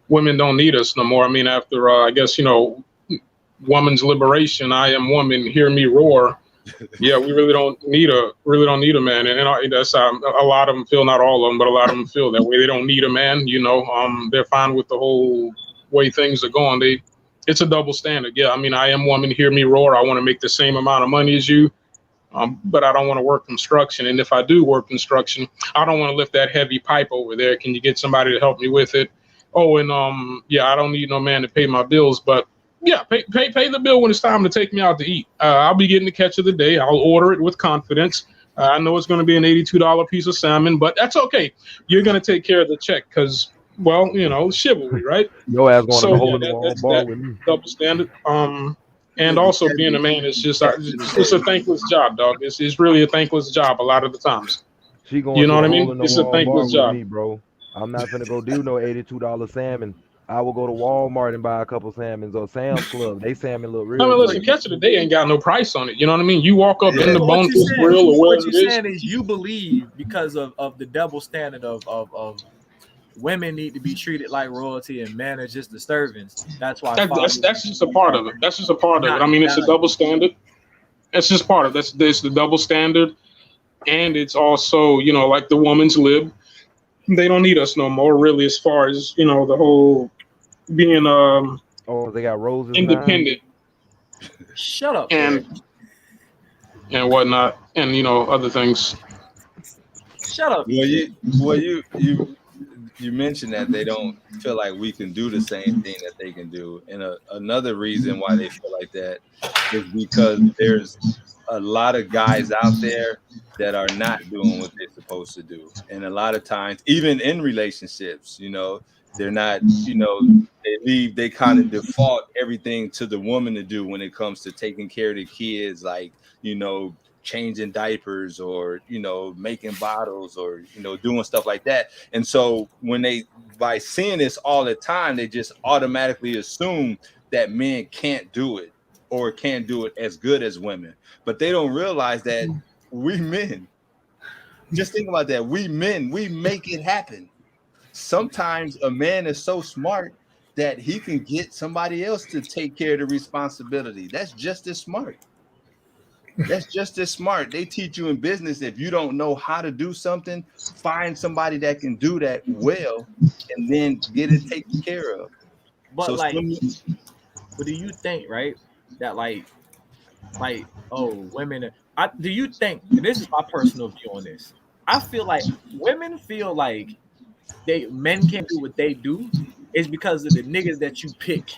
S7: women don't need us no more. I mean, after I guess, you know, woman's liberation, I am woman, hear me roar. Yeah, we really don't need a man, and that's a lot of them feel, not all of them, but a lot of them feel that way. They don't need a man, you know. They're fine with the whole way things are going. It's a double standard. Yeah, I mean, I am woman, hear me roar. I want to make the same amount of money as you, but I don't want to work construction. And if I do work construction, I don't want to lift that heavy pipe over there. Can you get somebody to help me with it? Oh, and I don't need no man to pay my bills, but yeah, pay the bill when it's time to take me out to eat. I'll be getting the catch of the day. I'll order it with confidence. I know it's going to be an $82 piece of salmon, but that's okay. You're going to take care of the check because, well, you know, chivalry, right?
S3: Your ass going to the hole in the wall bar with me.
S7: Double standard. And also being a man is just it's a thankless job, dog. It's really a thankless job a lot of the times.
S3: She going,
S7: you know what I mean? It's a thankless job,
S3: me, bro. I'm not gonna go do no $82 salmon I will go to Walmart and buy a couple salmons, or Sam's Club. They salmon look
S7: I
S3: real
S7: mean,
S3: good.
S7: listen, catch of the day ain't got no price on it. You know what I mean? You walk up
S6: Yeah.
S7: in the
S1: But what you
S7: Bonefish
S1: saying?
S7: Grill or
S1: What
S7: wherever
S1: you
S7: it is.
S1: saying is you believe because of the double standard of women need to be treated like royalty and men are just disturbance. That's why
S7: That's just a part of it. That's just a part of it. I mean, it's a double standard. It's just part of it. That's the double standard, and it's also, you know, like the woman's lib. They don't need us no more, really, as far as, you know, the whole being
S3: Oh, they got roses
S7: independent
S1: Shut up,
S7: and
S1: Derek.
S7: and whatnot, and, you know, other things.
S1: Shut up.
S6: Well, you mentioned that they don't feel like we can do the same thing that they can do, and another reason why they feel like that is because there's a lot of guys out there that are not doing what they're supposed to do, and a lot of times, even in relationships, you know, they're not, you know, they kind of default everything to the woman to do when it comes to taking care of the kids, like, you know, changing diapers, or, you know, making bottles, or, you know, doing stuff like that. And so when they, by seeing this all the time, they just automatically assume that men can't do it, or can't do it as good as women. But they don't realize that we men, just think about that, we men, we make it happen. Sometimes a man is so smart that he can get somebody else to take care of the responsibility. That's just as smart. That's just as smart. They teach you in business, if you don't know how to do something, find somebody that can do that well, and then get it taken care of.
S1: But
S6: So
S1: like,
S6: some,
S1: but do you think, right, that like oh, women, do you think, and this is my personal view on this, I feel like women feel like men can't do what they do is because of the niggas that you pick.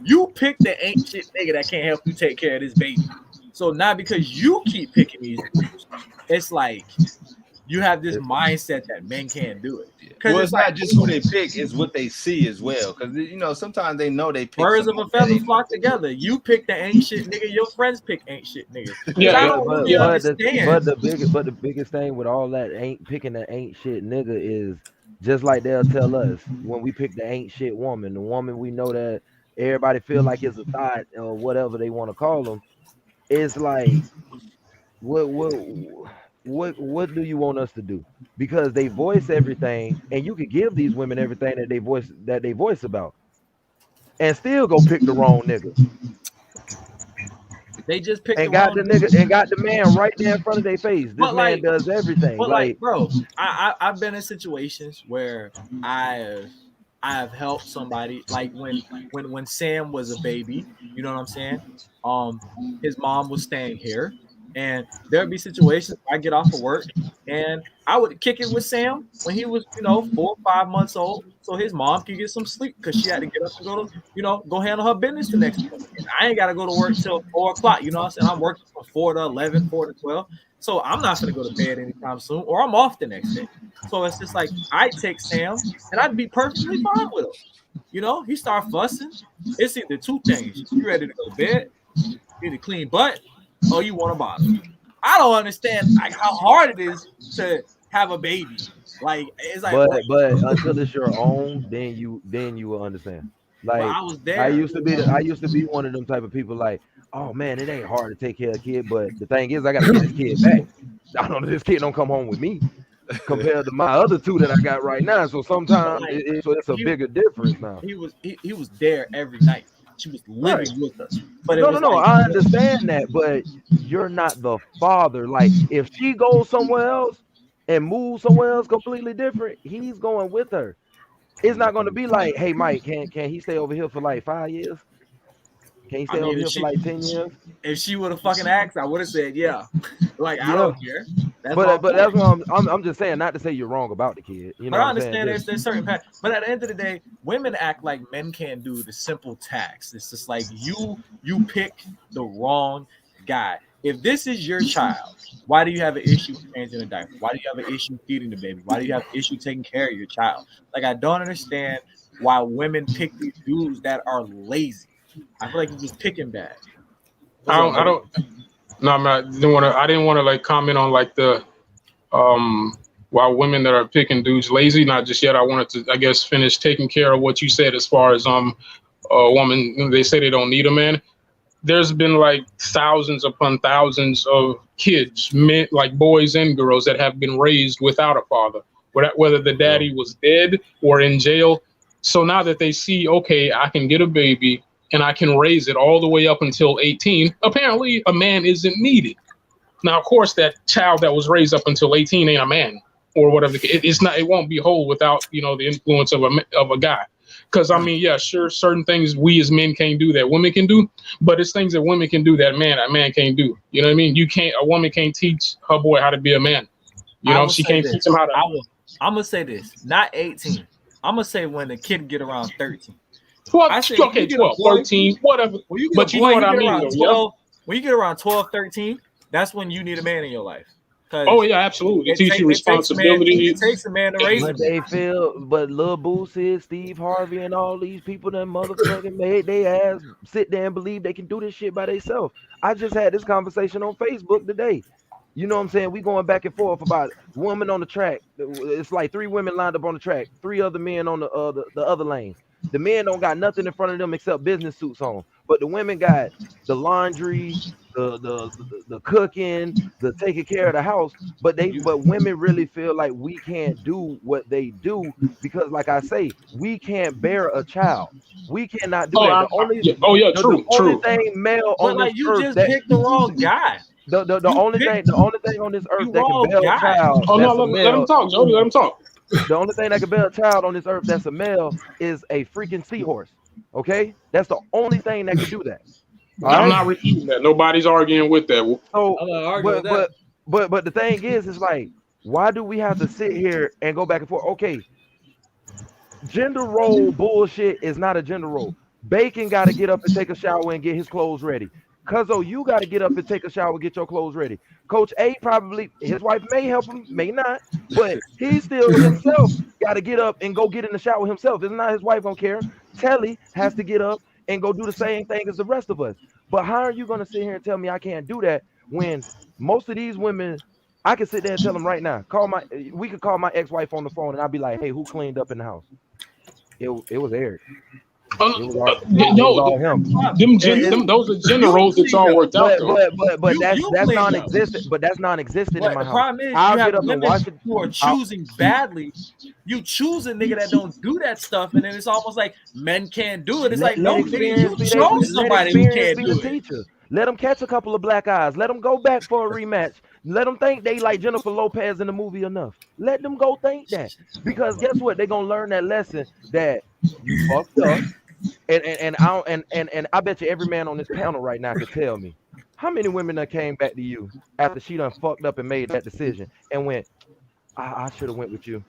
S1: You pick the ain't shit nigga that can't help you take care of this baby. So now because you keep picking these dudes, it's like you have this mindset that men can't do it. Because
S6: well,
S1: it's
S6: it's
S1: like
S6: not just who they pick, it's what they see as well. Because, you know, sometimes they know they pick
S1: birds of
S6: somebody
S1: a
S6: that
S1: feather
S6: ain't.
S1: flock together. You pick the ain't shit nigga, your friends pick ain't shit niggas. Because
S7: Yeah,
S1: I
S7: yeah,
S1: don't
S3: but
S1: really
S7: yeah.
S3: but the
S1: understand.
S3: the biggest thing with all that ain't picking the ain't shit nigga is just like they'll tell us when we pick the ain't shit woman, the woman we know that everybody feel like is a thought or whatever they want to call them. It's like what what do you want us to do? Because they voice everything, and you could give these women everything that they voice about, and still go pick the wrong nigga.
S1: They just picked the
S3: And got
S1: wrong
S3: the nigga
S1: dude.
S3: and got the man right there in front of their face. This
S1: But
S3: man
S1: like,
S3: does everything. Like,
S1: bro, I've been in situations where I I have helped somebody, like when Sam was a baby, you know what I'm saying? Um, his mom was staying here, and there'd be situations where I get off of work and I would kick it with Sam when he was, 4 or 5 months old, so his mom could get some sleep because she had to get up and go to, go handle her business the next morning. And I ain't gotta go to work till 4 o'clock. You know what I'm saying? I'm working from 4 to 11, 4 to 12. So I'm not gonna go to bed anytime soon, or I'm off the next day. So it's just like I take Sam and I'd be perfectly fine with him. He start fussing. It's either two things: you ready to go to bed, you need a clean butt, or you want a bottle. I don't understand like how hard it is to have a baby. Like it's like, what?
S3: but until it's your own, then you will understand.
S1: But
S3: Like
S1: I was there.
S3: I used to be one of them type of people. Like, oh man, it ain't hard to take care of a kid, but the thing is, I got to get this kid back. I don't know, this kid don't come home with me compared to my other two that I got right now. So
S1: But
S3: sometimes
S1: like
S3: so it's a
S1: he
S3: bigger difference now.
S1: he was there every night. She was
S3: Right.
S1: living with us. But it
S3: No,
S1: was
S3: no,
S1: like,
S3: I understand that, but you're not the father. Like, if she goes somewhere else and moves somewhere else completely different, he's going with her. It's not going to be like, hey, Mike, can he stay over here for like 5 years? Can he
S1: I
S3: stay
S1: mean,
S3: over here for like 10 years?
S1: if she would have fucking asked, I would have said yeah. Like I
S3: Yeah,
S1: don't care. That's my
S3: but
S1: point.
S3: that's what I'm just saying. Not to say you're wrong about the kid. You know
S1: But
S3: what
S1: I
S3: I'm saying?
S1: understand
S3: Just
S1: there's certain path. But at the end of the day, women act like men can't do the simple tasks. It's just like you pick the wrong guy. If this is your child, why do you have an issue changing a diaper? Why do you have an issue feeding the baby? Why do you have an issue taking care of your child? Like I don't understand why women pick these dudes that are lazy. I feel like you're just picking bad. What's up,
S7: I don't. No, I didn't want to like comment on like the while women that are picking dudes lazy. Not just yet. I wanted to, I guess, finish taking care of what you said as far as a woman. They say they don't need a man. There's been like thousands upon thousands of kids, men, like boys and girls, that have been raised without a father, whether the daddy was dead or in jail. So now that they see, okay, I can get a baby and I can raise it all the way up until 18, apparently a man isn't needed. Now, of course, that child that was raised up until 18 ain't a man or whatever. It's not. It won't be whole without, you know, the influence of a guy. Because, I mean, yeah, sure, certain things we as men can't do that women can do, but it's things that women can do that a man can't do. You know what I mean? A woman can't teach her boy how to be a man. You know, she can't teach him how to.
S1: I'm going to say this, not 18. I'm going to say when the kid get around 13.
S7: 12, okay, 12, 13, whatever. But you know what I mean, though,
S1: when you get around 12, 13, that's when you need a man in your life.
S7: Oh yeah, absolutely. It teaches you responsibility.
S1: It takes a man to raise.
S3: But they feel, but Lil Boo said, Steve Harvey and all these people that motherfucking made they ass sit there and believe they can do this shit by themselves. I just had this conversation on Facebook today. You know what I'm saying? We going back and forth about women on the track. It's like 3 women lined up on the track, 3 other men on the other lane. The men don't got nothing in front of them except business suits on, but the women got the laundry, the cooking, the taking care of the house. But women really feel like we can't do what they do because, like I say, we can't bear a child. We cannot do that. The only thing male on this
S1: you
S3: earth
S1: just picked the wrong guy.
S3: The only thing on this earth that can bear a child.
S7: Oh no, let him talk, Jody. Let him talk.
S3: The only thing that can bear a child on this earth that's a male is a freaking seahorse. Okay, that's the only thing that can do that.
S7: I'm not repeating that. Nobody's arguing with that.
S3: So, but the thing is, it's like, why do we have to sit here and go back and forth? Okay, gender role bullshit is not a gender role. Bacon got to get up and take a shower and get his clothes ready. Cuzzo, you got to get up and take a shower, get your clothes ready. Coach A probably, his wife may help him, may not, but he still himself got to get up and go get in the shower himself. It's not his wife don't care. Telly has to get up and go do the same thing as the rest of us. But how are you going to sit here and tell me I can't do that when most of these women, I can sit there and tell them right now, we could call my ex-wife on the phone and I'll be like, hey, who cleaned up in the house? It was Eric.
S7: Those are gender roles that y'all worked out.
S3: But that's non-existent. But that's non-existent in my house.
S1: The problem is, you have women who are choosing badly. You choose a nigga that don't do that stuff, and then it's almost like men can't do it. It's like, no, nigga, you chose somebody who can't do it.
S3: Let them catch a couple of black eyes. Let them go back for a rematch. Let them think they like Jennifer Lopez in the movie enough. Let them go think that. Because guess what? They're gonna learn that lesson that you fucked up. And I bet you every man on this panel right now could tell me how many women that came back to you after she done fucked up and made that decision and went, I should have went with you.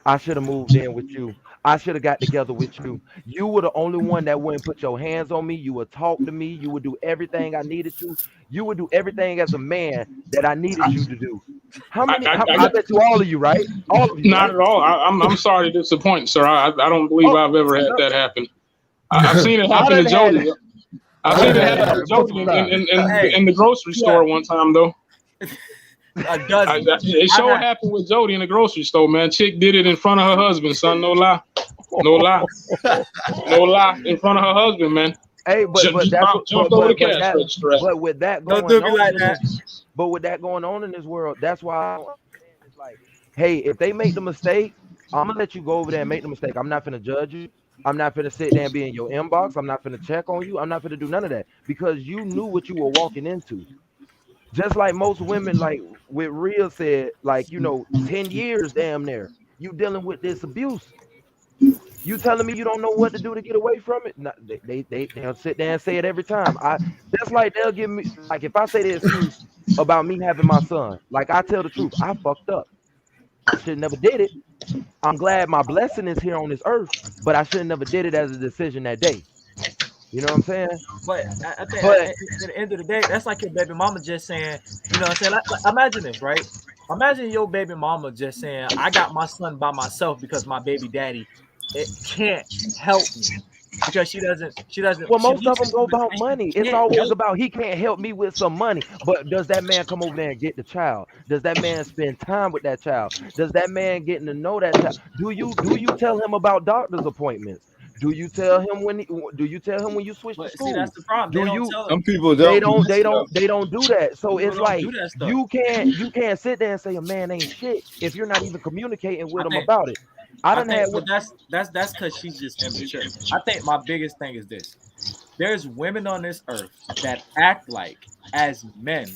S3: I should have moved in with you. I should have got together with you. You were the only one that wouldn't put your hands on me. You would talk to me. You would do everything I needed to. You would do everything as a man that I needed you to do. How many? I bet you all of you, right? All of you.
S7: Not at all. I'm sorry to disappoint, sir. I don't believe I've ever had that happen. I've seen it happen to Jody. I've seen it happen to Jody in the grocery store one time, though. It sure happened with Jody in the grocery store, man. Chick did it in front of her husband, son. No lie. No lie. No lie. In front of her husband, man.
S3: Hey, but with that going on in this world, that's why it's like, hey, if they make the mistake, I'm gonna let you go over there and make the mistake. I'm not gonna judge you. I'm not gonna sit there and be in your inbox. I'm not gonna check on you. I'm not gonna do none of that because you knew what you were walking into. Just like most women, like with Rhea said, like, 10 years damn near, you dealing with this abuse. You telling me you don't know what to do to get away from it? No, they'll sit there and say it every time. That's like they'll give me, like, if I say the excuse about me having my son, like I tell the truth, I fucked up. I should never did it. I'm glad my blessing is here on this earth, but I should have never did it as a decision that day. You know what I'm saying?
S1: But I think at the end of the day, that's like your baby mama just saying, you know what I'm saying? Like, imagine this, right? Imagine your baby mama just saying, I got my son by myself because my baby daddy, it can't help me. because she doesn't.
S3: Well,
S1: she
S3: most of
S1: looks
S3: them
S1: at
S3: go
S1: you
S3: about
S1: and
S3: money.
S1: she
S3: It's
S1: can't
S3: always
S1: help
S3: about he can't help me with some money. But does that man come over there and get the child? Does that man spend time with that child? Does that man getting to know that child? Do you tell him about doctor's appointments? Do you tell him when you switch to
S1: But see,
S3: school?
S1: that's the problem.
S3: Do
S1: They don't
S3: you
S1: tell
S6: Some
S1: them.
S6: people
S3: they
S6: don't.
S3: don't do that. So
S1: People
S3: it's
S1: don't
S3: like
S1: do that stuff.
S3: you can't sit there and say a man ain't shit if you're not even communicating with
S1: I
S3: him
S1: think-
S3: about it. I done had
S1: but that's because she's just immature. I think my biggest thing is this: there's women on this earth that act like, as men,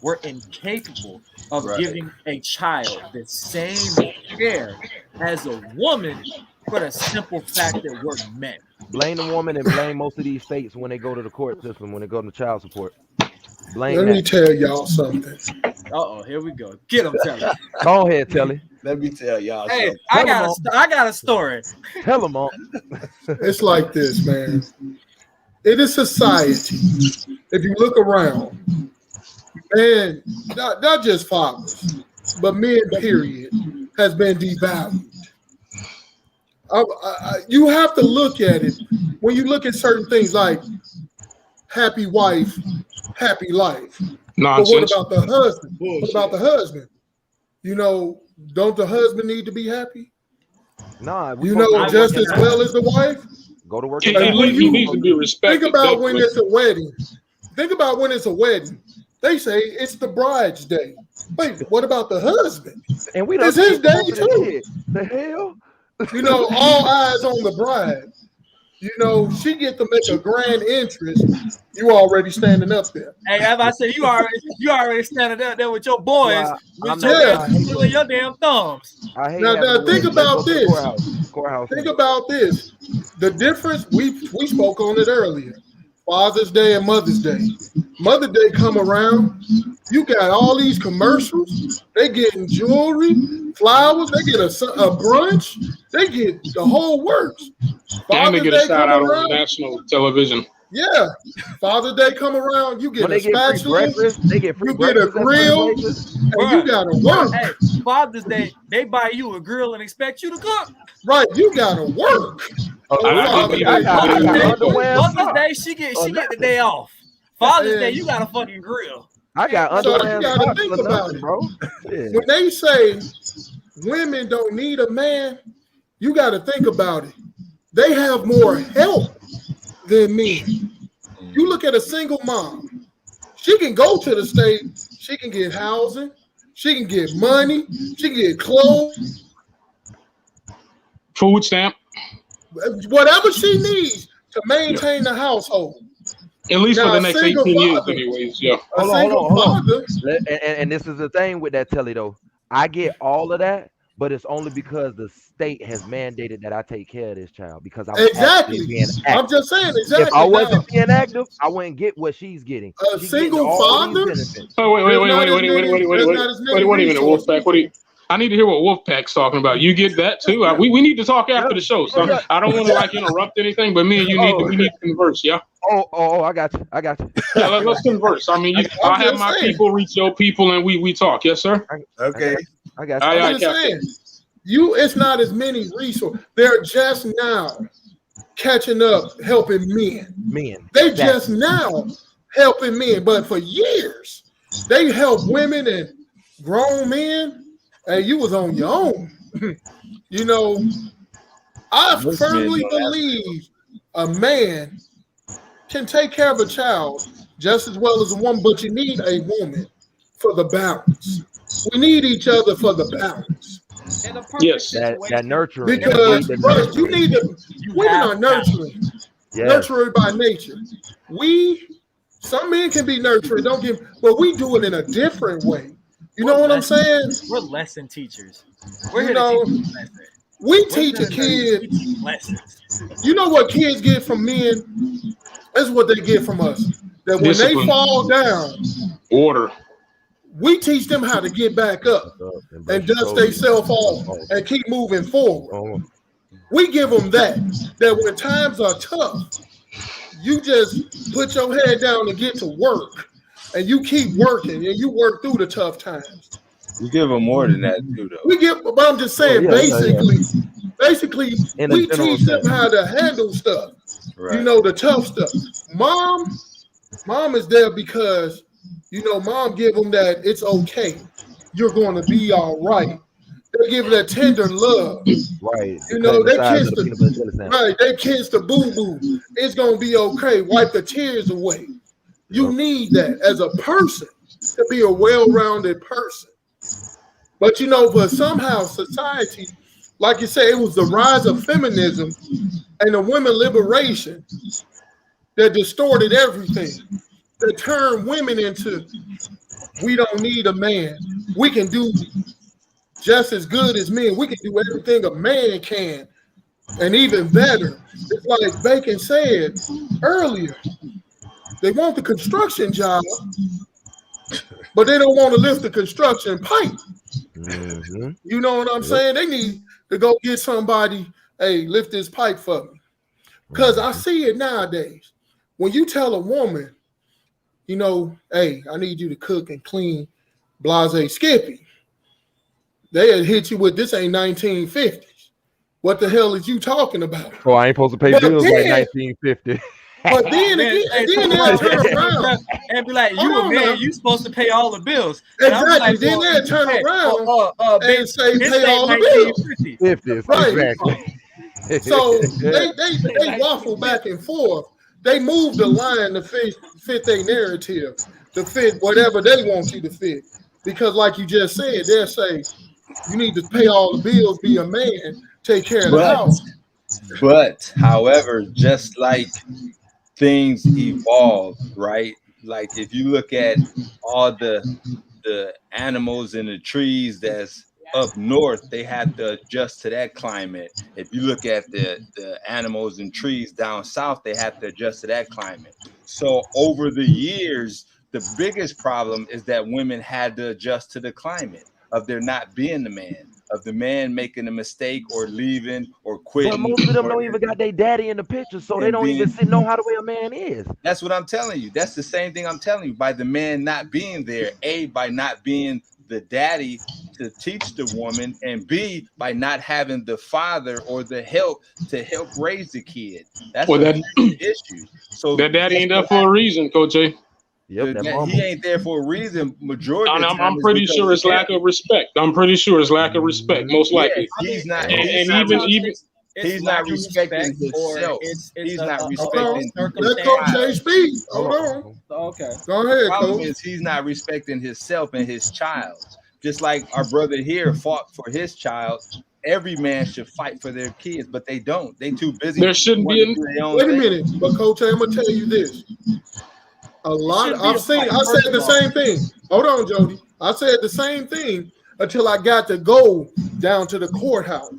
S1: we're incapable of
S6: Right.
S1: giving a child the same care as a woman for the simple fact that we're men.
S3: blame the woman and blame most of these states when they go to the court system, when they go to child support. Blame
S2: Let me
S3: that.
S2: tell y'all something.
S1: Here we go. Get him, Telly.
S3: Go ahead, Telly.
S6: Let me tell y'all
S1: Hey,
S6: something.
S1: I got a story.
S3: Tell them all.
S2: It's like this, man. In a society, if you look around, man, not just fathers, but men, period, has been devalued. You have to look at it when you look at certain things like happy wife, happy life.
S7: Nonsense.
S2: But what about the husband? What about the husband? You know, don't the husband need to be happy?
S3: Nah,
S2: You know, just as well as the wife?
S3: go to work.
S7: He,
S3: in the
S2: And when
S7: he
S2: you-
S7: needs to be respected.
S2: Think about when
S7: definitely.
S2: it's a wedding. Think about when it's a wedding. They say it's the bride's day. Wait, what about the husband?
S3: And we
S2: It's
S3: done
S2: his
S3: skipped most
S2: day
S3: of this
S2: too.
S3: shit. The hell?
S2: You know, all eyes on the bride. You know, she get to make a grand entrance. You already standing up there.
S1: Hey, as I said, you already standing up there with your boys,
S3: Well,
S1: with
S3: I'm
S1: your,
S2: not-
S1: damn, twiddling your damn thumbs.
S3: I hate
S2: Now,
S3: having to
S2: think
S3: wait.
S2: about
S3: Let's go to the
S2: this.
S3: Courthouse.
S2: Think about this. The difference, we spoke on it earlier. Father's Day and Mother's Day. Mother's Day come around, you got all these commercials. They getting jewelry, flowers. They get a brunch. They get the whole works.
S7: And they
S2: Father's
S7: get a
S2: Day
S7: shout
S2: come
S7: out on
S2: around.
S7: national television.
S2: Yeah, Father's Day come around. You get
S3: When
S2: a
S3: they get free
S2: spatula.
S3: breakfast, they get free
S2: You get a
S3: breakfast at
S2: grill,
S3: certain places.
S2: and
S1: Bruh.
S2: you gotta work.
S1: Hey, Father's Day, they buy you a grill and expect you to cook.
S2: Right, you gotta work.
S7: I
S3: got underwear and
S1: Mother's
S3: socks.
S1: Day, she get the day off. Father's Day, you got a fucking grill.
S3: I got
S2: So
S3: underwear
S2: you
S3: and
S2: gotta
S3: socks
S2: think
S3: for
S2: about
S3: nothing,
S2: it.
S3: bro. Shit.
S2: When they say women don't need a man, you got to think about it. They have more help than men. You look at a single mom. She can go to the state. She can get housing. She can get money. She can get clothes.
S7: Food stamp.
S2: Whatever she needs to maintain the household.
S7: At least
S2: Now,
S7: for the
S2: a
S7: next
S2: single
S7: 18 years,
S2: father-
S7: anyways. Yeah.
S2: A
S3: Hold on,
S2: single
S3: hold on.
S2: father.
S3: And this is the thing with that Telly though. I get all of that, but it's only because the state has mandated that I take care of this child because I'm
S2: Exactly.
S3: actually being
S2: I'm
S3: active.
S2: just saying exactly.
S3: If I wasn't
S2: Now,
S3: being active, I wouldn't get what she's getting.
S2: a
S3: She's getting
S2: single
S3: all these
S2: father.
S3: benefits.
S7: Oh, wait a minute.
S2: There's not as many
S7: Wait a minute,
S2: resources.
S7: Wolfpack. I need to hear what Wolfpack's talking about. You get that too? We need to talk after the show. So I don't want to interrupt anything, but me and you we need to converse. Yeah.
S3: Oh, I got you.
S7: Yeah, let's converse. I mean, I'll have my people reach your people, and we talk. Yes, sir.
S6: Okay.
S3: I got you.
S7: Aye, aye,
S2: I'm just saying, it's not as many resources. They're just now catching up, helping men.
S3: Men.
S2: They just now helping men, but for years they helped women and grown men, and you was on your own. You know, I
S6: Most
S2: firmly
S6: men don't have
S2: believe a man can take care of a child just as well as a woman, but you need a woman for the balance. We need each other for the balance.
S1: In a perfect
S7: Yes.
S1: situation,
S3: That nurturing.
S2: Because
S3: the
S2: first, you need to. Women
S1: have
S2: are nurturing,
S3: Yes.
S2: nurturing by nature. Some men can be nurturing, but we do it in a different way. You know what I'm saying?
S1: We're lesson teachers. We're
S2: You
S1: here
S2: know,
S1: to teach lessons.
S2: We
S1: We're
S2: teach a
S1: here to
S2: kid.
S1: teach lessons.
S2: You know what kids get from men? That's what they get from us. That when
S7: Discipline.
S2: they fall down,
S7: Order.
S2: we teach them how to get back up and dust themselves off and keep moving forward. We give them that when times are tough, you just put your head down and get to work, and you keep working and you work through the tough times.
S6: You give them more than that too, though.
S2: But I'm just saying, basically,
S3: In a
S2: we
S3: general
S2: teach them
S3: sense.
S2: how to handle stuff. You know, the tough stuff. Mom is there because, you know, mom give them that it's okay. You're going to be all right. They give that tender love.
S3: Right.
S2: You know, they kiss
S3: the peanut butter jelly sandwich.
S2: right. They kiss the boo-boo. It's going to be okay. Wipe the tears away. You need that as a person to be a well-rounded person. But, you know, but somehow society, like you say, it was the rise of feminism and the women liberation that distorted everything, that turned women into, we don't need a man. We can do just as good as men. We can do everything a man can, and even better. It's like Bacon said earlier. They want the construction job, but they don't want to lift the construction pipe.
S3: Mm-hmm.
S2: You know what I'm saying? They need to go get somebody, hey, lift this pipe for me. Because I see it nowadays. When you tell a woman, you know, hey, I need you to cook and clean Blase Skippy, they'll hit you with, this ain't 1950s. What the hell is you talking about?
S3: Oh, I ain't supposed to pay bills like 1950.
S2: But then they'll turn around
S1: and be like, you a man, you supposed to pay all the bills.
S2: Exactly.
S1: Like,
S2: then they'll turn around and say, pay all the bills.
S3: 50s,
S2: right.
S3: Exactly.
S2: So they waffle back and forth. They move the line to fit their narrative, to fit whatever they want you to fit. Because like you just said, they'll say, you need to pay all the bills, be a man, take care of the house.
S6: But, however, just like things evolve, right? Like if you look at all the animals and the trees that's up north, they have to adjust to that climate. If you look at the animals and trees down south, they have to adjust to that climate. So over the years, the biggest problem is that women had to adjust to the climate of there not being the man, of the man making a mistake or leaving or quitting.
S3: But most of them don't even got their daddy in the picture, so they don't even know how the way a man is.
S6: That's what I'm telling you. That's the same thing I'm telling you. By the man not being there, A, by not being the daddy to teach the woman, and B, by not having the father or the help to help raise the kid. That's the issue. So
S7: that daddy ain't there for a reason, Coach A.
S3: Yep,
S6: he ain't there for a reason. Majority of the time,
S7: I'm pretty sure it's lack of respect. I'm pretty sure it's lack of respect, most likely.
S6: He's not.
S1: He's
S6: not respecting himself. He's not respecting.
S2: Let Coach A speak. Hold on.
S1: Okay.
S2: Go ahead,
S6: the problem
S2: Coach.
S6: is he's not respecting himself and his child. Just like our brother here fought for his child. Every man should fight for their kids, but they don't. They too busy.
S7: There shouldn't be.
S2: Wait a minute, but Coach A, I'm gonna tell you this. I said the same thing. Hold on, Jody. I said the same thing until I got to go down to the courthouse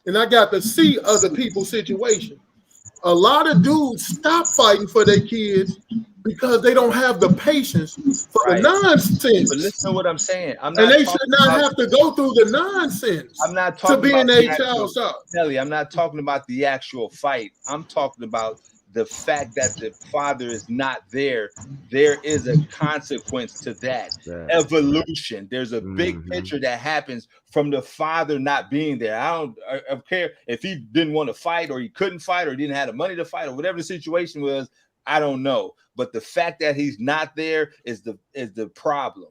S2: and I got to see other people's situation. A lot of dudes stop fighting for their kids because they don't have the patience for the nonsense.
S6: But listen to what I'm saying.
S2: And they should not have to go through the nonsense.
S6: I'm not talking
S2: to be in a child's house.
S6: Nelly, I'm not talking about the actual fight. I'm talking about the fact that the father is not there. There is a consequence to that. Evolution. There's a big picture that happens from the father not being there. I don't care if he didn't want to fight or he couldn't fight or he didn't have the money to fight or whatever the situation was. I don't know. But the fact that he's not there is the problem.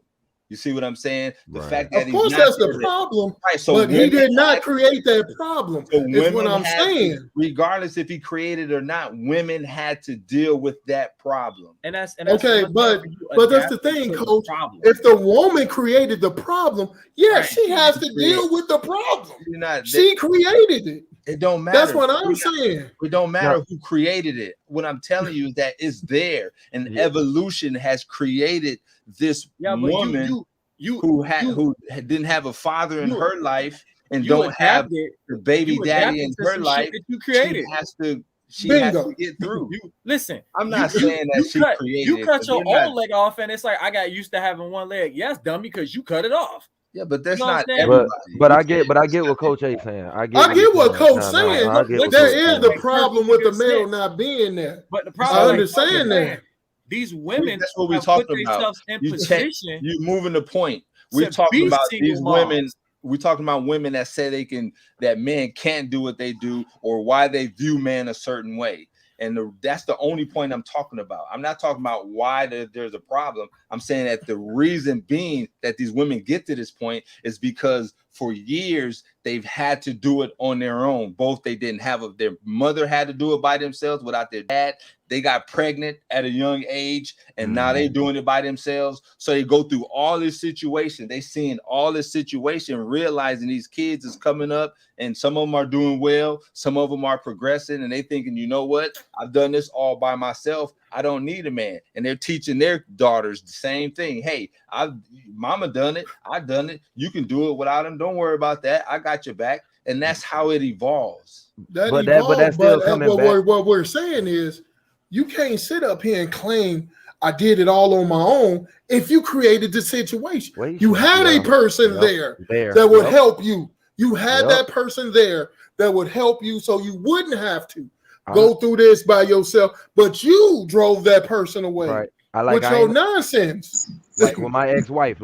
S6: You see what I'm saying? The fact that
S2: of course that's the problem.
S6: Right. So
S2: but he did not create that problem. Is what I'm saying.
S6: Regardless if he created or not, women had to deal with that problem.
S1: And that's
S2: okay, but that's the thing, Coach. If the woman created the problem, she has to deal with the problem. She created it.
S6: It don't matter.
S2: That's what I'm saying.
S6: It don't matter who created it. What I'm telling you is that it's there, and evolution has created this woman who didn't have a father in her life and don't have the baby daddy in her life.
S1: You created.
S6: She has to get through.
S1: Listen,
S6: I'm not saying that she created.
S1: You cut your own leg off, and it's like I got used to having one leg. Yes, dummy, because you cut it off.
S6: Yeah, but that's not everybody.
S3: But I get what Coach A saying. I get
S2: what Coach saying. There is the problem with the male
S1: sense.
S2: not being there.
S1: But the problem,
S2: I understand that.
S1: These women,
S6: that's what we're talking about. You're moving the point. We're talking about these women. We're talking about women that say that men can't do what they do or why they view men a certain way. And that's the only point I'm talking about. I'm not talking about why there's a problem. I'm saying that the reason being that these women get to this point is because for years they've had to do it on their own. Both they didn't have their mother had to do it by themselves without their dad. They got pregnant at a young age, and now they're doing it by themselves. So they go through all this situation. They seeing all this situation, realizing these kids is coming up, and some of them are doing well, some of them are progressing, and they thinking, you know what? I've done this all by myself. I don't need a man. And they're teaching their daughters the same thing. Hey, mama done it. I done it. You can do it without him. Don't worry about that. I got your back. And that's how it evolves.
S2: But what we're saying is, you can't sit up here and claim I did it all on my own if you created the situation. You had a person there that would help you. You had that person there that would help you so you wouldn't have to go through this by yourself, but you drove that person away with your nonsense.
S3: Like with my ex-wife,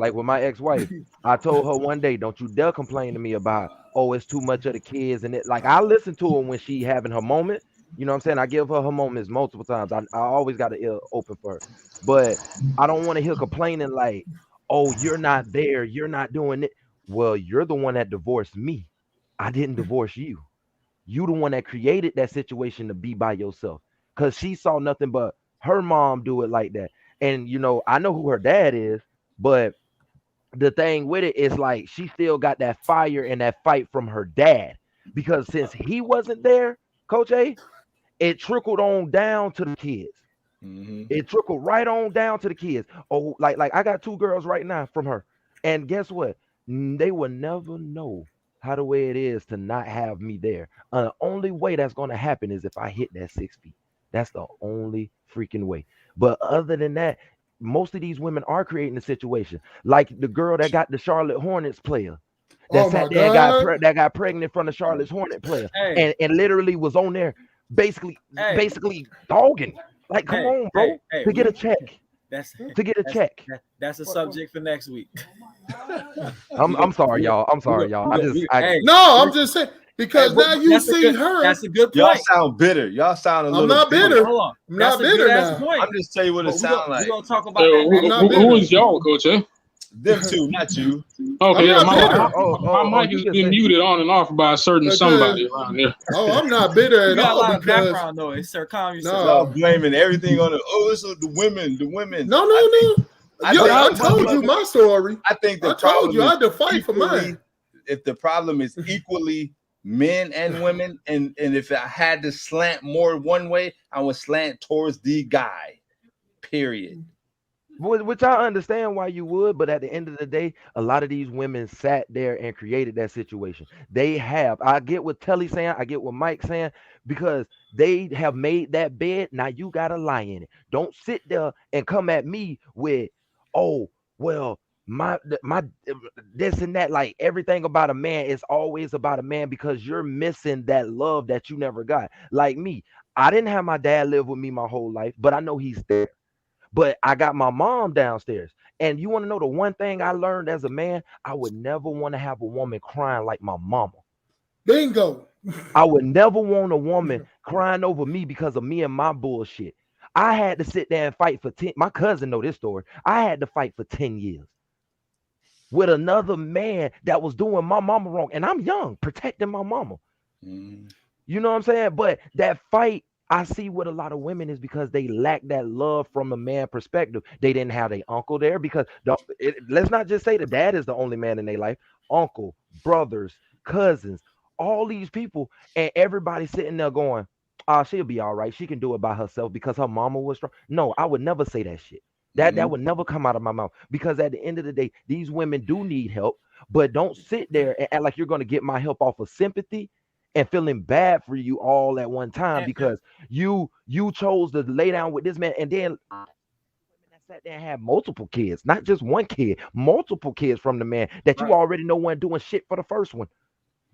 S3: I told her one day, don't you dare complain to me about, oh, it's too much of the kids. And I listen to her when she having her moment. You know what I'm saying? I give her moments multiple times. I always got an ear open for her. But I don't want to hear complaining like, oh, you're not there. You're not doing it. Well, you're the one that divorced me. I didn't divorce you. You the one that created that situation to be by yourself. Because she saw nothing but her mom do it like that. And, you know, I know who her dad is. But the thing with it is like she still got that fire and that fight from her dad. Because since he wasn't there, Coach A, it trickled on down to the kids. It trickled right on down to the kids. Oh, like I got 2 girls right now from her. And guess what? They will never know how the way it is to not have me there. The only way that's going to happen is if I hit that 6 feet. That's the only freaking way. But other than that, most of these women are creating a situation. Like the girl that got the Charlotte Hornets player. That sat there and got pregnant from the Charlotte Hornet player. And literally was on there basically dogging. Like, come on, bro. To get a check. That's
S1: a subject for next week.
S3: I'm sorry, y'all.
S2: I'm just saying, because now you see her.
S1: That's a good point.
S6: Y'all sound bitter. Y'all sound a little.
S2: I'm not bitter.
S1: Hold on.
S2: I'm not bitter now.
S6: I'm just telling you what it sounds like.
S1: We're gonna talk about that.
S7: Who is y'all, Coach?
S6: Them two, not you.
S7: Okay, my mic has been muted on and off by a certain somebody around here.
S2: Oh, I'm not bitter at all.
S1: A lot of background noise, sir. Calm yourself.
S6: Y'all blaming everything on it's the women.
S2: No. I told you my story.
S6: I think I had to fight for mine. If the problem is equally men and women, and if I had to slant more one way, I would slant towards the guy. Period.
S3: Which I understand why you would, but at the end of the day, a lot of these women sat there and created that situation. They have. I get what Telly's saying. I get what Mike's saying, because they have made that bed. Now you got to lie in it. Don't sit there and come at me with, oh, well, my this and that. Like everything about a man is always about a man, because you're missing that love that you never got. Like me, I didn't have my dad live with me my whole life, but I know he's there. But I got my mom downstairs. And you want to know the one thing I learned as a man? I would never want to have a woman crying like my mama.
S2: Bingo.
S3: I would never want a woman crying over me because of me and my bullshit. I had to sit there and fight for 10. My cousin know this story. I had to fight for 10 years with another man that was doing my mama wrong. And I'm young, protecting my mama. You know what I'm saying? But that fight, I see what a lot of women is because they lack that love from a man perspective. They didn't have their uncle there, because let's not just say the dad is the only man in their life. Uncle, brothers, cousins, all these people, and everybody sitting there going, she'll be all right. She can do it by herself because her mama was strong. No, I would never say that shit. That would never come out of my mouth, because at the end of the day, these women do need help, but don't sit there and act like you're going to get my help off of sympathy and feeling bad for you all at one time, because you chose to lay down with this man, and then women that sat there and had multiple kids, not just one kid, multiple kids from the man that you already know wasn't doing shit for the first one.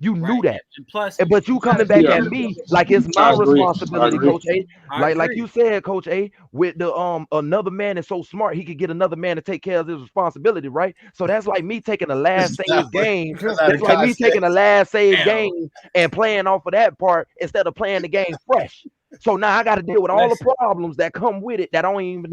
S3: You knew that. And plus, but you coming back at me like it's my responsibility, Coach A. Like you said, Coach A, with the another man is so smart he could get another man to take care of his responsibility, right? So that's like me taking the last save game. That's like me taking the last save game and playing off of that part instead of playing the game fresh. So now I got to deal with all
S1: Listen.
S3: the problems that come with it that I don't even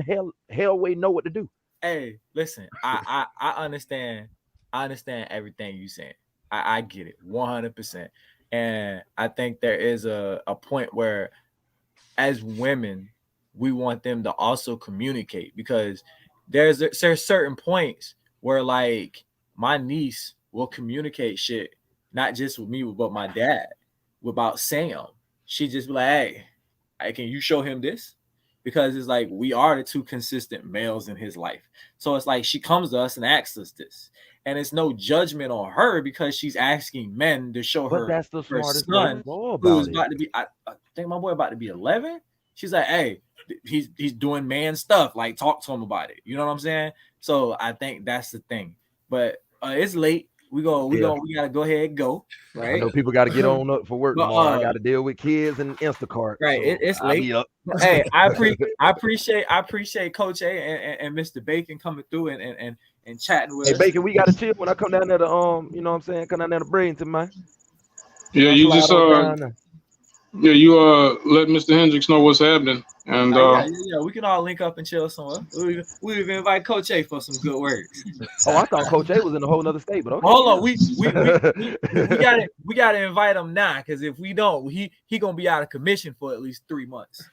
S3: hell way know what to do.
S1: Hey, listen, I understand. I understand everything you saying. I get it 100%. And I think there is a point where as women, we want them to also communicate, because there's certain points where like my niece will communicate shit, not just with me, but my dad about Sam. She just be like, hey, can you show him this? Because it's like we are the two consistent males in his life. So it's like she comes to us and asks us this. And it's no judgment on her because she's asking men to show
S3: But
S1: her
S3: that's the
S1: her
S3: smartest
S1: son,
S3: way to go
S1: who's
S3: about
S1: about
S3: it.
S1: to be, I think my boy about to be 11. She's like, hey, he's doing man stuff. Like, talk to him about it. You know what I'm saying? So I think that's the thing. But it's late. We gotta go ahead and go.
S3: I
S1: Right.
S3: know people got to get on up for work
S1: But,
S3: tomorrow. I got to deal with kids and Instacart.
S1: Right,
S3: so
S1: it's
S3: I'll
S1: late.
S3: be up.
S1: Hey, I appreciate Coach A and Mr. Bacon coming through and chatting with
S3: Hey
S1: us.
S3: Bacon, we got to chill when I come down there to you know what I'm saying, come down there to Bradenton, man.
S7: Yeah,
S3: I'll
S7: you
S3: slide
S7: just
S3: on down there.
S7: yeah, you let Mr. Hendricks know what's happening, and
S1: Yeah, we can all link up and chill somewhere. We even invite Coach A for some good words.
S3: Oh, I thought Coach A was in a whole nother state, but okay.
S1: Hold on, we gotta invite him now, because if we don't, he gonna be out of commission for at least 3 months.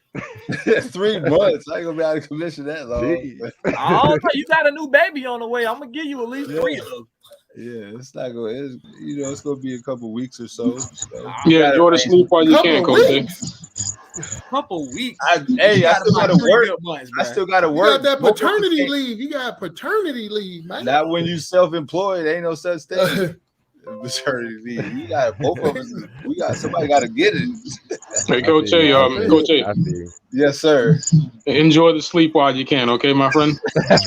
S6: 3 months. I ain't gonna be out of commission that long.
S3: Jeez.
S1: I don't know, you got a new baby on the way. I'm gonna give you at least 3 of them.
S6: Yeah, it's not going. It's going to be a couple weeks or so.
S7: yeah, enjoy the sleep while you can, Coach A.
S1: Couple weeks.
S6: I still got to work.
S1: Months,
S6: I still got to
S2: You
S6: work.
S2: got that paternity leave. You got paternity leave, man.
S6: Not when you self-employed. Ain't no such thing. Maternity leave. We got both of us. Somebody got to get it.
S7: Hey, Coach A, Coach A,
S3: I see.
S6: Yes, sir.
S7: enjoy the sleep while you can, okay, my friend?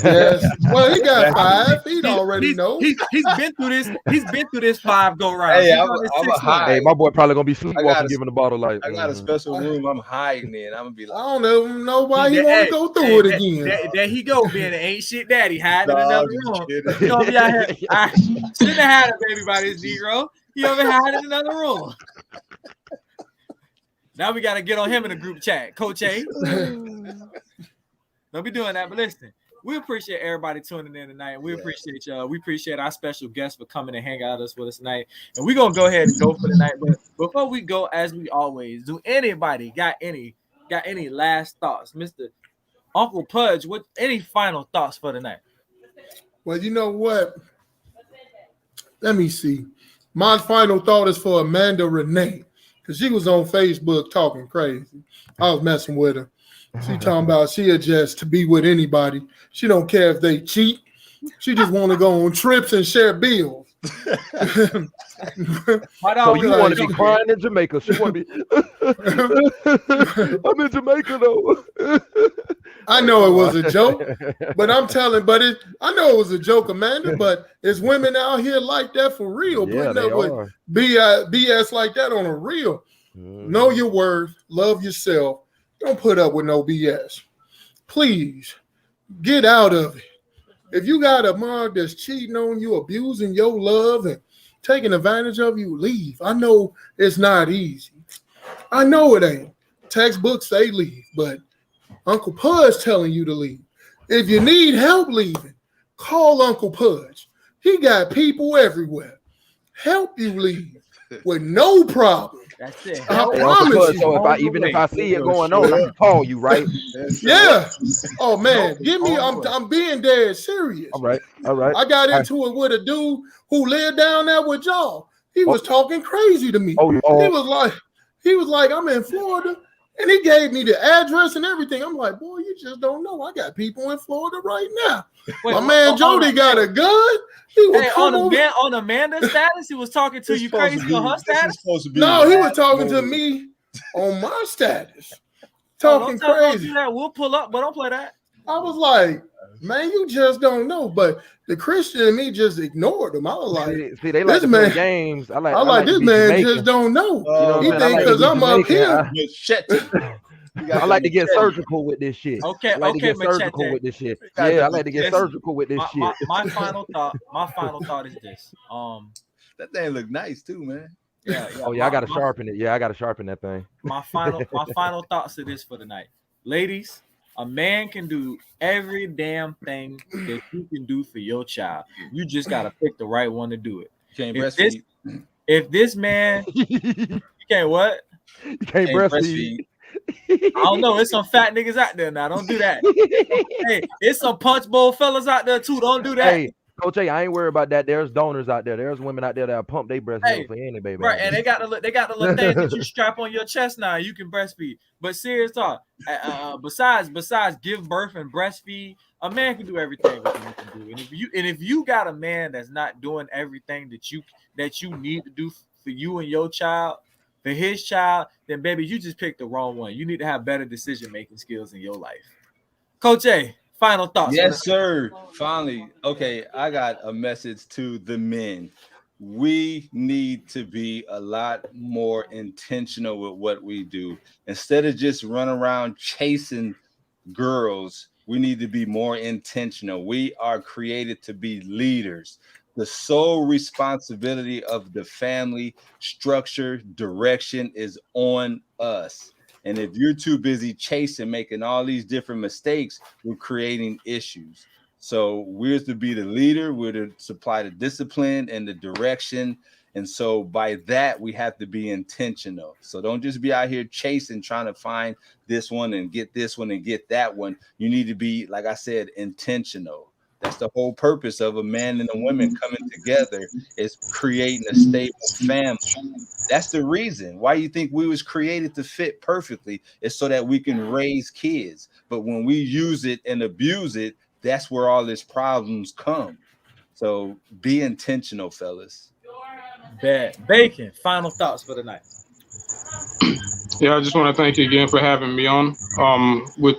S2: Yes. Well, he got 5. He'd already know.
S1: He's been through this. He's been through this 5 go rounds.
S6: Hey,
S1: He's
S6: I'm
S1: on his
S6: a
S1: 6th one.
S6: high.
S3: Hey, my boy probably gonna be sleepwalking,
S6: gotta-
S3: giving the bottle like.
S6: I got a special room. I'm hiding in. I'm gonna be
S2: I
S6: like,
S2: don't know why he want to go through it again.
S1: There he go, being an ain't shit daddy, hiding in
S6: Nah,
S1: another
S6: I'm just
S1: room.
S6: kidding.
S1: You gonna be out here. I shouldn't have had a baby by this Negro. He over here hiding in another room. Now we gotta get on him in the group chat, Coach A. Don't be doing that. But listen, we appreciate everybody tuning in tonight. We appreciate y'all. We appreciate our special guests for coming and hang out with us tonight. And we're gonna go ahead and go for the night. But before we go, as we always do, anybody got any last thoughts, Mr. Uncle Pudge? What any final thoughts for the night?
S2: Well, you know what? Let me see. My final thought is for Amanda Renee, because she was on Facebook talking crazy. I was messing with her. She talking about she adjusts to be with anybody. She don't care if they cheat. She just want to go on trips and share bills.
S3: So you want to be crying in Jamaica? She want to be. I'm in Jamaica though.
S2: I know it was a joke, but I know it was a joke, Amanda. But it's women out here like that for real,
S3: Yeah,
S2: putting up with BS like that on a real. Know your worth, love yourself. Don't put up with no BS. Please get out of it. If you got a mom that's cheating on you, abusing your love, and taking advantage of you, leave. I know it's not easy. I know it ain't. Textbooks say leave, but Uncle Pudge telling you to leave. If you need help leaving, call Uncle Pudge. He got people everywhere. Help you leave with no problem.
S1: That's it.
S2: I promise you.
S3: So if I see it going on, I can call you, right?
S2: Yeah. Oh man, give me. I'm being dead serious.
S3: All right.
S2: I got into it with a dude who lived down there with y'all. He was talking crazy to me. He was like, I'm in Florida, and he gave me the address and everything. I'm like, boy, you just don't know. I got people in Florida right now. My man Jody got a gun. He was
S1: on Amanda's status, he was talking to you crazy on her status.
S2: No, he was talking to me on my status. Talking crazy.
S1: We'll pull up, but don't play that.
S2: I was like, man, you just don't know. But the Christian in me just ignored him. I was like,
S3: see, they like
S2: this man,
S3: games. I
S2: like this man
S3: Jamaican.
S2: just don't know.
S3: He
S2: think because I'm up here.
S3: I like to get surgical with this shit.
S1: Okay,
S3: I like to get surgical with this shit. Yeah, I like to get surgical with this shit.
S1: My final thought is this.
S6: That thing look nice too, man.
S1: Yeah.
S3: Oh yeah, I gotta sharpen it. Yeah, I gotta sharpen that thing.
S1: My final thoughts to this for the night. Ladies, a man can do every damn thing that you can do for your child. You just gotta pick the right one to do it.
S6: Can't
S1: If
S6: breastfeed.
S1: if this man, you can't what?
S3: You can't
S6: Can't
S3: breastfeed.
S1: I don't know. It's some fat niggas out there now. Don't do that. Hey, it's some punch bowl fellas out there too. Don't do that.
S3: Hey, Coach A, I ain't worried about that. There's donors out there. There's women out there that pump their breast milk for any baby.
S1: Right, and they got the little things that you strap on your chest now. You can breastfeed. But serious talk, besides give birth and breastfeed, a man can do everything that you can do. And if you got a man that's not doing everything that you need to do for you and your child, for his child, then baby, you just picked the wrong one. You need to have better decision making skills in your life. Coach A, final thoughts.
S6: Yes, sir. Finally. Okay, I got a message to the men. We need to be a lot more intentional with what we do. Instead of just run around chasing girls, we need to be more intentional. We are created to be leaders. The sole responsibility of the family structure, direction is on us. And if you're too busy chasing, making all these different mistakes, we're creating issues. So we're to be the leader, we're to supply the discipline and the direction. And so by that, we have to be intentional. So don't just be out here chasing, trying to find this one and get this one and get that one. You need to be, like I said, intentional. That's the whole purpose of a man and a woman coming together, is creating a stable family. That's the reason why you think we was created to fit perfectly, is so that we can raise kids. But when we use it and abuse it, that's where all these problems come. So be intentional, fellas.
S1: Bad. Bacon, final thoughts for the night.
S7: Yeah, I just want to thank you again for having me on with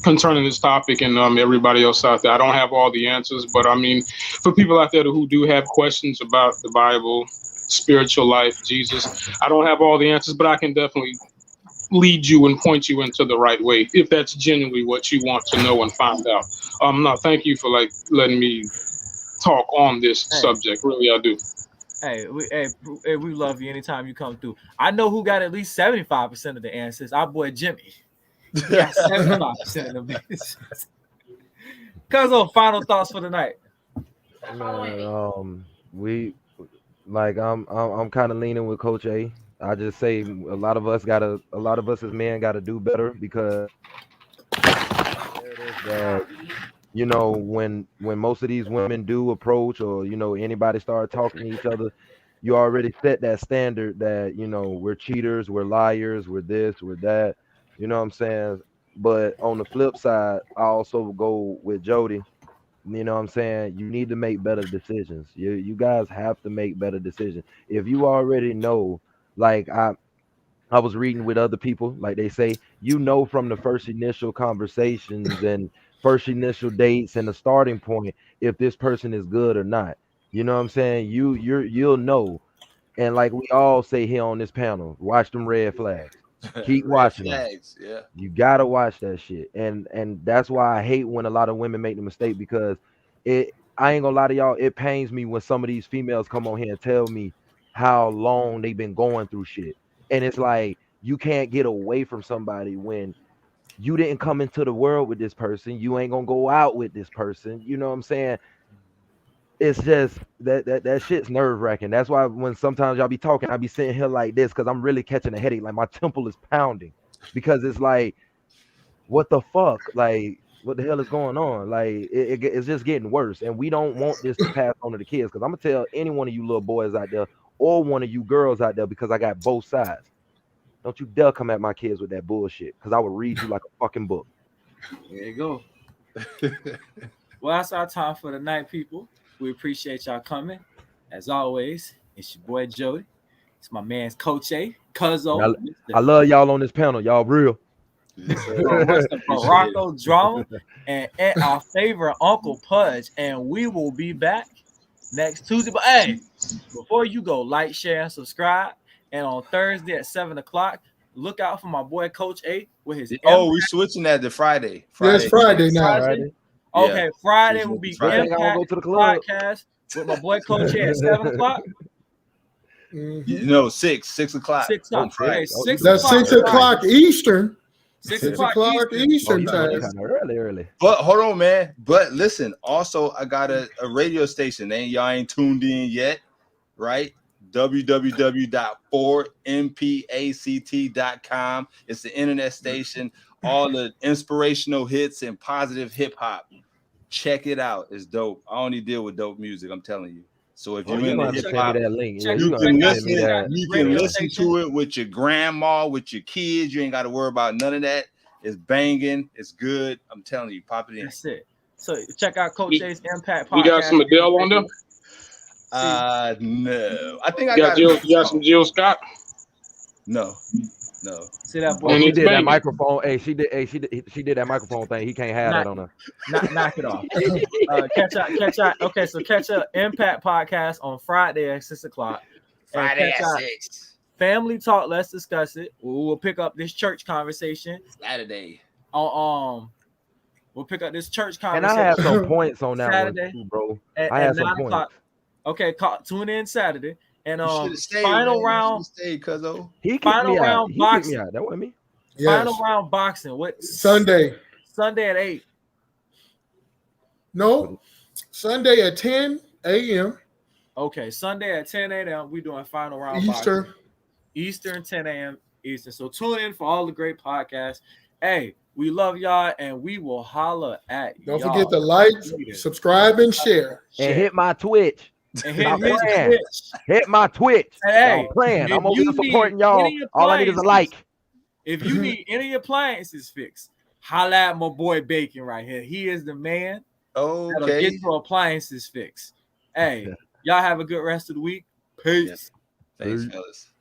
S7: concerning this topic, and everybody else out there. I don't have all the answers, but I mean, for people out there who do have questions about the Bible, spiritual life, Jesus, I don't have all the answers, but I can definitely lead you and point you into the right way if that's genuinely what you want to know and find out. No, thank you for letting me talk on this subject. Really, I do.
S1: Hey, we love you anytime you come through. I know who got at least 75% of the answers. Our boy Jimmy. He got 75% of them answers. Cuzzo, final thoughts for the night.
S3: Man, I'm kind of leaning with Coach A. I just say a lot of us as men gotta do better, because you know, when most of these women do approach, or you know, anybody start talking to each other, you already set that standard that, you know, we're cheaters, we're liars, we're this, we're that. You know what I'm saying? But on the flip side, I also go with Jody. You know what I'm saying? You need to make better decisions. You guys have to make better decisions. If you already know, like I was reading with other people, like they say, you know, from the first initial conversations and first initial dates and the starting point, if this person is good or not. You know what I'm saying? You'll know. And like we all say here on this panel, watch them red flags. Keep watching them.
S6: Yeah.
S3: You gotta watch that shit. And that's why I hate when a lot of women make the mistake, because I ain't gonna lie to y'all, it pains me when some of these females come on here and tell me how long they've been going through shit. And it's like, you can't get away from somebody when you didn't come into the world with this person. You ain't gonna go out with this person. You know what I'm saying? It's just that shit's nerve-wracking. That's why when sometimes y'all be talking, I be sitting here like this, because I'm really catching a headache. Like my temple is pounding, because it's like, what the fuck? Like, what the hell is going on? Like, it's just getting worse. And we don't want this to pass on to the kids, because I'm going to tell any one of you little boys out there, or one of you girls out there, because I got both sides. Don't you dare come at my kids with that bullshit, because I will read you like a fucking book.
S1: There you go. Well, that's our time for the night, people. We appreciate y'all coming. As always, it's your boy Jody. It's my man's Coach A, Cuzzo.
S3: I love y'all on this panel. Y'all real.
S1: Mr. Morocco Drama and our favorite Uncle Pudge. And we will be back next Tuesday. But hey, before you go, like, share, and subscribe. And on Thursday at 7 o'clock, look out for my boy Coach A with his.
S6: We're switching that to Friday.
S2: Yes, Friday now.
S3: Friday.
S1: Okay,
S6: Yeah.
S1: Friday will be
S3: Friday.
S1: Impact
S3: Go to the club.
S1: Podcast with my boy Coach A at 7 o'clock.
S2: Mhm.
S6: No, 6 o'clock.
S1: 6 o'clock.
S3: Oh,
S1: Hey,
S3: six. Oh,
S1: 6
S2: That's
S1: o'clock.
S2: 6 o'clock Eastern.
S1: 6
S2: 6
S1: o'clock
S2: o'clock
S1: Eastern.
S2: Eastern
S3: you
S2: time.
S3: kind of early.
S6: But hold on, man. But listen, also I got a radio station. Y'all ain't tuned in yet, right? www.4mpact.com. It's the internet station. All the inspirational hits and positive hip hop. Check it out. It's dope. I only deal with dope music. I'm telling you. So if
S3: Oh,
S6: you're
S3: you
S6: in
S3: gonna
S6: the
S3: have to
S6: hip
S3: send me
S6: hop,
S3: that link. Yeah,
S1: Check-
S3: you
S6: you
S3: gonna
S6: can
S3: have to send me
S6: listen.
S3: that.
S6: You
S1: Radio
S6: can listen
S1: station.
S6: to it with your grandma, with your kids. You ain't got to worry about none of that. It's banging. It's good. I'm telling you, pop it in.
S1: That's it. So check out Coach
S7: We-
S1: J's Impact Podcast.
S7: You got some Adele on there?
S6: No. I think I
S7: You got
S6: got
S7: Jill,
S6: it.
S7: you got some Jill Scott?
S6: No.
S1: See that boy?
S3: Oh,
S7: And
S3: she
S7: it's
S3: did that
S7: banging.
S3: microphone. Hey, she did that microphone thing. He can't have that on her.
S1: Knock it off. Catch out. Okay, so catch up Impact Podcast on Friday at 6 o'clock. And
S6: Friday
S1: catch
S6: at
S1: out
S6: 6.
S1: Family Talk. Let's discuss it. We'll pick up this church conversation
S6: Saturday.
S1: on We'll pick up this church
S3: And
S1: conversation.
S3: I had some points on that
S1: Saturday
S3: one too, bro.
S1: at
S3: I had
S1: 9
S3: some
S1: o'clock.
S3: points.
S1: Okay, tune in Saturday. And
S6: You should have stayed.
S1: final
S6: man.
S1: round.
S6: You should have stayed, cuzzo.
S3: He kicked
S1: Final
S3: me out.
S1: round
S3: He kicked
S1: boxing.
S3: me out. That wasn't me.
S2: Yes.
S1: Final round boxing. What
S2: Sunday.
S1: Sunday at 8.
S2: No. Sunday at 10 a.m.
S1: Okay, Sunday at 10 a.m. We doing final round
S2: Eastern.
S1: boxing. Eastern, 10 a.m. Eastern. So tune in for all the great podcasts. Hey, we love y'all, and we will holler at
S2: Don't
S1: y'all.
S2: forget to like, subscribe, and share.
S3: And hit my Twitch.
S1: And hit
S3: Stop
S1: his
S3: playing.
S1: Twitch.
S3: Hit my Twitch.
S1: Hey,
S3: Y'all playing.
S1: if
S3: I'm over
S1: you
S3: here supporting
S1: need
S3: y'all.
S1: any
S3: All I need is a
S1: appliances-
S3: like.
S1: If you need any appliances fixed, holla at my boy Bacon right here. He is the man that'll
S6: Okay.
S1: get your appliances fixed. Hey, y'all have a good rest of the week. Peace.
S6: Thanks, fellas.